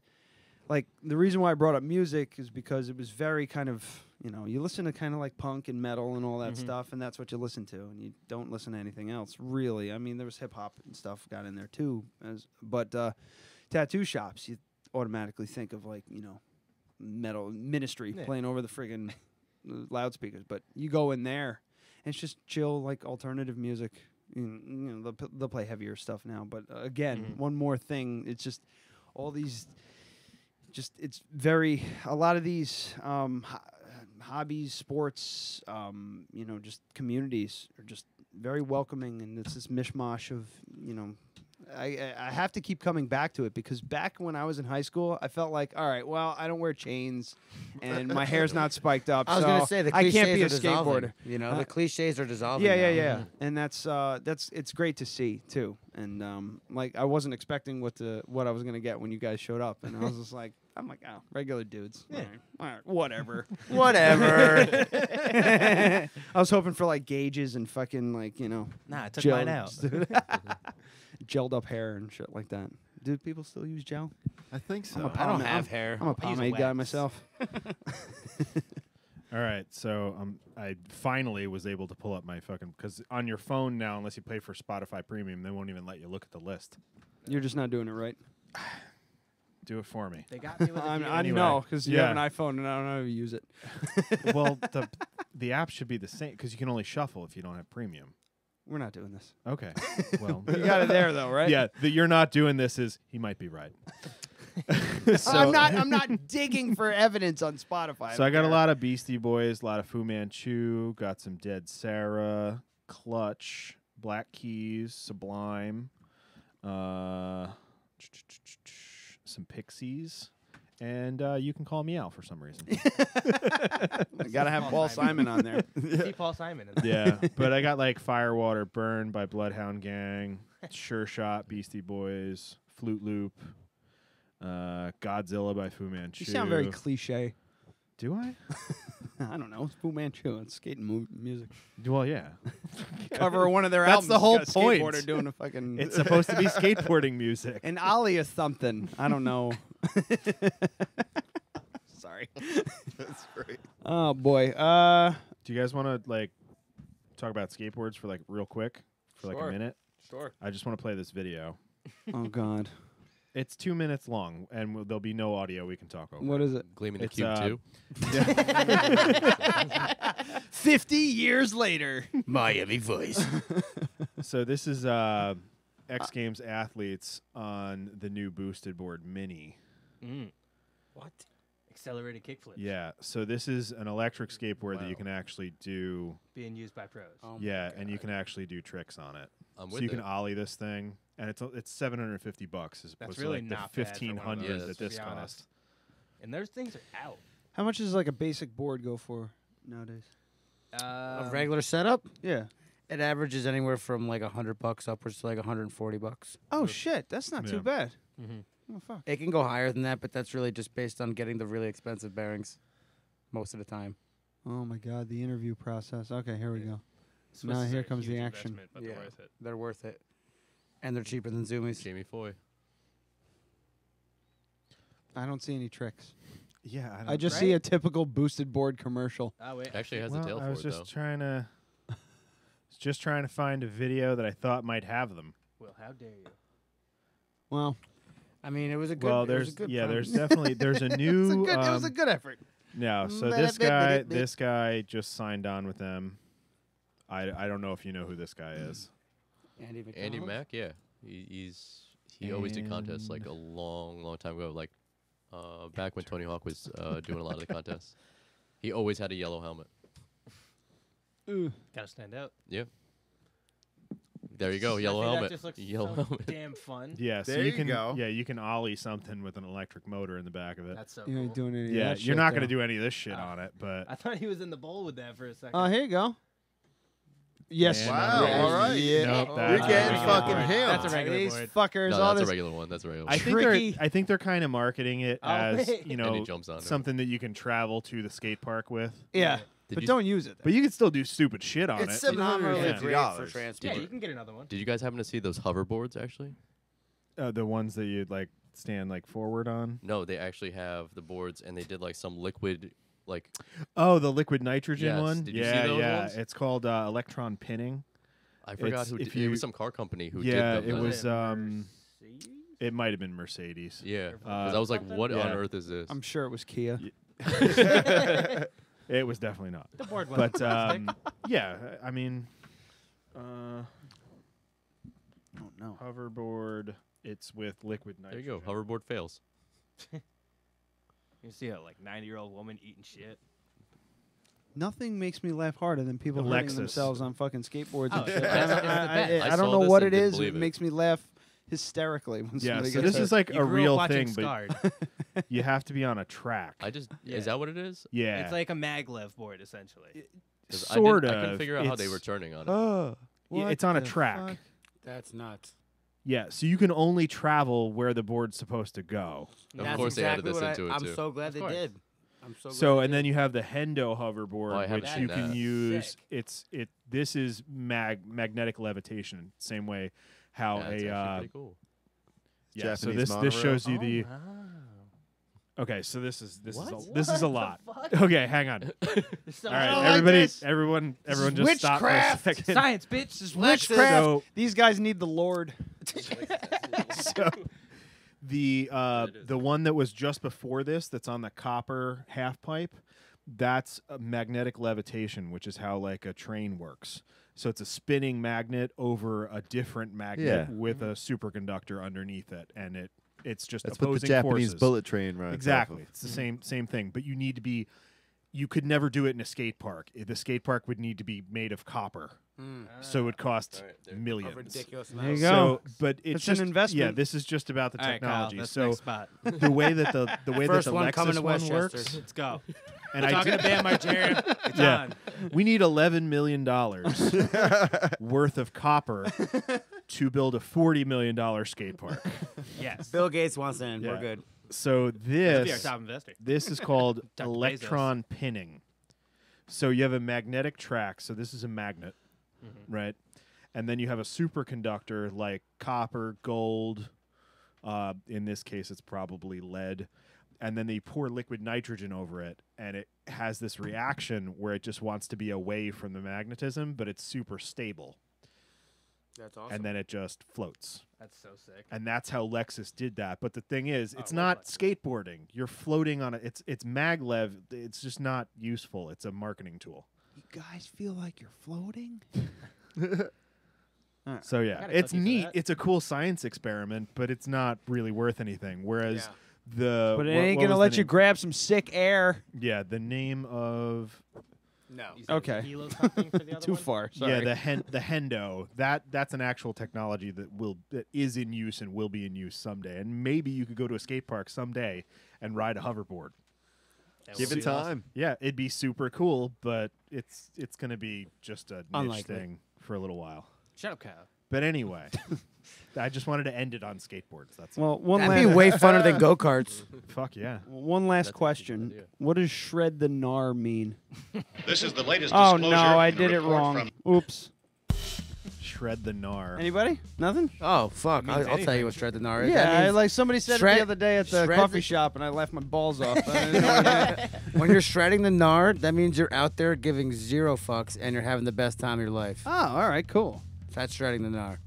Like the reason why I brought up music is because it was very kind of you listen to kind of like punk and metal and all that stuff, and that's what you listen to, and you don't listen to anything else really. I mean, there was hip hop and stuff got in there too, but tattoo shops. automatically think of like metal Ministry playing over the friggin' loudspeakers. But you go in there, and it's just chill, like alternative music. They'll play heavier stuff now. But again, one more thing. It's just all these. It's very a lot of these hobbies, sports, just communities are just very welcoming, and it's this mishmash of I have to keep coming back to it because back when I was in high school, I felt like, all right, well, I don't wear chains, and my hair's not spiked up.
I was going to say the
I
cliches
can't be a
are dissolving.
skateboarder.
The cliches are dissolving.
Yeah, and that's it's great to see too. And I wasn't expecting what I was gonna get when you guys showed up, and I was just like, oh, regular dudes.
Yeah.
All right, whatever.
Whatever.
I was hoping for like gauges and fucking
Nah, I took mine out.
Gelled up hair and shit like that. Do people still use gel?
I think so.
I don't have hair.
I'm a pomade guy myself.
All right, so I finally was able to pull up my fucking because on your phone now, unless you pay for Spotify Premium, they won't even let you look at the list.
You're just not doing it right.
Do it for me.
They got me with
I know because you have an iPhone and I don't know how to use it.
Well, the app should be the same because you can only shuffle if you don't have Premium.
We're not doing this.
Okay. Well,
you got it there though, right?
Yeah, that you're not doing this is he might be right.
So I'm not digging for evidence on Spotify.
So I got a lot of Beastie Boys, a lot of Fu Manchu, got some Dead Sarah, Clutch, Black Keys, Sublime, some Pixies, and You Can Call Me Out for some reason.
Gotta have Paul Simon on there.
See Paul Simon in there.
Yeah, but I got like Firewater Burn by Bloodhound Gang, Sure Shot, Beastie Boys, Flute Loop, Godzilla by Fu Manchu.
You sound very cliche.
Do I?
I don't know. It's Fu Manchu. It's skating music.
Well, yeah.
Cover one of their
That's
albums.
the whole
got a
point.
Skateboarder doing a fucking.
It's supposed to be skateboarding music.
An ollie or something. I don't know. Sorry.
That's great.
Oh boy.
Do you guys want to like talk about skateboards for like real quick for like a minute?
Sure.
I just want to play this video.
Oh God.
It's 2 minutes long, and there'll be no audio. We can talk over.
What is it?
Gleaming the Cube 2.
50 years later.
Miami Vice.
So this is X Games athletes on the new boosted board Mini.
What? Accelerated kickflips.
Yeah. So this is an electric skateboard that you can actually do.
Being used by pros.
Oh
Yeah, and you can actually do tricks on it.
I'm
so
with
you can
it.
ollie this thing, and it's $750 as opposed
really
to like
not
the
bad for one of
$1,500
those,
that
to
this
be honest.
cost.
And those things are out.
How much does like a basic board go for nowadays?
A regular setup?
Yeah.
It averages anywhere from like $100 upwards to like $140.
Oh shit, that's not too bad. Oh fuck.
It can go higher than that, but that's really just based on getting the really expensive bearings most of the time.
Oh my God, the interview process. Okay, here we go.
Swiss
Now
is
here
a
comes the
huge
action.
investment, but they're worth it.
They're worth it. And they're cheaper than Zoomies.
Jamie Foy.
I don't see any tricks.
Yeah,
I just see a typical boosted board commercial.
Oh wait.
Actually has a tail
I
for
was
it,
just
though.
trying to find a video that I thought might have them.
Well, how dare you?
Well,
I mean, it was a good.
Well,
it was
there's
a good
there's
premise.
definitely there's a new.
it was a good effort.
No, so this guy just signed on with them. I don't know if you know who this guy is.
Andy Mack, yeah. He always did contests like a long time ago, like back when Tony Hawk was doing a lot of the contests. He always had a yellow helmet.
Gotta stand out.
Yeah. There you go, yellow
I think
helmet.
That just looks
Yellow
so
helmet.
damn fun.
Yeah, so
There
you
you
can
go.
yeah you can ollie something with an electric motor in the back of it.
That's so
You
cool.
ain't doing any of
Yeah,
that
you're
shit,
not going to
though.
do any of this shit on it, but
I thought he was in the bowl with that for a second.
Oh, here you go. Yes.
Wow,
Yeah,
all right.
Yeah.
Nope,
You're
that's
getting
a
fucking
regular
him.
That's a regular
These
board.
fuckers.
No,
all
that's a
this.
regular one. That's a regular one.
I think they're kind of marketing it
Oh,
as
wait.
you
And
know
he jumps on it.
something that you can travel to the skate park with.
Yeah,
Did
but
you-
don't use it.
But you can still do stupid shit on
It's
it.
Nominally
Yeah.
great for transport.
Yeah, you can get another one.
Did you guys happen to see those hoverboards, actually?
The ones that you'd like stand like forward on.
No, they actually have the boards, and they did like some liquid, like...
Oh, the liquid nitrogen
Yes,
one.
did you see
Yeah,
those
yeah.
ones?
It's called electron pinning.
I forgot
It's
who
if
did, it
you-
was some car company who did
Yeah,
them.
it
though.
was. It might have been Mercedes.
Yeah. 'Cause I was like, what on earth is this?
I'm sure it was Kia.
It was definitely not.
The board
But
wasn't
yeah, I mean,
Oh no.
hoverboard. It's with liquid nitrogen.
There you go. Hoverboard fails.
You see a like 90-year-old woman eating shit.
Nothing makes me laugh harder than people hurting
Alexis.
themselves on fucking skateboards
Oh,
and shit.
it's the best. It's the best.
I
I
don't
saw
know
this
what
and
it
didn't
is.
believe
It
it.
makes me laugh hysterically when
Yeah,
somebody
so
gets
this is
hurt.
like
You
a
grew up
real
watching
thing, but
Scarred.
you have to be on a track.
Is that what it is?
Yeah.
It's like a maglev board essentially.
'Cause
Sort
I
of.
couldn't figure out how they
It's-
were turning on it.
Yeah,
What
it's on a
the
track.
fuck?
That's nuts.
Yeah, so you can only travel where the board's supposed to go.
Of
That's
course, they added
exactly
this
what
into it
I'm
too.
so glad they
course.
did. I'm so glad.
So
they
and
did.
then you have the Hendo hoverboard,
Oh, I haven't
which
seen
you can
that.
use.
Sick.
This is magnetic levitation, same way how
Yeah, it's
a
actually pretty cool.
yeah. So
Japanese
this
monorail.
shows you the. Okay, so this is a lot. Okay, hang on. All right, everyone, just stop for a
Witchcraft!
second.
Science, bitch.
This witchcraft.
So-
These guys need the Lord.
So the one that was just before this, that's on the copper half pipe, that's a magnetic levitation, which is how like a train works. So it's a spinning magnet over a different magnet with a superconductor underneath it, and it's just
That's what the
opposing
Japanese
forces.
bullet train rides.
Exactly, it's the same thing. But you need to be. You could never do it in a skate park. The skate park would need to be made of copper, so it would cost millions.
ridiculous
There you
amount.
go.
So, but it's
It's
just
an investment.
Yeah, this is just about the
All right, Kyle,
technology.
that's
So
next spot.
the way that the
First one
Lexus
coming to
one
Westchester.
works,
Let's go.
and
We're talking to Bam Margera. It's
yeah,
on.
we need $11 million worth of copper to build a $40 million skate park.
Yes.
Bill Gates wants in.
Yeah.
We're good.
So
That'd be our
this
top investor.
this is called
Dr.
electron pinning. So you have a magnetic track. So this is a magnet, right? And then you have a superconductor like copper, gold. In this case, it's probably lead. And then they pour liquid nitrogen over it, and it has this reaction where it just wants to be away from the magnetism, but it's super stable.
That's awesome.
And then it just floats.
That's so sick.
And that's how Lexus did that. But the thing is, it's
it
not
was
skateboarding. You're floating on it. It's maglev. It's just not useful. It's a marketing tool.
You guys feel like you're floating?
So yeah,
Got a
it's
cookie for
neat.
that.
It's a cool science experiment, but it's not really worth anything. Whereas the
But it
what-
ain't
what
gonna
was
let
the
you
name?
grab some sick air.
Yeah, the name of
No.
You said
Okay.
Kilo something for the other
Too
one?
far. Sorry.
the Hendo. That's an actual technology that is in use and will be in use someday. And maybe you could go to a skate park someday and ride a hoverboard.
That
Give
would
it
be awesome.
time.
Yeah, it'd be super cool, but it's going to be just a niche
Unlikely.
thing for a little while.
Shut up, Kyle.
But anyway, I just wanted to end it on skateboards. That's all.
Well, one
That'd be
last
way funner than go karts.
Fuck yeah.
one last
That's a good
question.
idea.
What does shred the gnar mean?
This is the latest
Oh
disclosure.
no, I
in a
did it
report
wrong.
from-
Oops.
Shred the gnar.
Anybody? Nothing?
Oh fuck!
means
I'll tell
anything.
you what shred the gnar is.
Yeah,
That means
like somebody said it
shred-
the other day at the
shred
coffee
the-
shop, and I left my balls off. I didn't know what it meant.
when you're shredding the gnar, that means you're out there giving zero fucks and you're having the best time of your life.
Oh, all right, cool.
That's shredding the gnar.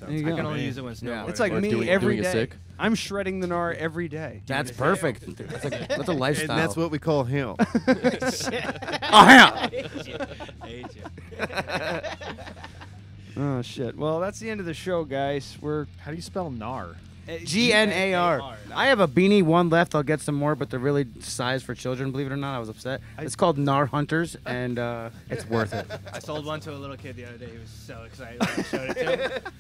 There you
I
go.
can only use it when
Yeah.
snowboarding.
It's like
Or
me
doing
every
it
day.
sick.
I'm shredding the gnar every day.
That's perfect. That's a lifestyle.
And that's what we call him.
Oh yeah.
Hate you.
Oh shit. Well, that's the end of the show, guys. We're
How do you spell gnar?
Gnar. I have a beanie one left. I'll get some more, but they're really sized for children. Believe it or not, I was upset. It's called Gnar Hunters, and it's worth it.
I sold one to a little kid the other day. He was so excited when I showed it to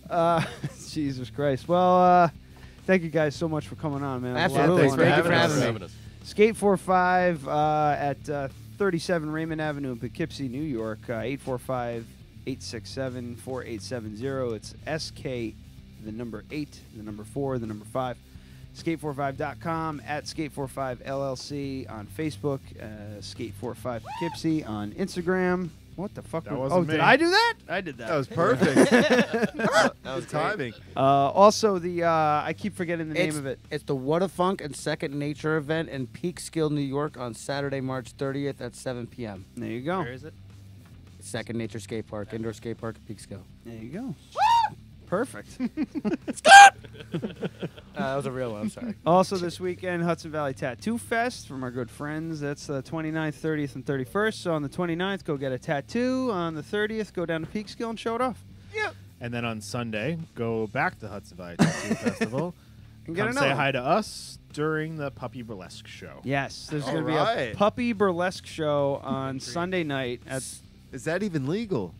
him.
Jesus Christ. Well, thank you guys so much for coming on, man. It was a lot of
Absolutely.
fun.
Thank you for
Thanks
having me.
us.
Skate 45 at 37 Raymond Avenue in Poughkeepsie, New York. 845-867-4870. It's SK, the number 8, the number 4, the number 5. Skate45.com, at Skate45 LLC on Facebook, Skate45 Poughkeepsie on Instagram. What the fuck?
That
was-
wasn't
did
me.
I do that? I did that.
That was perfect. That was timing.
Also, the I keep forgetting the name of it.
It's the What a Funk and Second Nature event in Peekskill, New York on Saturday, March 30th at 7 p.m.
There you go.
Where is it?
Second Nature Skate Park, indoor skate park in Peekskill.
There you go. Perfect.
That was a real one. I'm sorry.
Also this weekend, Hudson Valley Tattoo Fest from our good friends. That's the 29th, 30th, and 31st. So on the 29th, go get a tattoo. On the 30th, go down to Peekskill and show it off.
Yep. And then on Sunday, go back to Hudson Valley Tattoo Festival.
And get
Come
another
say
one.
hi to us during the Puppy Burlesque show.
Yes, there's going to be a puppy burlesque show on Sunday night.
Is that even legal?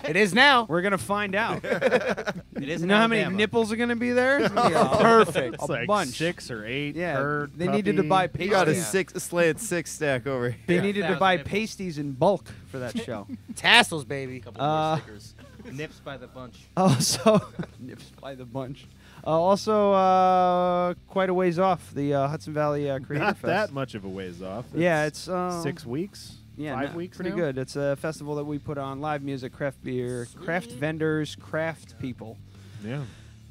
It is now.
We're going to find out.
It is.
You know how many nipples are going to be there? It's gonna be
Perfect.
A
It's like
bunch.
6 or 8
Yeah,
per
they needed to
puppy.
buy
You got a
pasties.
slant 6 stack over here.
They needed to
1,000
buy
nipples.
pasties in bulk for that show.
Tassels, baby.
Couple more stickers.
Nips by the bunch.
Also, nips by the bunch. Also, quite a ways off, the Hudson Valley Creative
Not
Fest.
that much of a ways off.
Yeah, it's
6 weeks.
Yeah,
5 weeks.
pretty
now?
good. It's a festival that we put on live music, craft beer, craft vendors, craft people.
Yeah.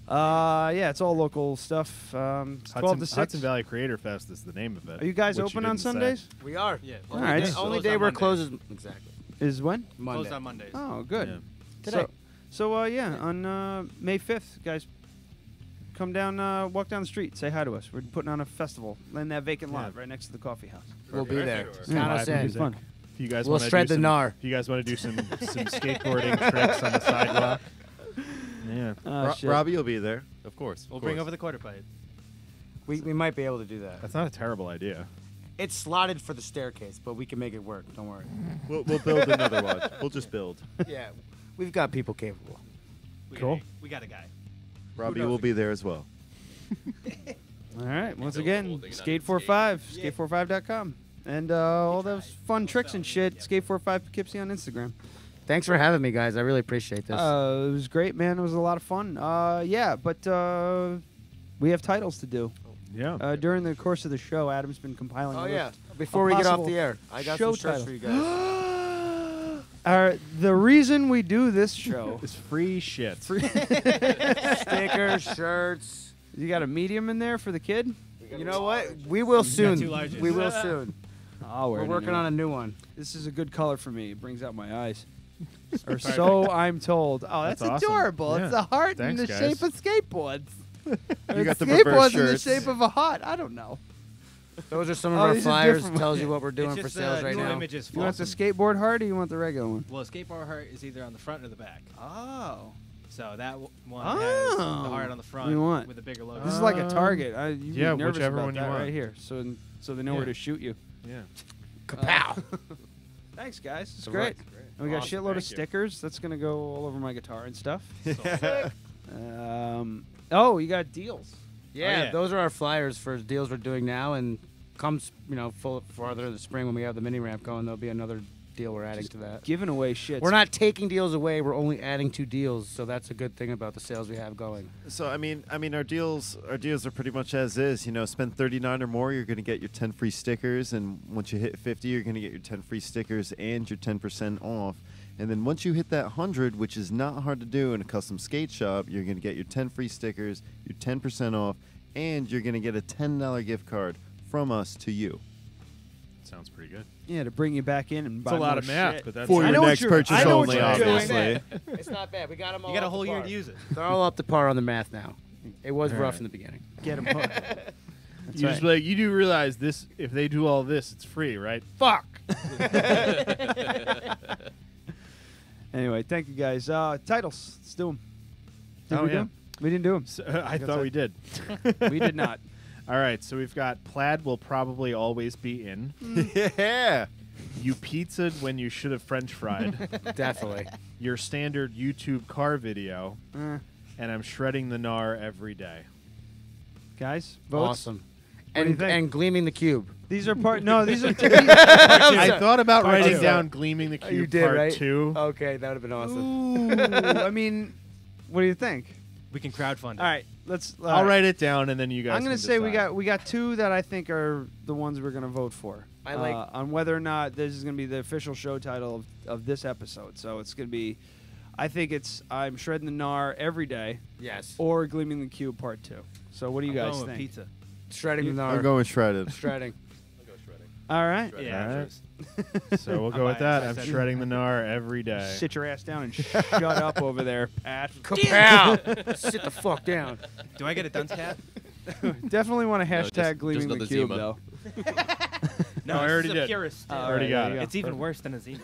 Yeah, it's all local stuff. 12 to 6.
Hudson Valley Creator Fest is the name of it.
Are you guys
which
open on
didn't say.
Sundays?
We are.
Yeah.
All right.
The only day we're closed is exactly
Is when?
Monday.
Closed on Mondays.
Oh, good.
Yeah.
Today.
Yeah, on May 5th, guys, come down, walk down the street, say hi to us. We're putting on a festival in that vacant lot right next to the coffee house.
We'll be there.
Yeah.
Count us
Live
in.
music. Fun.
If you guys
We'll
wanna
shred
do
the Gnar.
If you guys want to do some skateboarding tricks on the sidewalk. Yeah.
Shit.
Robbie will be there.
Of course.
We'll bring over the quarter pipe.
We might be able to do that.
That's not a terrible idea.
It's slotted for the staircase, but we can make it work. Don't worry.
We'll build another one. We'll just build.
Yeah, we've got people capable.
Cool.
We got a guy.
Robbie will be there as well.
All right. Once again, Skate45, skate45.com. And all those fun tricks and shit, Skate45 Poughkeepsie on Instagram.
Thanks for having me, guys. I really appreciate this.
It was great, man. It was a lot of fun. Yeah, but we have titles to do.
Yeah.
During the course of the show, Adam's been compiling.
Oh,
a
yeah.
list
Before
of
we get off
possible
the air, I got
show
some shirts
titles.
for you guys.
The reason we do this show
It's free shit.
Stickers, shirts.
You got a medium in there for the kid?
You know what? We will soon.
two larges.
We will soon.
Oh,
We're working on a new one.
This is a good color for me. It brings out my eyes. Or so I'm told. Oh, that's
awesome.
adorable.
Yeah.
It's a heart
Thanks,
in the
guys.
shape of skateboards.
You got the
skateboards
reverse
in the
shirts.
shape of a heart. I don't know.
Those are some of
Oh,
our
these are
flyers.
different
Tells
ones.
you what we're doing
It's
for
just,
sales right
new
now.
images.
You want the skateboard heart or you want the regular one?
Well, skateboard heart is either on the front or the back.
Oh.
So that one has the heart on the front
You want?
with a bigger logo.
This is like a target. You'd
yeah,
be nervous
whichever
about
one you
that
want.
right here. So they know where to shoot you.
Yeah.
Kapow.
Thanks, guys. It's
So
great.
what?
And we got a
Awesome.
shitload of
Thank you.
stickers. That's going to go all over my guitar and stuff. Oh, you got deals.
Yeah,
yeah.
those are our flyers for deals we're doing now, and comes farther in the spring when we have the mini ramp going, there'll be another deal we're adding to that.
Giving away shit.
We're not taking deals away. We're only adding 2 deals, so that's a good thing about the sales we have going.
So I mean, our deals are pretty much as is. You know, spend $39 or more, you're going to get your 10 free stickers, and once you hit 50, you're going to get your 10 free stickers and your 10% off. And then once you hit that 100, which is not hard to do in a custom skate shop, you're going to get your 10 free stickers, your 10% off, and you're going to get a $10 gift card from us to you.
Sounds pretty good.
Yeah, to bring you back in and buy
It's a lot
more
of math,
shit.
but that's
For
I
your
know what
next
you're-
purchase
I know what
only,
you're doing.
obviously.
It's not bad. We got them all.
You got a
up
whole
to
year
par.
to use it.
They're all up to par on the math now. It was
All
rough
right.
in the beginning.
Get them hooked. That's
You
right.
just be like, you do realize this? If they do all this, it's free, right? Fuck.
Anyway, thank you guys. Titles. Let's do them. Did
Oh,
we do
yeah.
'em? We didn't do them.
So, I thought we did.
We did not.
All right, so we've got plaid will probably always be in.
Yeah.
You pizzaed when you should have French fried.
Definitely.
Your standard YouTube car video.
Uh,
And I'm shredding the Gnar every day.
guys, votes.
Awesome.
do you
And
think?
and gleaming the cube.
These are part. No, these are.
I thought about
Part
writing
two.
down Gleaming the Cube
you did,
Part
right?
2.
Okay, that would have been awesome.
Ooh, I mean, what do you think?
We can crowdfund it.
All right, let's.
I'll write it down, and then you guys
I'm gonna
can
say
decide.
we got 2 that I think are the ones we're gonna vote for.
I like-
on whether or not this is gonna be the official show title of this episode. So it's gonna be. I think it's I'm shredding the Gnar every day.
Yes.
Or Gleaming the Cube Part 2. So what do you
I'm
guys
going with
think?
pizza.
Shredding the
I'm
Gnar.
going shredded.
Shredding.
All right.
Yeah.
All right. So we'll
I'm
go with that.
biased.
I'm shredding the Gnar every day.
Sit your ass down and shut up over there, Pat.
Kapow! Sit the fuck down.
Do I get a dunce cap?
Definitely want to
No,
hashtag Gleaming the
another
Cube,
Zima.
though.
No,
I
this
already
is
did.
a purist.
I already got it.
It's even worse than a Zima.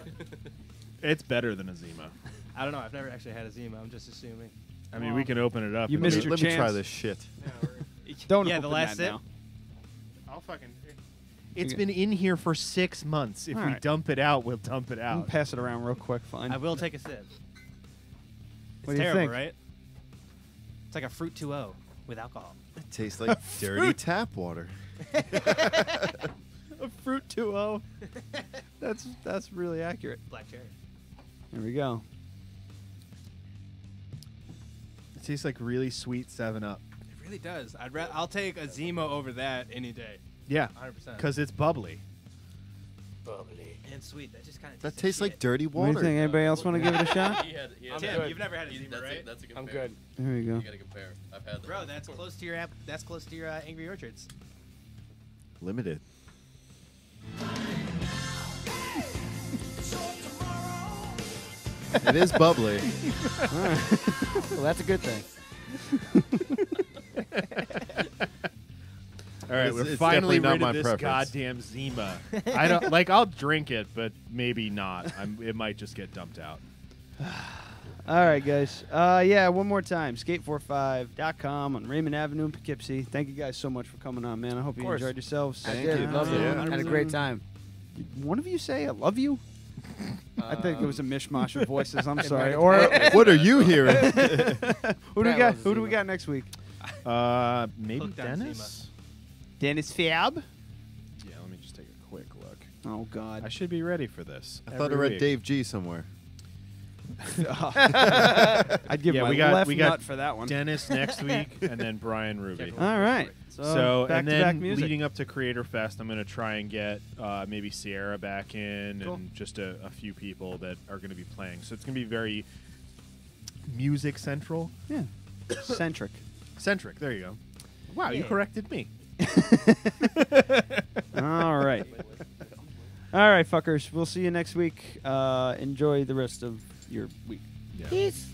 It's better than a Zima.
I don't know. I've never actually had a Zima. I'm just assuming.
I mean, we can open it up.
You
and
missed
let
your
me-
Let me try
chance.
this shit.
Don't
Yeah,
open
the last
that
sip.
now.
I'll fucking. It's been in here for 6 months. If
All
we
right.
dump it out, we'll dump it
I'm
out.
pass it around real quick. Fine.
I will take a sip.
What
It's
do you
terrible,
think?
right? It's like a fruit 2-0 with alcohol.
It tastes like dirty tap water.
A fruit 2-0. That's really accurate.
Black cherry.
There we go.
It tastes like really sweet 7-Up.
It really does. I'll take a Zima over that any day.
Yeah,
100%.
because it's bubbly.
Bubbly and sweet. That just kind of
That tastes like dirty
What do
water.
you think? Anybody else want to give it a shot?
Tim, you've never had a Zima, right?
That's a good
I'm
compare.
good.
There we go.
You gotta compare. I've had that.
Bro, that's close to your That's close to your Angry Orchards.
Limited. It is bubbly.
Well, that's a good thing.
All right,
It's-
we're
it's
finally
definitely not
rid
my
of this
preference.
goddamn Zima. I don't like. I'll drink it, but maybe not. It might just get dumped out.
All right, guys. Yeah, one more time. Skate45.com on Raymond Avenue in Poughkeepsie. Thank you guys so much for coming on, man. I hope you
course.
enjoyed yourselves.
I did. Loved it. Had a great time.
Did one of you say I love you? I think it was a mishmash of voices. I'm
It
sorry.
might
Or
have
What are you hearing?
who do we got? Who do we got next week?
Maybe
Hooked on
Dennis.
Dennis Fiab.
Yeah, let me just take a quick look.
Oh God.
I should be ready for this.
I thought I
every
read
week.
Dave G somewhere.
I'd give
Yeah,
my
we got
left
we got
nut for that one.
Dennis next week, and then Brian Ruby.
All right.
So
back
and
to back
then
music.
leading up to Creator Fest, I'm going to try and get maybe Sierra back in
Cool.
and just a few people that are going to be playing. So it's going to be very music central.
Yeah. Centric.
Centric. There you go. Wow, you
Yeah.
corrected me.
All right. All right, fuckers. We'll see you next week. Enjoy the rest of your week.
Yeah.
Peace.